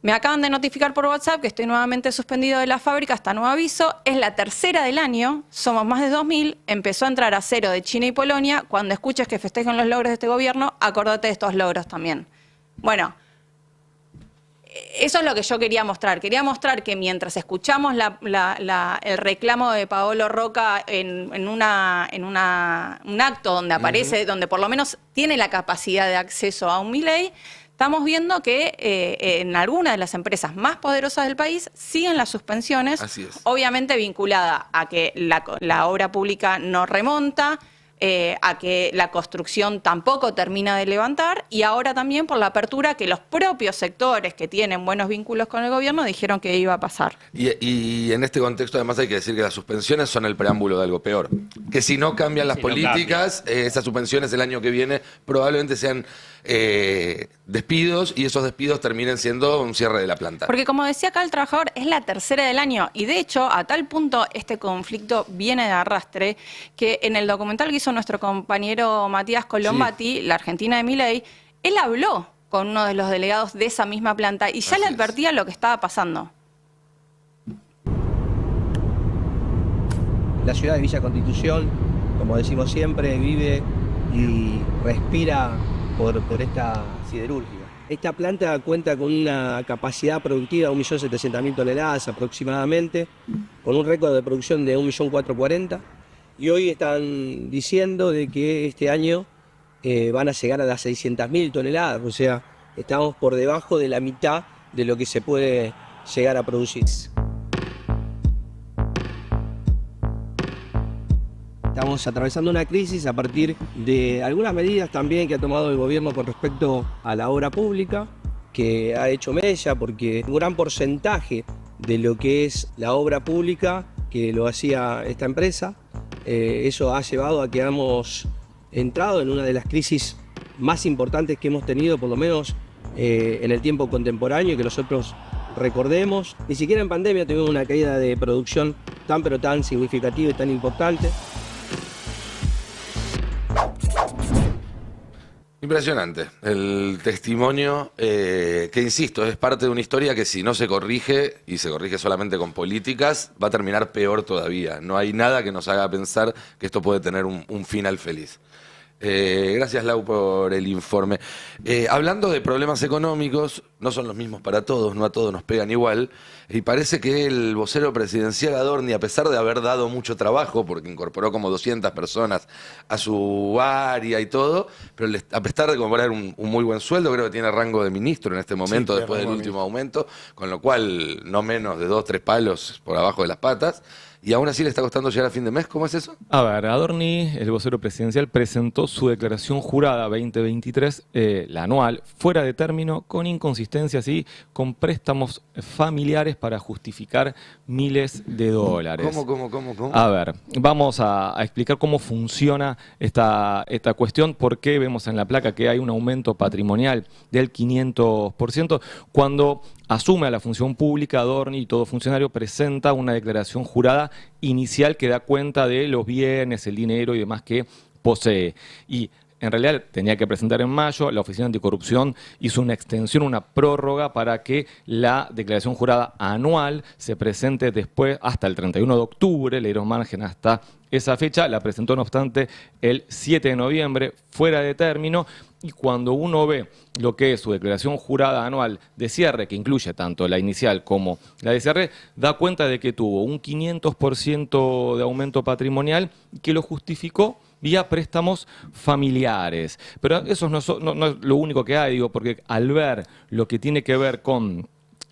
S4: Me acaban de notificar por WhatsApp que estoy nuevamente suspendido de la fábrica hasta nuevo aviso. Es la tercera del año, somos más de 2.000. Empezó a entrar a cero de China y Polonia. Cuando escuches que festejen los logros de este gobierno, acordate de estos logros también. Bueno, eso es lo que yo quería mostrar. Quería mostrar que mientras escuchamos el reclamo de Paolo Roca en un acto donde aparece, donde por lo menos tiene la capacidad de acceso a un Milei, estamos viendo que en algunas de las empresas más poderosas del país siguen las suspensiones, obviamente vinculada a que la obra pública no remonta, a que la construcción tampoco termina de levantar y ahora también por la apertura que los propios sectores que tienen buenos vínculos con el gobierno dijeron que iba a pasar. Y en este contexto además hay que decir que las suspensiones son el preámbulo de algo peor. Que si no cambian las políticas, esas suspensiones el año que viene probablemente sean despidos y esos despidos terminen siendo un cierre de la planta. Porque como decía acá el trabajador, es la tercera del año y de hecho a tal punto este conflicto viene de arrastre que en el documental que hizo nuestro compañero Matías Colombati, La Argentina de Milei, él habló con uno de los delegados de esa misma planta y ya le advertía lo que estaba pasando.
S9: La ciudad de Villa Constitución, como decimos siempre, vive y respira por esta siderúrgica. Esta planta cuenta con una capacidad productiva de 1.700.000 toneladas aproximadamente, con un récord de producción de 1.440.000. Y hoy están diciendo de que este año van a llegar a las 600.000 toneladas, o sea, estamos por debajo de la mitad de lo que se puede llegar a producir. Estamos atravesando una crisis a partir de algunas medidas también que ha tomado el gobierno con respecto a la obra pública, que ha hecho mella porque un gran porcentaje de lo que es la obra pública que lo hacía esta empresa, eso ha llevado a que hemos entrado en una de las crisis más importantes que hemos tenido, por lo menos en el tiempo contemporáneo, y que nosotros recordemos. Ni siquiera en pandemia tuvimos una caída de producción tan pero tan significativa y tan importante.
S1: Impresionante el testimonio que, insisto, es parte de una historia que si no se corrige, y se corrige solamente con políticas, va a terminar peor todavía. No hay nada que nos haga pensar que esto puede tener un final feliz. Gracias, Lau, por el informe. Hablando de problemas económicos, no son los mismos para todos, no a todos nos pegan igual, y parece que el vocero presidencial Adorni, a pesar de haber dado mucho trabajo, porque incorporó como 200 personas a su área y todo, pero a pesar de cobrar un muy buen sueldo, creo que tiene rango de ministro en este momento, después del último aumento, con lo cual no menos de 2 o 3 palos por abajo de las patas. ¿Y aún así le está costando llegar a fin de mes? ¿Cómo es eso?
S11: A ver, Adorni, el vocero presidencial, presentó su declaración jurada 2023, la anual, fuera de término, con inconsistencias y con préstamos familiares para justificar miles de dólares.
S1: ¿Cómo?
S11: A ver, vamos a explicar cómo funciona esta cuestión, por qué vemos en la placa que hay un aumento patrimonial del 500%, cuando asume a la función pública. Adorni y todo funcionario presenta una declaración jurada inicial que da cuenta de los bienes, el dinero y demás que posee. Y en realidad tenía que presentar en mayo, la Oficina Anticorrupción hizo una extensión, una prórroga para que la declaración jurada anual se presente después hasta el 31 de octubre, le dieron margen hasta esa fecha, la presentó no obstante el 7 de noviembre, fuera de término, y cuando uno ve lo que es su declaración jurada anual de cierre, que incluye tanto la inicial como la de cierre, da cuenta de que tuvo un 500% de aumento patrimonial y que lo justificó vía préstamos familiares. Pero eso no es lo único que hay, digo, porque al ver lo que tiene que ver con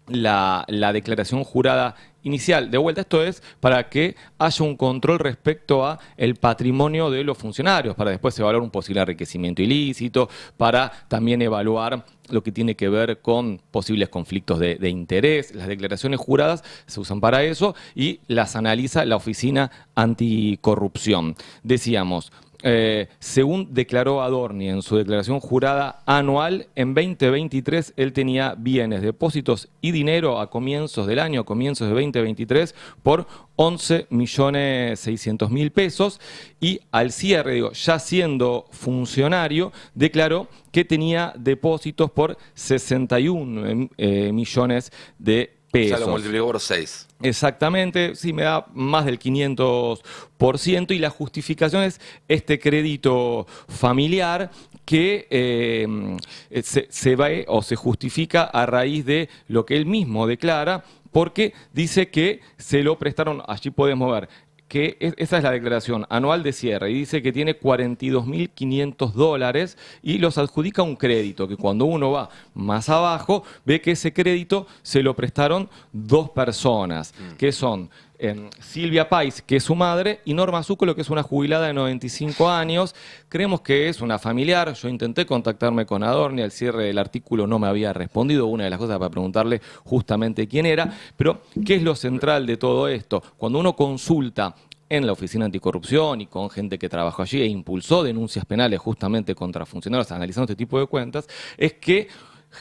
S11: la declaración jurada inicial, de vuelta, esto es para que haya un control respecto a el patrimonio de los funcionarios, para después evaluar un posible enriquecimiento ilícito, para también evaluar lo que tiene que ver con posibles conflictos de interés. Las declaraciones juradas se usan para eso y las analiza la Oficina Anticorrupción. Decíamos, según declaró Adorni en su declaración jurada anual, en 2023 él tenía bienes, depósitos y dinero a comienzos del año, a comienzos de 2023, por 11.600.000 pesos, y al cierre, digo, ya siendo funcionario, declaró que tenía depósitos por 61 millones de pesos.
S1: Ya lo multiplicó por 6.
S11: Exactamente, sí, me da más del 500%, y la justificación es este crédito familiar que se va o se justifica a raíz de lo que él mismo declara, porque dice que se lo prestaron, allí podemos ver, que esa es la declaración anual de cierre, y dice que tiene $42.500 y los adjudica un crédito, que cuando uno va más abajo ve que ese crédito se lo prestaron 2 personas, que son Silvia Pais, que es su madre, y Norma Zúcolo, que es una jubilada de 95 años. Creemos que es una familiar. Yo intenté contactarme con Adorni, al cierre del artículo no me había respondido, una de las cosas para preguntarle justamente quién era, pero ¿qué es lo central de todo esto? Cuando uno consulta en la Oficina Anticorrupción y con gente que trabajó allí e impulsó denuncias penales justamente contra funcionarios analizando este tipo de cuentas, es que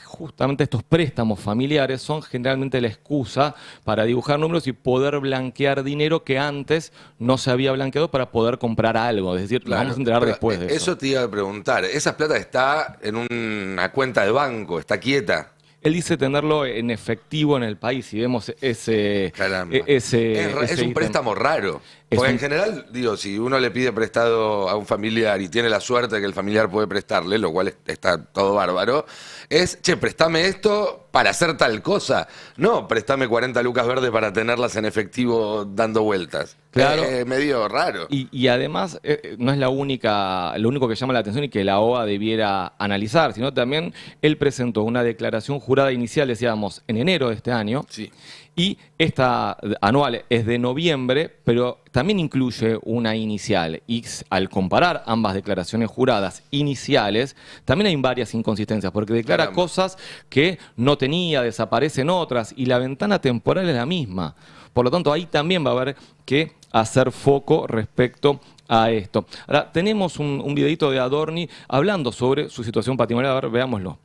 S11: justamente estos préstamos familiares son generalmente la excusa para dibujar números y poder blanquear dinero que antes no se había blanqueado para poder comprar algo. Es decir,
S1: Claro,
S11: lo vamos a entregar
S1: pero
S11: después de eso.
S1: Eso te iba a preguntar. ¿Esa plata está en una cuenta de banco? ¿Está quieta?
S11: Él dice tenerlo en efectivo en el país, y vemos ese...
S1: Caramba. Es un
S11: ítem.
S1: préstamo raro. Porque en general, digo, si uno le pide prestado a un familiar y tiene la suerte de que el familiar puede prestarle, lo cual está todo bárbaro, es, che, préstame esto para hacer tal cosa. No, préstame 40 lucas verdes para tenerlas en efectivo dando vueltas.
S11: Claro.
S1: Medio raro.
S11: Y además no es lo único que llama la atención y que la OA debiera analizar, sino también él presentó una declaración jurada inicial, decíamos, en enero de este año.
S1: Sí.
S11: Y esta anual es de noviembre, pero también incluye una inicial. Y al comparar ambas declaraciones juradas iniciales, también hay varias inconsistencias, porque declara cosas que no tenía, desaparecen otras, y la ventana temporal es la misma. Por lo tanto, ahí también va a haber que hacer foco respecto a esto. Ahora, tenemos un videito de Adorni hablando sobre su situación patrimonial. A ver, veámoslo.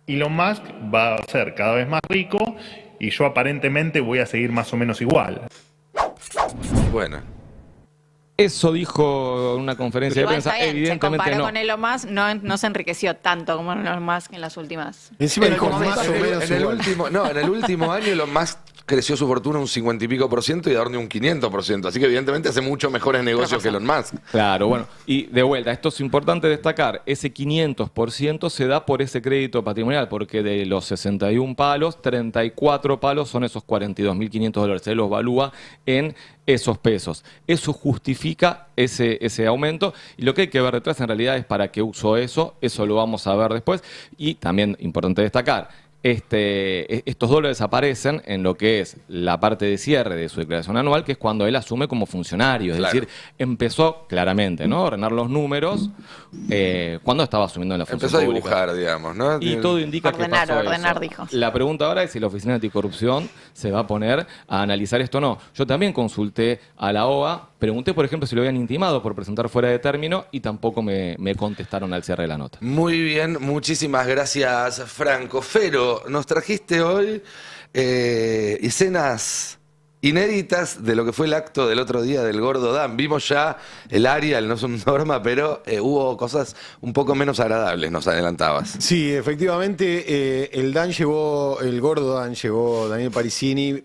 S8: Elon Musk va a ser cada vez más rico y yo aparentemente voy a seguir más o menos igual.
S1: Bueno.
S11: Eso dijo en una conferencia
S4: Igual
S11: de prensa.
S4: está bien,
S11: Evidentemente
S4: se comparó
S11: no.
S4: con Elon Musk, no se enriqueció tanto como Elon Musk en las últimas.
S6: Encima
S4: en
S6: dijo
S4: el
S6: más o menos
S1: En el
S6: igual.
S1: último año Elon Musk creció su fortuna un 50 y pico % y Adorni un 500%. Así que evidentemente hace mucho mejores negocios que Elon Musk.
S11: Claro, bueno, y de vuelta, esto es importante destacar, ese 500% se da por ese crédito patrimonial, porque de los 61 palos, 34 palos son esos $42.500, se los evalúa en esos pesos. Eso justifica ese aumento, y lo que hay que ver detrás en realidad es para qué usó eso lo vamos a ver después. Y también importante destacar, estos dólares aparecen en lo que es la parte de cierre de su declaración anual, que es cuando él asume como funcionario. Es decir, empezó claramente, ¿no?, a ordenar los números cuando estaba asumiendo en la función pública.
S1: Empezó a dibujar, digamos, ¿no?
S11: Y todo indica que pasó
S4: ordenar,
S11: eso.
S4: dijo.
S11: La pregunta ahora es si la Oficina Anticorrupción se va a poner a analizar esto o no. Yo también consulté a la OA, pregunté, por ejemplo, si lo habían intimado por presentar fuera de término, y tampoco me contestaron al cierre de la nota.
S1: Muy bien, muchísimas gracias, Franco. Fero, nos trajiste hoy escenas inéditas de lo que fue el acto del otro día del Gordo Dan. Vimos ya el área, el No Son Norma, pero hubo cosas un poco menos agradables, nos adelantabas.
S6: Sí, efectivamente, el Gordo Dan llegó, Daniel Parisini,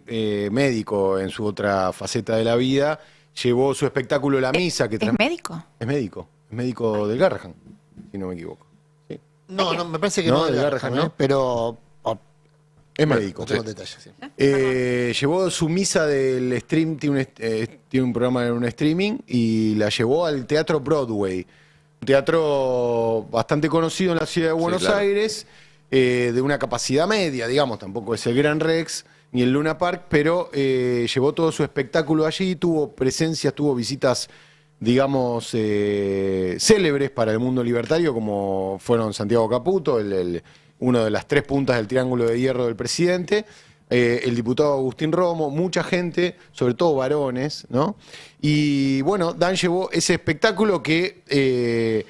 S6: médico en su otra faceta de la vida, llevó su espectáculo La Misa.
S4: ¿Es médico?
S6: Es médico del Garrahan, si no me equivoco.
S2: No, me parece que
S6: no,
S2: no,
S6: del
S2: de
S6: Garrahan,
S2: Garrahan,
S6: ¿no?
S2: Pero
S6: Es médico.
S2: no tengo detalles. Sí.
S6: Llevó su misa del stream, tiene un programa en un streaming, y la llevó al Teatro Broadway. Un teatro bastante conocido en la ciudad de Buenos Aires, de una capacidad media, digamos, tampoco es el Gran Rex ni el Luna Park, pero llevó todo su espectáculo allí, tuvo presencias, tuvo visitas, digamos, célebres para el mundo libertario, como fueron Santiago Caputo, uno de las 3 puntas del triángulo de hierro del presidente, el diputado Agustín Romo, mucha gente, sobre todo varones, ¿no? Y bueno, Dan llevó ese espectáculo que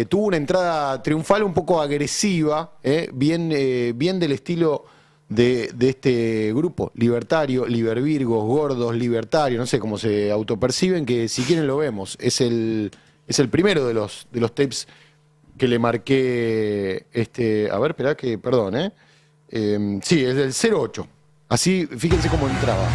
S6: tuvo una entrada triunfal un poco agresiva, bien del estilo de este grupo libertario, libervirgos, gordos, libertarios, no sé cómo se autoperciben, que si quieren lo vemos. Es el primero de los tapes que le marqué, a ver, esperá que, perdón, sí, es del 08. Así, fíjense cómo entraba.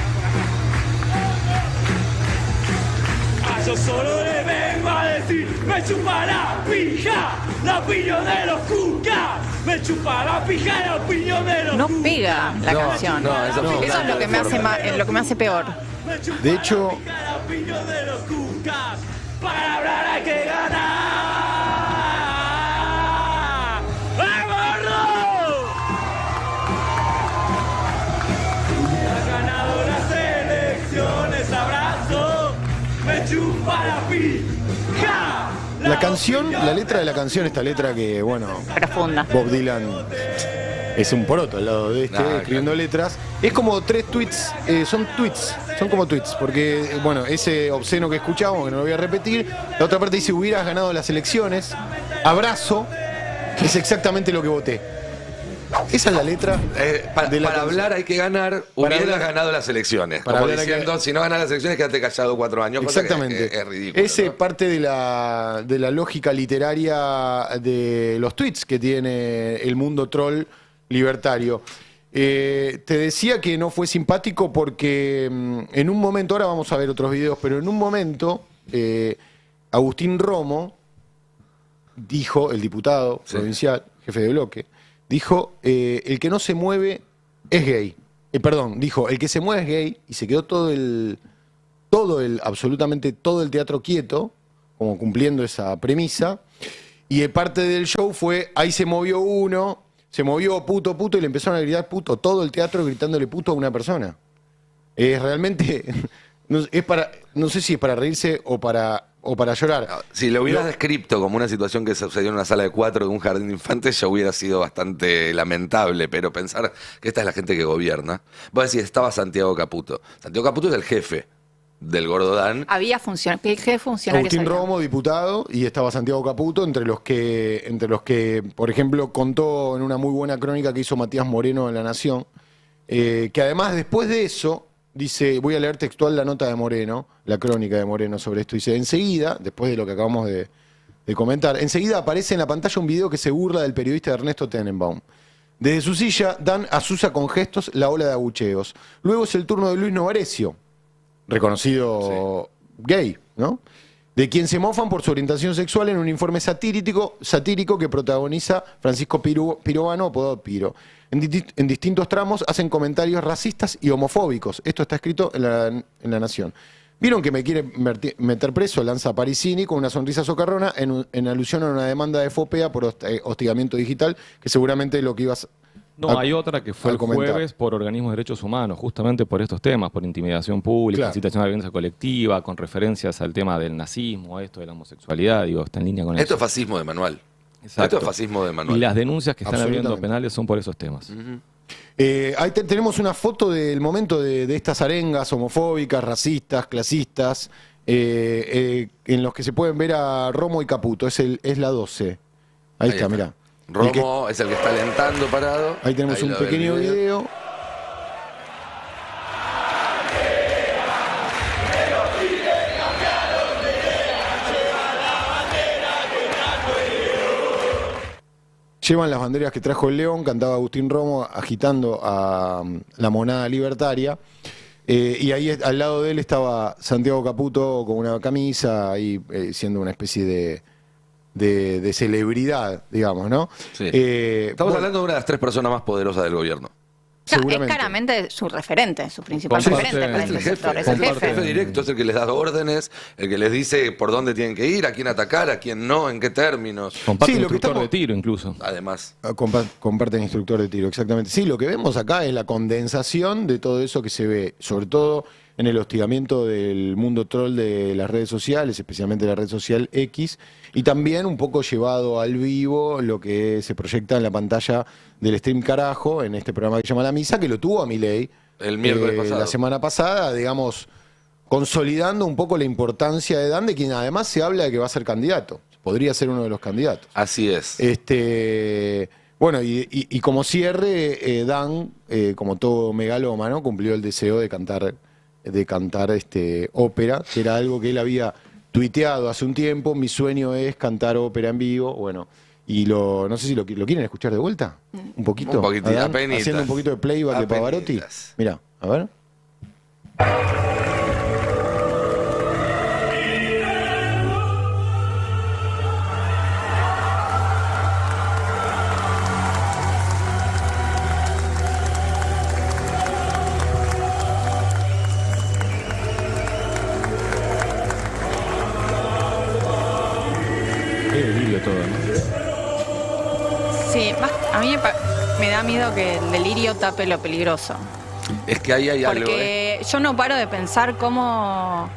S10: Yo solo le vengo a decir, me chupa la pija, la opinión de los cucas, me chupa la pija, la opinión de los
S4: No pega la canción. Eso es lo que me hace lo que me hace peor.
S6: De hecho,
S10: la opinión de los cucas, para hablar hay que ganar.
S6: la canción, la letra de la canción, esta letra que, bueno,
S4: profunda.
S6: Bob Dylan es un poroto al lado de escribiendo letras. Es como 3 tweets, son como tweets, porque, bueno, ese obsceno que escuchamos, que no lo voy a repetir, la otra parte dice, hubieras ganado las elecciones, abrazo, es exactamente lo que voté. Esa es la letra.
S1: Para hablar hay que ganar, hubieras ganado las elecciones. Como diciendo, si no ganas las elecciones, quédate callado 4 años.
S6: Exactamente.
S1: Es ridículo.
S6: Ese
S1: ¿no?
S6: parte de la lógica literaria de los tweets que tiene el mundo troll libertario. Te decía que no fue simpático porque en un momento, ahora vamos a ver otros videos, pero en un momento Agustín Romo dijo, el diputado provincial, jefe de bloque, dijo, el que no se mueve es gay. Dijo, el que se mueve es gay, y se quedó absolutamente todo el teatro quieto, como cumpliendo esa premisa, y parte del show fue, ahí se movió uno, se movió puto, puto, y le empezaron a gritar puto, todo el teatro gritándole puto a una persona. Es realmente, no sé si es para reírse o para llorar.
S1: No, si lo hubieras descrito como una situación que sucedió en una sala de 4 de un jardín de infantes, ya hubiera sido bastante lamentable, pero pensar que esta es la gente que gobierna. Vos decís, estaba Santiago Caputo. Santiago Caputo es el jefe del Gordo Dan.
S4: Había funcionarios.
S6: Agustín Romo, diputado, y estaba Santiago Caputo, entre los que, por ejemplo, contó en una muy buena crónica que hizo Matías Moreno en La Nación, que además después de eso, dice, voy a leer textual la nota de Moreno, la crónica de Moreno sobre esto, dice, enseguida, después de lo que acabamos de comentar, enseguida aparece en la pantalla un video que se burla del periodista Ernesto Tenenbaum. Desde su silla, Dan asusa con gestos la ola de abucheos. Luego es el turno de Luis Novarecio, reconocido gay, ¿no? De quien se mofan por su orientación sexual en un informe satírico que protagoniza Francisco Pirovano, apodado Piro. En distintos tramos hacen comentarios racistas y homofóbicos. Esto está escrito en la Nación. ¿Vieron que me quiere meter preso? Lanza Parisini con una sonrisa socarrona en alusión a una demanda de FOPEA por hostigamiento digital, que seguramente es lo que ibas
S11: No, hay otra que fue el jueves por organismos de derechos humanos, justamente por estos temas, por intimidación pública, incitación a la violencia colectiva, con referencias al tema del nazismo, a esto de la homosexualidad, digo, está en línea con eso.
S1: Esto es fascismo de manual.
S11: Exacto.
S1: Esto es fascismo de manual.
S11: Y las denuncias que están habiendo penales son por esos temas.
S6: Ahí tenemos una foto del momento de estas arengas homofóbicas, racistas, clasistas, en los que se pueden ver a Romo y Caputo. Es la 12. Ahí está, mirá.
S1: Romo es el que está alentando parado.
S6: Ahí tenemos un pequeño video. Llevan las banderas que trajo el León, cantaba Agustín Romo agitando a la monada libertaria. Y ahí al lado de él estaba Santiago Caputo con una camisa, ahí siendo una especie de celebridad, digamos, ¿no?
S1: Sí. Estamos hablando de una de las 3 personas más poderosas del gobierno.
S4: Es claramente su referente, su principal referente para ese sector. Es el jefe
S1: directo, es el que les da órdenes, el que les dice por dónde tienen que ir, a quién atacar, a quién no, en qué términos.
S11: Comparte instructor de tiro incluso.
S1: Además.
S6: Comparten instructor de tiro, exactamente. Sí, lo que vemos acá es la condensación de todo eso que se ve, sobre todo en el hostigamiento del mundo troll de las redes sociales, especialmente la red social X, y también un poco llevado al vivo lo que se proyecta en la pantalla del Stream Carajo, en este programa que se llama La Misa, que lo tuvo a Milei
S1: el miércoles pasado.
S6: La semana pasada, digamos, consolidando un poco la importancia de Dan, de quien además se habla de que va a ser candidato. Podría ser uno de los candidatos.
S1: Así es.
S6: Bueno, y como cierre, Dan, como todo megalómano, cumplió el deseo de cantar ópera, que era algo que él había tuiteado hace un tiempo. Mi sueño es cantar ópera en vivo. Bueno, y no sé si lo quieren escuchar de vuelta. Un poquito.
S1: Un poquitito, apenitas.
S6: Haciendo un poquito de playback de Pavarotti. Mirá, a ver.
S4: Sí, a mí me da miedo que el delirio tape lo peligroso.
S1: Es que ahí hay algo.
S4: Porque yo no paro de pensar cómo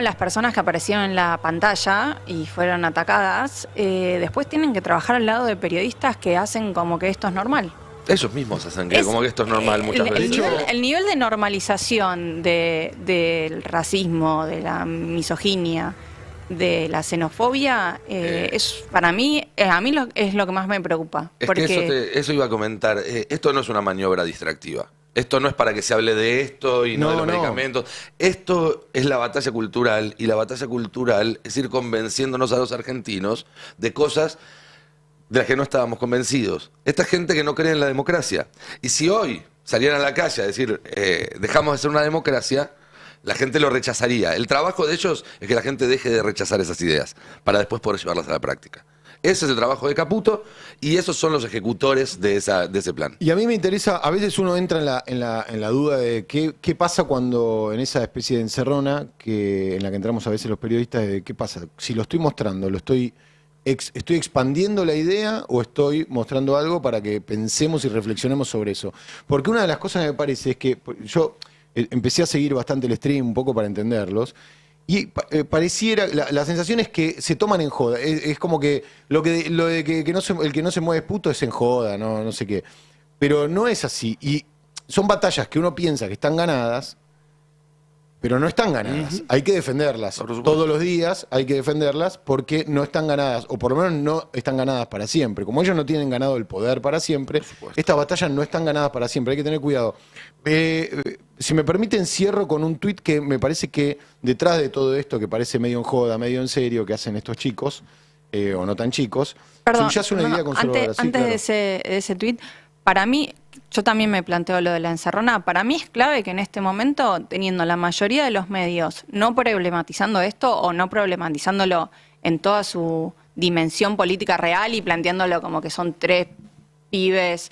S4: las personas que aparecieron en la pantalla y fueron atacadas, después tienen que trabajar al lado de periodistas que hacen como que esto es normal.
S1: Ellos mismos hacen que como que esto es normal muchas veces.
S4: El nivel de normalización del racismo, de la misoginia, de la xenofobia, es para mí, es lo que más me preocupa.
S1: Es
S4: porque
S1: que eso iba a comentar. Esto no es una maniobra distractiva. Esto no es para que se hable de esto y no de los medicamentos. Esto es la batalla cultural, y la batalla cultural es ir convenciéndonos a los argentinos de cosas de las que no estábamos convencidos. Esta gente que no cree en la democracia. Y si hoy salieran a la calle a decir, dejamos de ser una democracia, la gente lo rechazaría. El trabajo de ellos es que la gente deje de rechazar esas ideas para después poder llevarlas a la práctica. Ese es el trabajo de Caputo y esos son los ejecutores de ese plan.
S6: Y a mí me interesa, a veces uno entra en la duda de qué pasa cuando en esa especie de encerrona en la que entramos a veces los periodistas, de qué pasa. Si lo estoy mostrando, estoy expandiendo la idea o estoy mostrando algo para que pensemos y reflexionemos sobre eso. Porque una de las cosas que me parece es que yo empecé a seguir bastante el stream un poco para entenderlos. Y pareciera, la sensación es que se toman en joda. Es como que lo de que el que no se mueve es puto es en joda, no sé qué. Pero no es así. Y son batallas que uno piensa que están ganadas, pero no están ganadas. Hay que defenderlas. Todos los días hay que defenderlas porque no están ganadas, o por lo menos no están ganadas para siempre. Como ellos no tienen ganado el poder para siempre, estas batallas no están ganadas para siempre. Hay que tener cuidado. Si me permiten, cierro con un tuit que me parece que detrás de todo esto, que parece medio en joda, medio en serio, que hacen estos chicos, o no tan chicos, subyace una idea conservadora.
S4: Antes de ese tuit, para mí, yo también me planteo lo de la encerrona. Para mí es clave que en este momento, teniendo la mayoría de los medios no problematizando esto o no problematizándolo en toda su dimensión política real y planteándolo como que son 3 pibes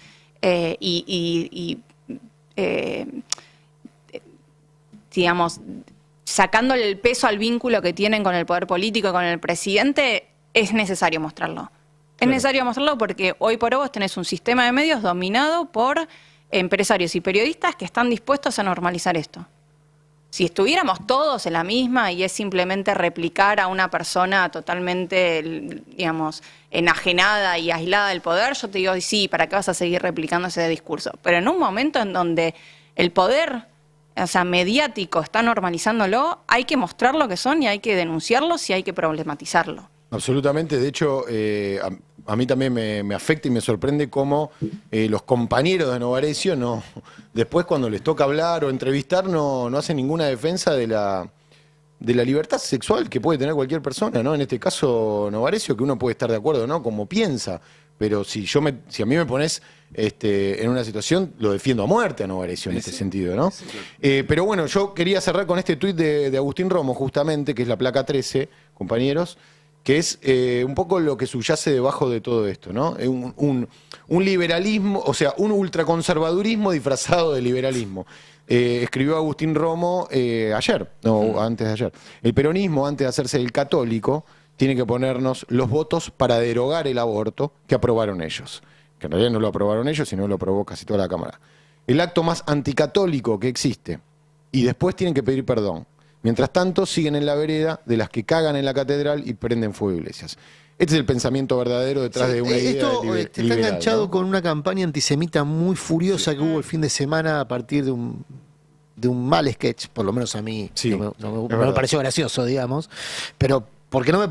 S4: digamos, sacándole el peso al vínculo que tienen con el poder político y con el presidente, es necesario mostrarlo. Es necesario mostrarlo porque hoy por hoy vos tenés un sistema de medios dominado por empresarios y periodistas que están dispuestos a normalizar esto. Si estuviéramos todos en la misma y es simplemente replicar a una persona totalmente, digamos, enajenada y aislada del poder, yo te digo, sí, ¿para qué vas a seguir replicando ese discurso? Pero en un momento en donde el poder, o sea, mediático, está normalizándolo, hay que mostrar lo que son y hay que denunciarlos y hay que problematizarlo.
S6: Absolutamente. De hecho, a mí también me afecta y me sorprende cómo los compañeros de Novarecio después cuando les toca hablar o entrevistar no hacen ninguna defensa de la libertad sexual que puede tener cualquier persona, ¿no? En este caso, Novarecio, que uno puede estar de acuerdo, ¿no? Como piensa. Pero si a mí me pones en una situación, lo defiendo a muerte a Novarecio en este sentido, ¿no? Sí, claro. Pero bueno, yo quería cerrar con este tuit de Agustín Romo, justamente, que es la placa 13, compañeros, que es un poco lo que subyace debajo de todo esto, ¿no? Un liberalismo, o sea, un ultraconservadurismo disfrazado de liberalismo. Escribió Agustín Romo ayer, no, antes de ayer. El peronismo, antes de hacerse el católico, tiene que ponernos los votos para derogar el aborto que aprobaron ellos. Que en realidad no lo aprobaron ellos, sino lo aprobó casi toda la Cámara. El acto más anticatólico que existe. Y después tienen que pedir perdón. Mientras tanto, siguen en la vereda de las que cagan en la catedral y prenden fuego iglesias. Este es el pensamiento verdadero detrás de una idea
S2: esto
S6: liberal,
S2: está enganchado, ¿no?, con una
S6: Sí.
S2: campaña antisemita muy furiosa que hubo el fin de semana a partir de un mal sketch, por lo menos a mí.
S6: Sí,
S2: no me
S6: verdad.
S2: pareció gracioso, digamos. Pero, ¿por qué no me